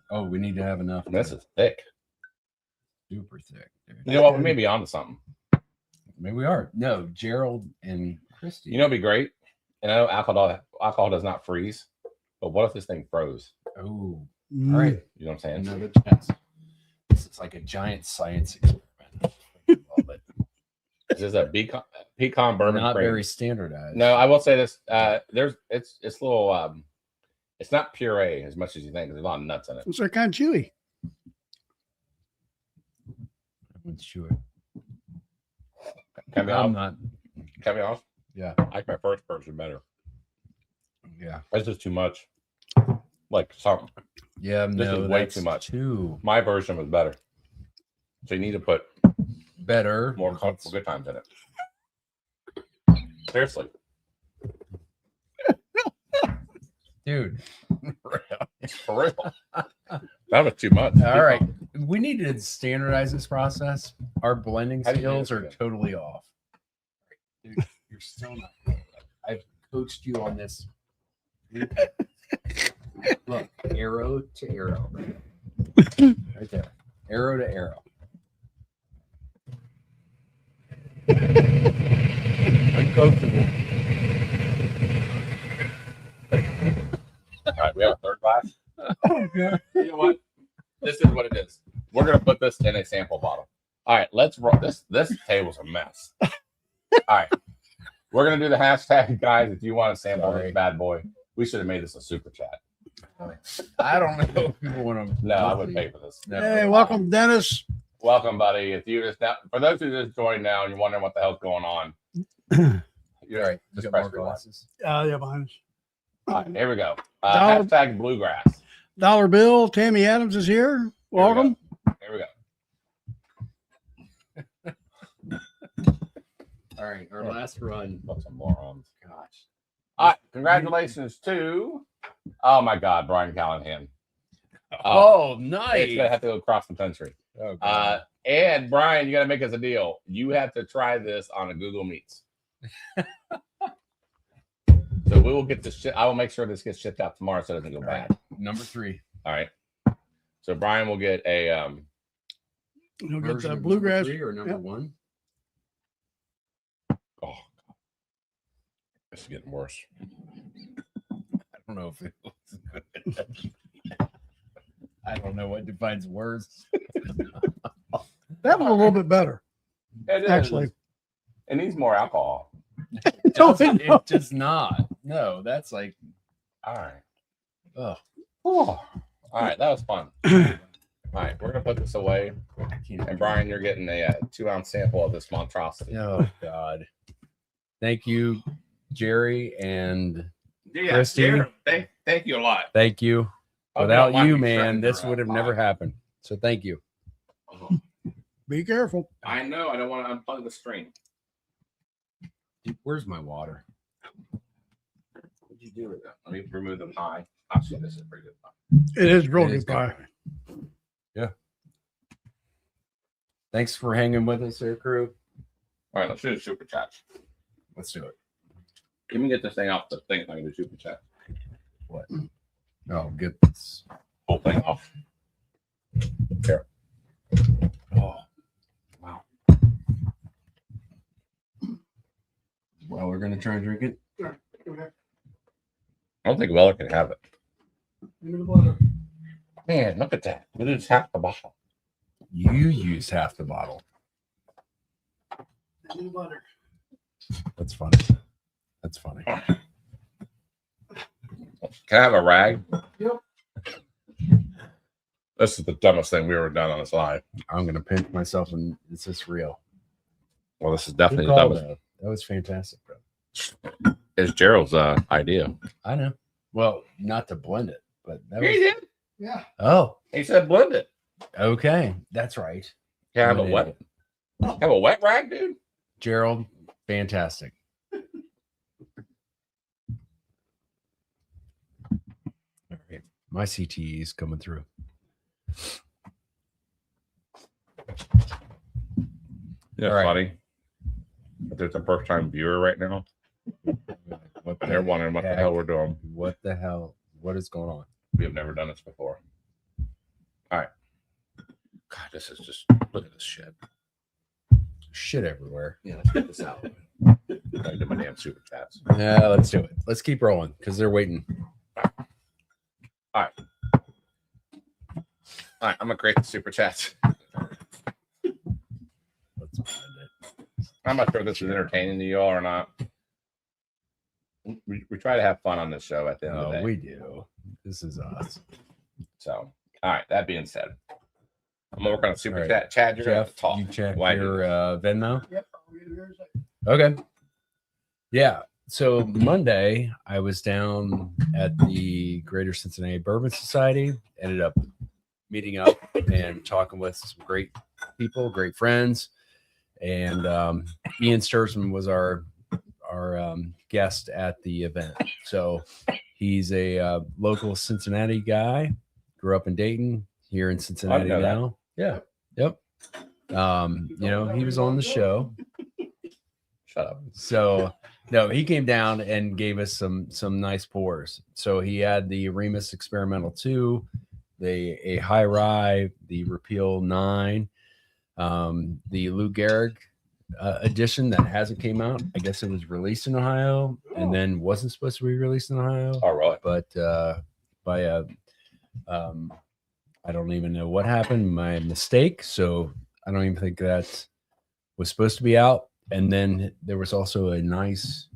Oh, we need to have enough. This is thick. Super thick, dude. You know what? We may be onto something. Maybe we are. No, Gerald and Christy. You know, it'd be great. And I know alcohol does not freeze, but what if this thing froze? Oh, all Mm. right. You know what I'm saying? Another chance. This is like a giant science experiment. Love it. This is a pecan bourbon. Not cream. very standardized. No, I will say this. It's a little. It's not puree as much as you think. There's a lot of nuts in it. It's like kind of chewy. I'm sure. Can I be I'm honest? not. Can I be honest? Yeah. I like my first version better. Yeah. That's just too much. Like something. Yeah. This No, is way that's too much. Too My version was better. So you need to put better. more comfortable good times in it. Seriously. Dude. For real. That was too much. All right. We need to standardize this process. Our blending How do you do skills this are again? totally off. Dude, you're still not good. I've coached you on this. Look, arrow to arrow. Right there. Arrow to arrow. Uncomfortable. All right, we have a third glass. Oh, God. You know what? This is what it is. We're gonna put this in a sample bottle. All right, let's roll. This table's a mess. All right, we're gonna do the hashtag, guys. If you want to sample this bad boy, we should have made this a super chat. I don't know if people want to. No, I wouldn't pay for this. Hey, welcome, Dennis. Welcome, buddy. If you just now, for those who just joined now and you're wondering what the hell's going on, you're All right. just Got press more rewind. glasses. Yeah, behind us. All right, here we go. Dollar- Hashtag bluegrass. Dollar Bill, Tammy Adams is here. Welcome. Here we go. All right. Our last run. Put some morons. Gosh. All right, congratulations to, oh my God, Brian Callahan. Oh, It's nice. gonna have to go across the country. Oh, God. And Brian, you got to make us a deal. You have to try this on a Google Meets. So we will get this shit. I will make sure this gets shipped out tomorrow so it doesn't go bad. Number 3. All right. So Brian will get a You'll get Version the of bluegrass. number 3 or number Yep. 1. oh, it's getting worse. I don't know if it was good. I don't know what defines words. That was a little bit better, It is. actually. It needs more alcohol. It does not. No, that's like, All right. oh, Oh. All right, that was fun. All right, we're gonna put this away. I can't. And Brian, you're getting a 2-ounce sample of this monstrosity. Oh, God. Thank you, Jerry, and Yeah, Christy. Jared, thank you a lot. thank you. Hope Without don't mind you, me man, shredding this your, would have pie. never happened. So thank you. Be careful. I know. I don't want to unplug the string. Dude, where's my water? What'd you do with that? Let me remove the pie. Actually, this is pretty good pie. It is real It is good pie. Yeah. Thanks for hanging with us here, crew. All right, let's do the super chat. Let's do it. Let me get this thing off the thing so I can do super chat. What? Oh, get this. Whole thing off. Here. Oh, wow. Well, we're gonna try and drink it. I don't think Weller can have it. Man, look at that. It is half the bottle. You use half the bottle. That's funny. That's funny. Can I have a rag? Yep. This is the dumbest thing we ever done on this live. I'm gonna pinch myself, and is this real? Well, this is Good definitely the call, dumbest. though. That was fantastic, bro. It's Gerald's idea. I know. Well, not to blend it, but that He was. did. Yeah. Oh, He said blend it. Okay, that's right. Yeah, I'm an idiot. have a wet rag, dude. Gerald, fantastic. All right, my CTE is coming through. Yeah, All right. funny. There's a first time viewer right now. What They're wondering what the hell we're doing. What the hell? What is going on? We have never done this before. All right. God, this is just look at this shit. Shit everywhere. Yeah, let's get this out. I do my damn super chats. Yeah, let's do it. Let's keep rolling because they're waiting. All right, I'm gonna create the super chats. Let's find it. I'm not sure if this is entertaining to you all or not. We try to have fun on this show at the end of the day. We do. This is us. So, all right. That being said, I'm gonna work on a super All right. chat. Chad, you're gonna have Jeff, to talk. you check Why do your Venmo? Yep. I'll get it here in a second. Okay. Yeah. So Monday, I was down at the Greater Cincinnati Bourbon Society. Ended up meeting up and talking with some great people, great friends. And Ian Sturzman was our guest at the event. So he's a local Cincinnati guy. Grew up in Dayton, here in Cincinnati now. Yeah. Yep. He was on the show. Shut up. So no, he came down and gave us some nice pours. So he had the Remus Experimental 2, a High Rye, the Repeal 9, the Lou Gehrig edition that hasn't came out. I guess it was released in Ohio and then wasn't supposed to be released in Ohio. Oh, really? But by I don't even know what happened. My mistake. So I don't even think that was supposed to be out. And then there was also a nice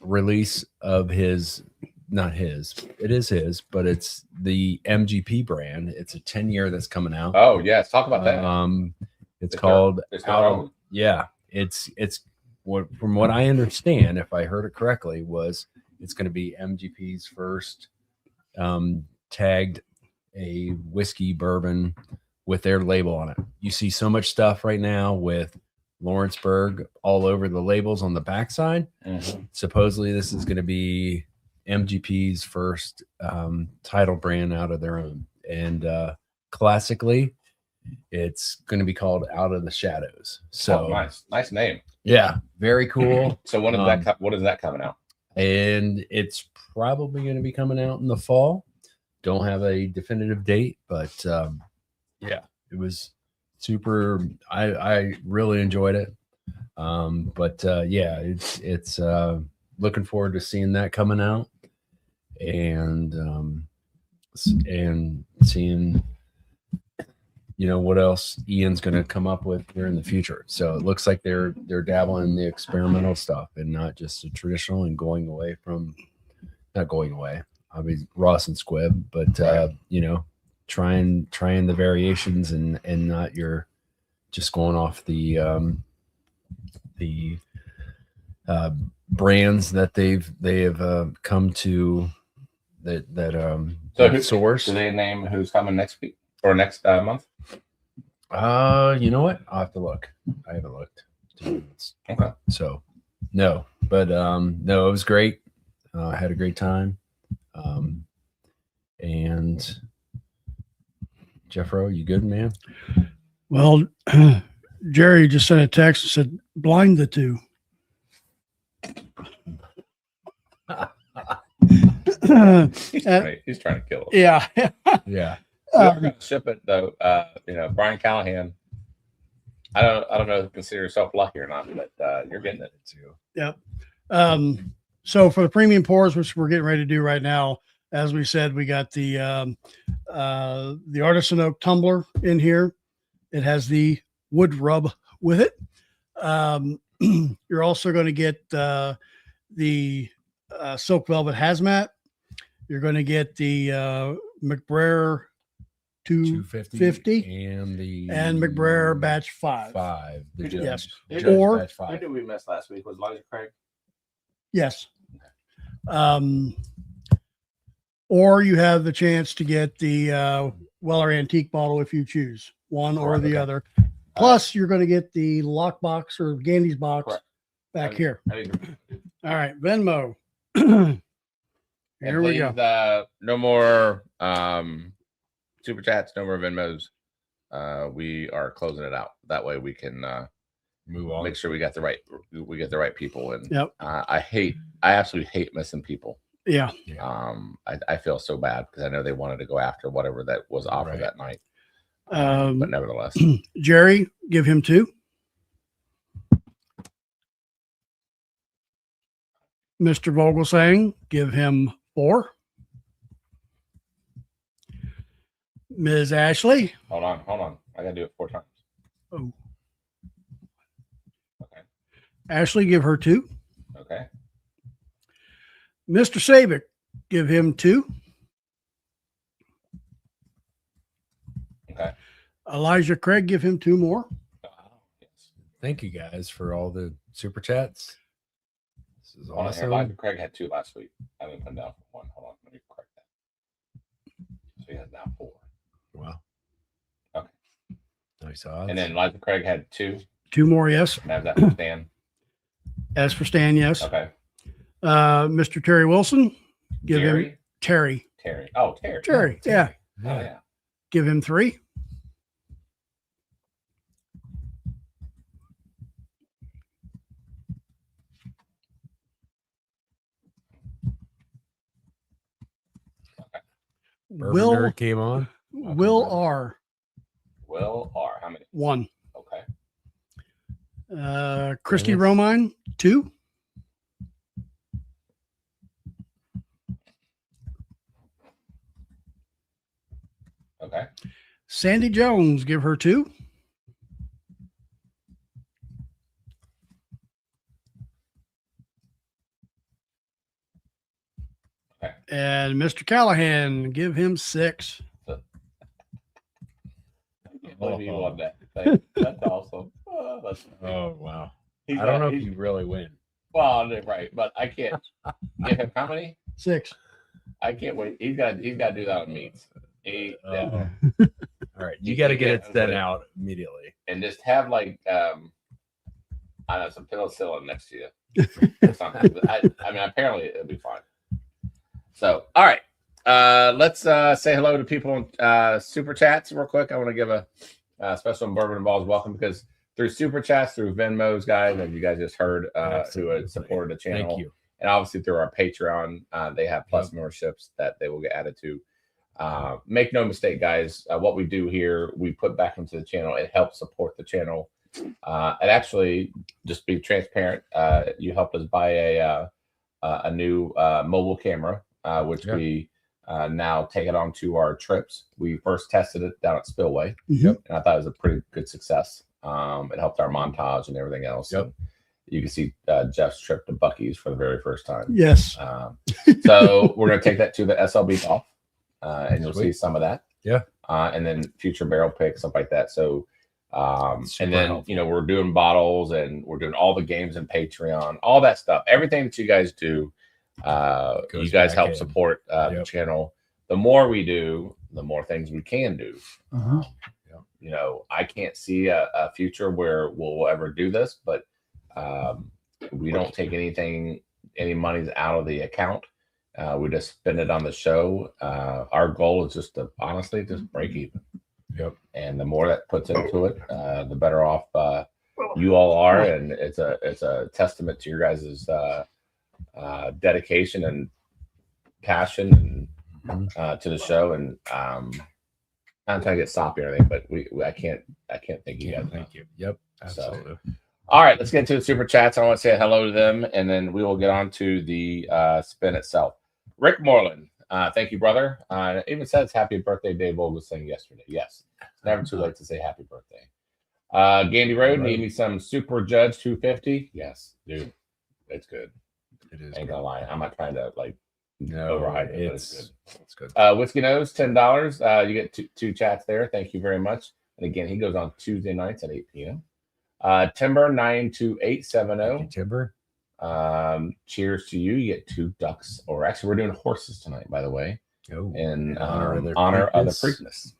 release of his, not his, it is his, but it's the MGP brand. It's a 10-year that's coming out. Oh, yes. Talk about that. It's called it's Out of, own. yeah. It's what, from what I understand, if I heard it correctly, was it's going to be MGP's first tagged a whiskey bourbon with their label on it. You see so much stuff right now with Lawrenceburg all over the labels on the backside. Mm-hmm. Supposedly this is going to be MGP's first title brand out of their own. And classically, it's going to be called Out of the Shadows. So nice name. Yeah, very cool. So when is what is that coming out? And it's probably going to be coming out in the fall. Don't have a definitive date, but yeah, it was super. I really enjoyed it. Yeah, it's looking forward to seeing that coming out and seeing what else Ian's going to come up with here in the future. So it looks like they're dabbling in the experimental stuff and not just the traditional and not going away. Obviously Ross and Squibb, but trying the variations and not your just going off the brands that they have come to that source. Do they name who's coming next week or next month? You know what? I'll have to look. I haven't looked. Okay. So no, but no, it was great. I had a great time. And Jeffro, you good, man? Well, Jerry just sent a text and said, blind the two. He's trying to kill us. Yeah. Yeah. We're going to ship it though. Brian Callahan. I don't know if you consider yourself lucky or not, but you're getting it too. Yep. So for the premium pours, which we're getting ready to do right now, as we said, we got the artisan oak tumbler in here. It has the wood rub with it. You're also going to get the silk velvet hazmat. You're going to get the McBrayer 250 and McBrayer batch 5. Yes. Or batch 5. Who did we miss last week? Was Elijah Craig? Yes. Or you have the chance to get the Weller Antique bottle if you choose one or the Okay. other. Plus, you're going to get the lock box or Gandy's box Correct. back here. I think All right, Venmo. and Here we go. please, no more super chats, no more Venmos. We are closing it out. That way we can Move on. make sure we get the right people. And Yep. I absolutely hate missing people. Yeah. I feel so bad because I know they wanted to go after whatever that was offered Right. that night. Um, But nevertheless, Jerry, give him 2. Mr. Vogelsang, give him 4. Ms. Ashley, hold on. I gotta do it 4 times. Oh. Okay. Ashley, give her 2. Okay. Mr. Sabick, give him 2. Okay. Elijah Craig, give him 2 more. Yes. Thank you guys for all the super chats. This is Hold on here. awesome. Elijah Craig had 2 last week. I haven't come down for 1. Hold on. Let me correct that. So he has now 4. Wow. Okay. Nice odds. And then Elijah Craig had 2. 2 more, yes. And have that for Stan. As for Stan, yes. Okay. Mr. Terry Wilson, give him Terry. Terry. Oh, Terry. Terry, yeah. Oh, yeah. Give him 3. Bourbon Nerd came on. Will R. Will R. How many? 1. Okay. Christy Dennis. Romine, 2. Okay. Sandy Jones, give her 2. Okay. And Mr. Callahan, give him 6. I can't believe you won that. That's awesome. Oh, Oh wow. he's I don't know got- if he's- you really win. Well, right, but I can't give him how many? 6. I can't wait. He's got to do that on meats. All right, you You got to can get get it sent it. out immediately. And just have like I don't know, some penicillin next to you. Or something. I mean, apparently it'll be fine. So, all right, let's say hello to people in super chats real quick. I want to give a special Bourbon and Ballz welcome because through super chats, through Venmos, guys, and you guys just heard who Absolutely. had supported the channel. Thank you. And obviously through our Patreon, they have plus memberships that they will get added to. Make no mistake, guys, what we do here, we put back into the channel. It helps support the channel. It actually, just be transparent, you helped us buy a new mobile camera, which we now take it on to our trips. We first tested it down at Spillway, Yep. and I thought it was a pretty good success. It helped our montage and everything else. Yep. And you can see Jeff's trip to Buc-ee's for the very first time. Yes. So we're going to take that to the SLB golf, and you'll see some of that. Yeah. And then future barrel picks, stuff like that. So, and Super then, helpful. we're doing bottles and we're doing all the games in Patreon, all that stuff. Everything that you guys do, you guys back help in. support the Yep. channel. The more we do, the more things we can do. Uh-huh. I can't see a future where we'll ever do this, but we don't take any monies out of the account. We just spend it on the show. Our goal is just to honestly just break even. Yep. And the more that puts into it, the better off you all are. And it's a testament to your guys' dedication and passion and to the show. And I'm trying to get sloppy or anything, but I can't thank you guys. Thank you. Yep. Absolutely. All right, let's get into the super chats. I want to say hello to them, and then we will get on to the spin itself. Rick Moreland, thank you, brother. It even says happy birthday, Dave Vogel was saying yesterday. Yes, it's never too late to say happy birthday. Gandy Road, need me some Super Judge 250? Yes, dude, it's good. It is. Ain't gonna lie, I'm not trying to No, overhype it, but it's it's good. Whiskey Nose, $10. You get two chats there. Thank you very much. And again, he goes on Tuesday nights at 8 p.m. Timber 92870. Timber. Cheers to you. You get 2 ducks, or actually, we're doing horses tonight, by the way, Oh, in honor of their honor of the Preakness. Preakness.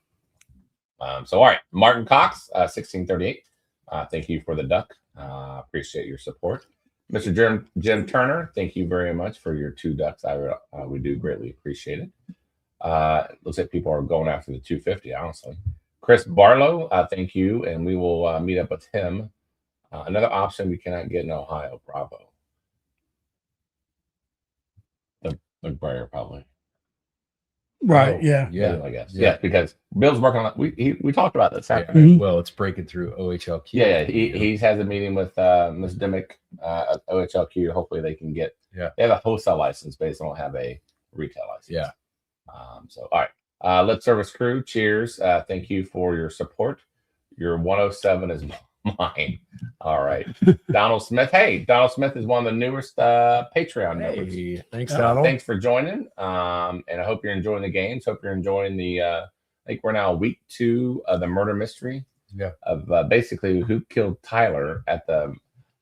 So all right, Martin Cox, 1638. Thank you for the duck. Appreciate your support. Mr. Jim Turner, thank you very much for your 2 ducks. We do greatly appreciate it. Looks like people are going after the 250, honestly. Chris Barlow, thank you, and we will meet up with him. Another option we cannot get in Ohio, Bravo. The Briar, probably. Right. Oh, Yeah. Yeah. I guess. Yeah, because Bill's working on it. We talked about this. Mhm. Well, it's breaking through OHLQ. Yeah, he has a meeting with Ms. Dimmick at OHLQ. Hopefully they can get. Yeah. They have a wholesale license, but they don't have a retail license. Yeah. So all right, lip service crew. Cheers. Thank you for your support. Your 107 is mine. All right, Donald Smith. Hey, Donald Smith is one of the newest Patreon members. Hey, thanks, Donald. Thanks for joining. And I hope you're enjoying the games. Hope you're enjoying the. I think we're now week 2 of the murder mystery. Yeah. Of basically who killed Tyler at the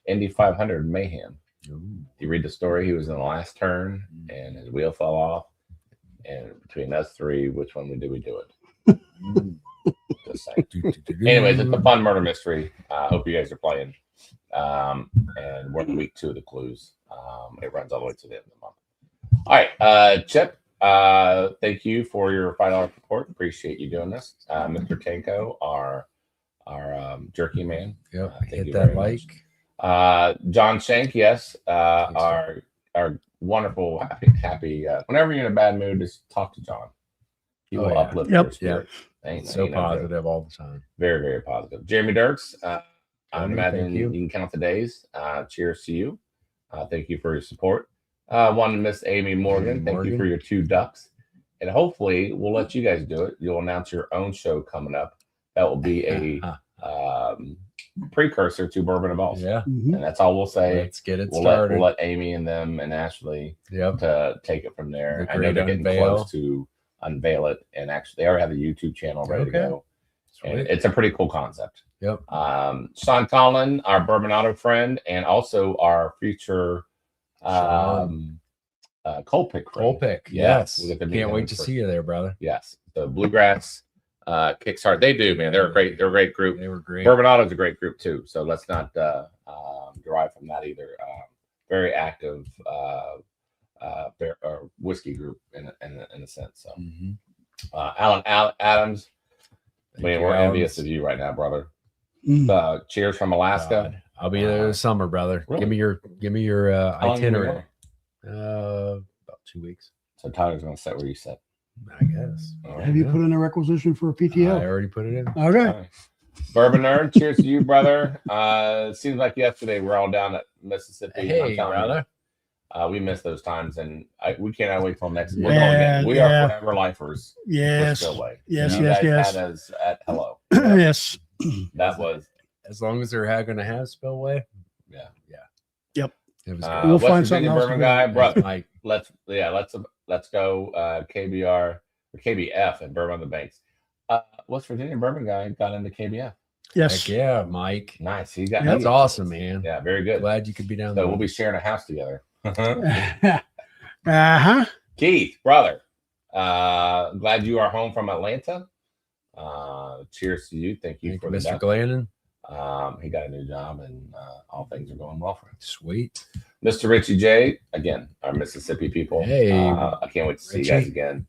Indy 500 Mayhem. Ooh. You read the story. He was in the last turn, and his wheel fell off. And between us 3, which one do we do it? Just saying. Anyways, it's a fun murder mystery. I hope you guys are playing. And we're in week 2 of the clues. It runs all the way to the end of the month. All right, Chip. Thank you for your $5 support. Appreciate you doing this. Mr. Tanko, our jerky man. Yep. Thank Hit you that very much. like. John Shank, yes. Our wonderful happy. Whenever you're in a bad mood, just talk to John. He will uplift your spirit. So positive all the time. Very, very positive. Jeremy Dirks, I Jeremy, imagine thank you you. can count the days. Cheers to you. Thank you for your support. One to Miss Amy Morgan. Thank you for your 2 ducks. And hopefully we'll let you guys do it. You'll announce your own show coming up. That will be a precursor to Bourbon and Ballz. Yeah. Mhm. And that's all we'll say. Let's get it We'll started. let Amy and them and Ashley Yep. to take it from there. The I know great they're getting unveil. close to unveil it. And actually, they already have a YouTube channel ready to Okay. go. And Sweet. it's a pretty cool concept. Yep. Sean Collin, our Bourbon Auto friend, and also our future Sean. coal pick. Coal friend. pick. Yes. Yes. We get to meet Can't him wait in to person. see you there, brother. Yes. The Bluegrass Kickstart. They do, man. They're a great group. They were great. Bourbon Auto is a great group too. So let's not derive from that either. Very active whiskey group in a sense. So Mhm. Alan Adams, Thank man, you, we're Alan. envious of you right now, brother. Mm. Cheers from Alaska. God. I'll be there this summer, brother. Really? Give me your How long you gonna itinerary. About 2 weeks, So Tyler's gonna sit where you sit. I guess. All right. Have you put in a requisition for a I PTO? already put it in. Okay. All right. Bourbon Nerd, cheers to you, brother. It seems like yesterday we're all down at Mississippi. Hey, I'm telling you, brother. we miss those times, and we cannot wait till next. Yeah, We're going again. We yeah. are forever lifers. For Yes. Spillway. Yes, You yes, guys yes. had us at hello. Yes. That was As long as they're going to have spillway. Yeah. Yep. It was We'll West find Virginia something else Bourbon to do. guy, brother. Mike. Let's go KBR or KBF and Bourbon on the Banks. West Virginia Bourbon guy got into KBF. Yes. Heck yeah, Mike. Nice. He got That's awesome, man. Yeah, very good. Glad you could be down So there. we'll be sharing a house together. Uh-huh. Keith, brother. Glad you are home from Atlanta. Cheers to you. Thank you Thank for you, the Mr. duck. Glennon. He got a new job, and all things are going well for him. Sweet. Mr. Richie J, again, our Mississippi people. Hey, I can't wait to see you guys Richie. again.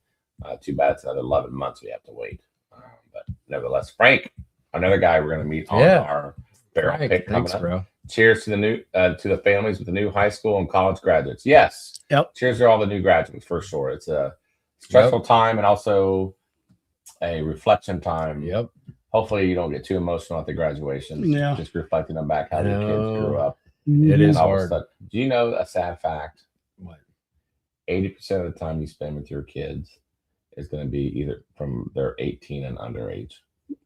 Too bad it's another 11 months we have to wait. But nevertheless, Frank, another guy we're going to meet on Yeah. our barrel Frank, pick coming thanks, up. bro. Cheers to the new to the families with the new high school and college graduates. Yes. Yep. Cheers to all the new graduates for sure. It's a stressful time and also a reflection time. Yep. Hopefully you don't get too emotional at the graduation. Yeah. Just reflecting on back how your kids grew up. It And is all of a hard. sudden- Do you know a sad fact? What? 80% of the time you spend with your kids is going to be either from they're 18 and underage.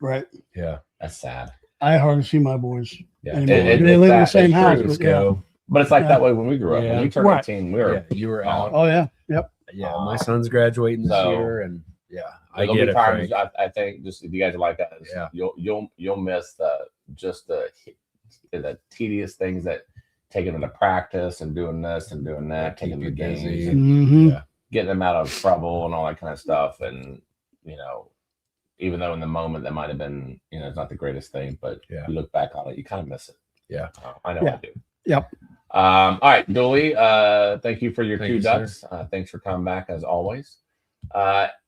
Right. Yeah. That's sad. I hardly see my boys Yeah. anymore. It- They live in the it's sad. same It's house. true. Let's But yeah. go. But it's like Yeah. that way when we grew up. Yeah. When we turned Right. 18, we were Yeah, you were out. Oh yeah. Yep. Yeah, my son's gragraduating this So- year, and yeah, I There'll get be it. times Frank. I think just if you guys are like that, Yeah. you'll miss the tedious things that taking them to practice and doing this and doing that, taking keep the you games, busy. and Mm-hmm. Yeah. getting them out of trouble and all that kind of stuff, and even though in the moment that might have been, it's not the greatest thing, but you look back on it, you kind of miss it. Yeah. I know I do. Yep. All right, Dooley, thank you for your two ducks. Thanks for coming back as always.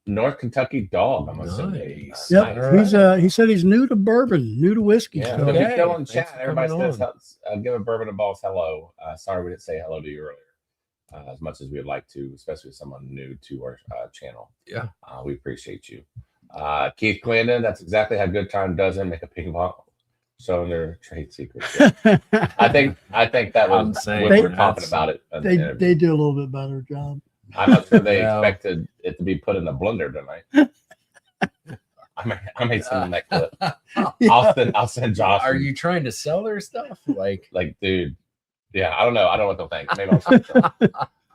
North Kentucky Dog, I'm assuming. Nice. Yep. Nice. He said he's new to bourbon, new to whiskey. Yeah, So. if you're still in chat, everybody says give a Bourbon and Ballz hello. Sorry we didn't say hello to you earlier, as much as we'd like to, especially someone new to our channel. Yeah. We appreciate you. Keith Clandon, that's exactly how Good Time does it. Make a ping pong. Showing their trade secrets. Yeah. I think that was when we were talking about it. They do a little bit better job. I'm not sure they expected it to be put in the blender tonight. I made some in that clip. I'll send Josh. Are you trying to sell their stuff? Like, dude. Yeah, I don't know. I don't know what they'll think. Maybe I'll send them.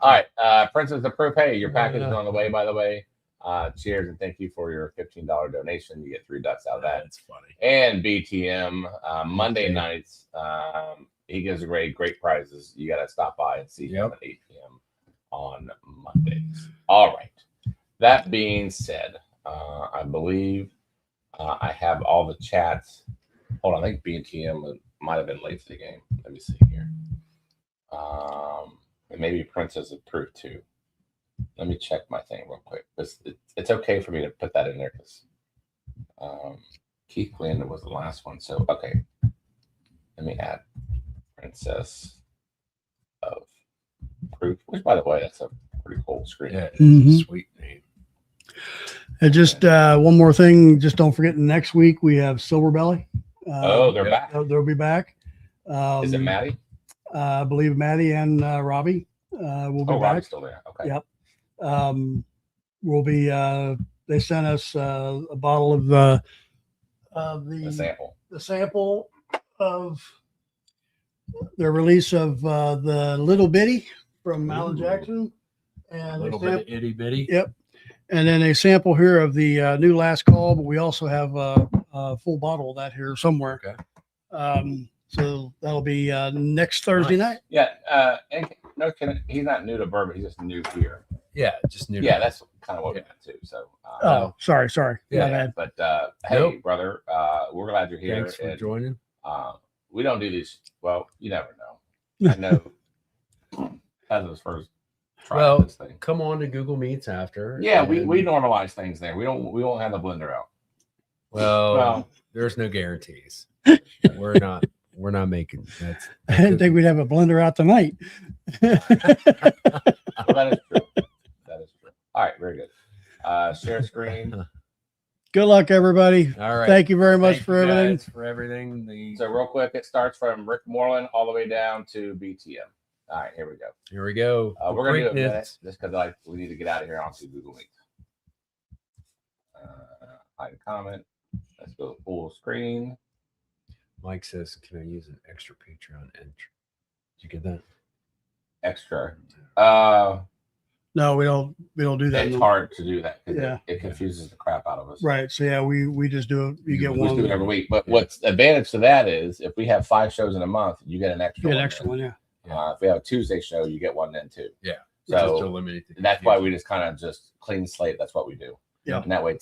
All right, Princess of Proof. Hey, your package is on the way, by the way. Cheers and thank you for your $15 donation. You get 3 ducks out of that. That's funny. And BTM Monday nights. He gives away great prizes. You got to stop by and see him at 8 p.m. on Mondays. All right. That being said, I believe I have all the chats. Hold on, I think BTM might have been late to the game. Let me see here. And maybe Princess of Proof too. Let me check my thing real quick. It's okay for me to put that in there because Keith Landon was the last one. So, okay. Let me add Princess of Proof, which, by the way, that's a pretty cool screen. Yeah, sweet name. And just one more thing. Just don't forget next week we have Silver Belly. They're back. They'll be back. Is it Maddie? I believe Maddie and Robbie will be back. Robbie's still there. Okay. Yep. We'll be. They sent us a bottle of the sample of their release of the Little Bitty from Alan Jackson, and a little bit of itty bitty. Yep. And then a sample here of the new Last Call, but we also have a full bottle of that here somewhere. Okay. So that'll be next Thursday night. Yeah. And he's not new to bourbon. He's just new here. Yeah, just new. Yeah, that's kind of what we got too. So. Sorry. Yeah. My bad. But hey, brother, we're glad you're here. Thanks for joining. We don't do these. Well, you never know. I know. That was first. This thing. Come on to Google Meets after. Yeah, we normalize things there. We won't have the blender out. Well, there's no guarantees. We're not making that's I didn't think we'd have a blender out tonight. Well, that is true. That is true. All right, very good. Share screen. Good luck, everybody. All right. Thank you very much for everything. For everything. So real quick, it starts from Rick Moreland all the way down to BTM. All right, here we go. Here we go. We're gonna do a minute just because we need to get out of here onto Google Meet. Hide a comment. Let's go full screen. Mike says, "Can I use an extra Patreon entry?" Did you get that? Extra. No, we don't do that. It's hard to do that because Yeah. it confuses the crap out of us. Right. So yeah, we just do it. You get We one. just do it every week. But what's the advantage to that is if we have 5 shows in a month, you get an extra. Get an extra one. Yeah. If we have a Tuesday show, you get one then too. Yeah. So that's why we just kind of just clean slate. That's what we do. Yeah. And that way,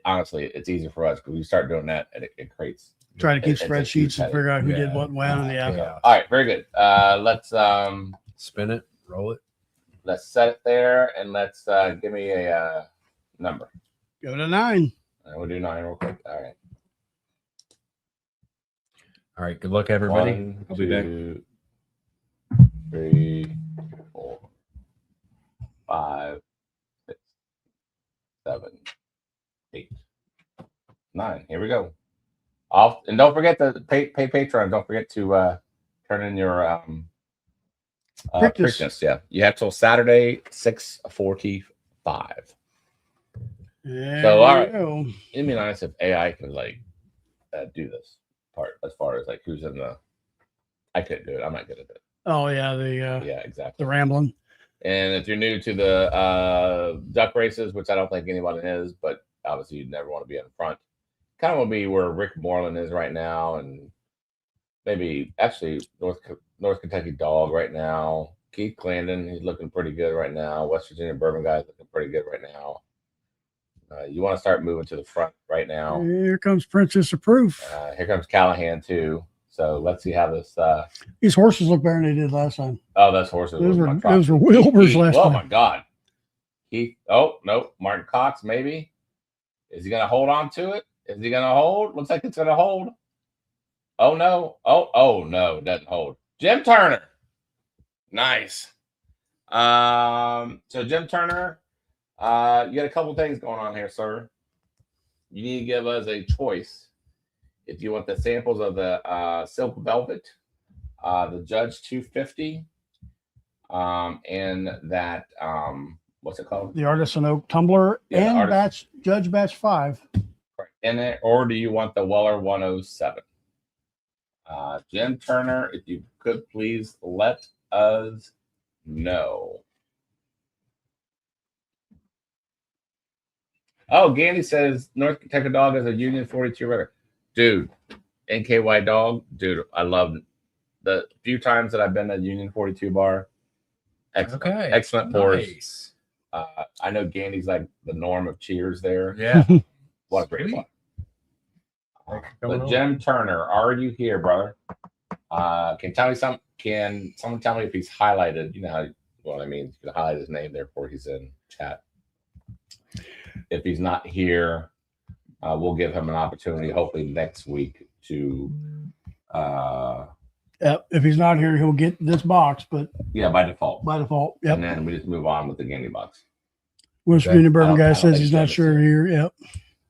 honestly, it's easier for us because we start doing that and it creates. Try to keep it's a spreadsheets huge and figure out who did what and when. And All right, very good. Let's spin it, roll it. Let's set it there and let's give me a number. Go to 9. We'll do 9 real quick. All right. All right. Good luck, everybody. 1, I'll be back. 2, 3, 4, 5, 6, 7, 8, 9. Here we go. And don't forget to pay Patreon. Don't forget to turn in your Preakness. Yeah, you have till Saturday 6:45. So all right, it'd be nice if AI could do this part as far as who's in the. I couldn't do it. I'm not good at it. Oh yeah, yeah, exactly. The rambling. And if you're new to the duck races, which I don't think anybody is, but obviously you'd never want to be in front. Kind of want to be where Rick Moreland is right now, and maybe actually North Kentucky Dog right now. Keith Clandon, he's looking pretty good right now. West Virginia Bourbon guy's looking pretty good right now. You want to start moving to the front right now. Here comes Princess Approved. Here comes Callahan too. So let's see how this. These horses look better than they did last time. Oh, that's horses. Those were Wilbur's last time. Oh my God. Oh no, Martin Cox maybe. Is he gonna hold on to it? Is he gonna hold? Looks like it's gonna hold. Oh no. Oh no, it doesn't hold. Jim Turner. Nice. So Jim Turner, you got a couple things going on here, sir. You need to give us a choice. If you want the samples of the Silk Velvet, the Judge 250, and that what's it called? The Artisan Oak Tumbler and Judge Batch 5. In it, or do you want the Weller 107? Jim Turner, if you could please let us know. Oh, Gandy says North Kentucky Dog is a Union 42 river. Dude, NKY Dog, dude, I love it. The few times that I've been at Union 42 bar, excellent pours. Nice. I know Gandy's like the norm of cheers there. Yeah. What a great one. But Jim Turner, are you here, brother? Can someone tell me if he's highlighted? You know what I mean? You can highlight his name there before he's in chat. If he's not here, we'll give him an opportunity, hopefully next week, to. If he's not here, he'll get this box, but Yeah, by default. Yep. And then we just move on with the Gandy box. West Virginia Bourbon guy says he's not sure here. Yep.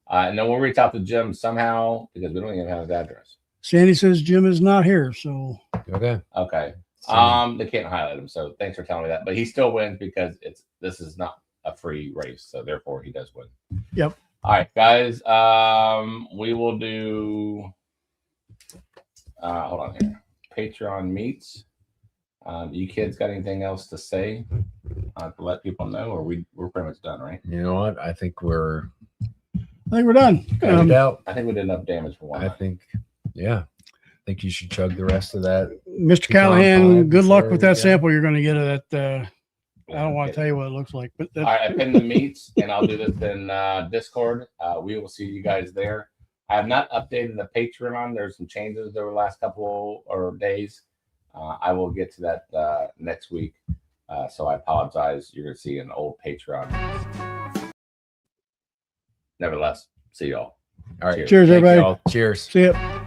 And then we'll reach out to Jim somehow because we don't even have his address. Sandy says Jim is not here, so Okay. They can't highlight him, so thanks for telling me that. But he still wins because this is not a free race, so therefore he does win. Yep. All right, guys. We will do. Hold on here. Patreon meets. You kids got anything else to say to let people know, or we're pretty much done, right? You know what? I think we're done. I think we did enough damage for one. I think you should chug the rest of that. Mr. Callahan, good luck with that sample you're going to get at that. I don't want to tell you what it looks like, but all right, I pinned the meets, and I'll do this in Discord. We will see you guys there. I have not updated the Patreon. There's some changes over the last couple or days. I will get to that next week. So I apologize. You're going to see an old Patreon. Nevertheless, see y'all. All right. Cheers everybody. Y'all. Cheers. See ya.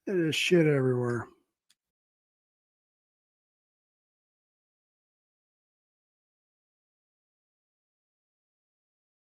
There's shit everywhere.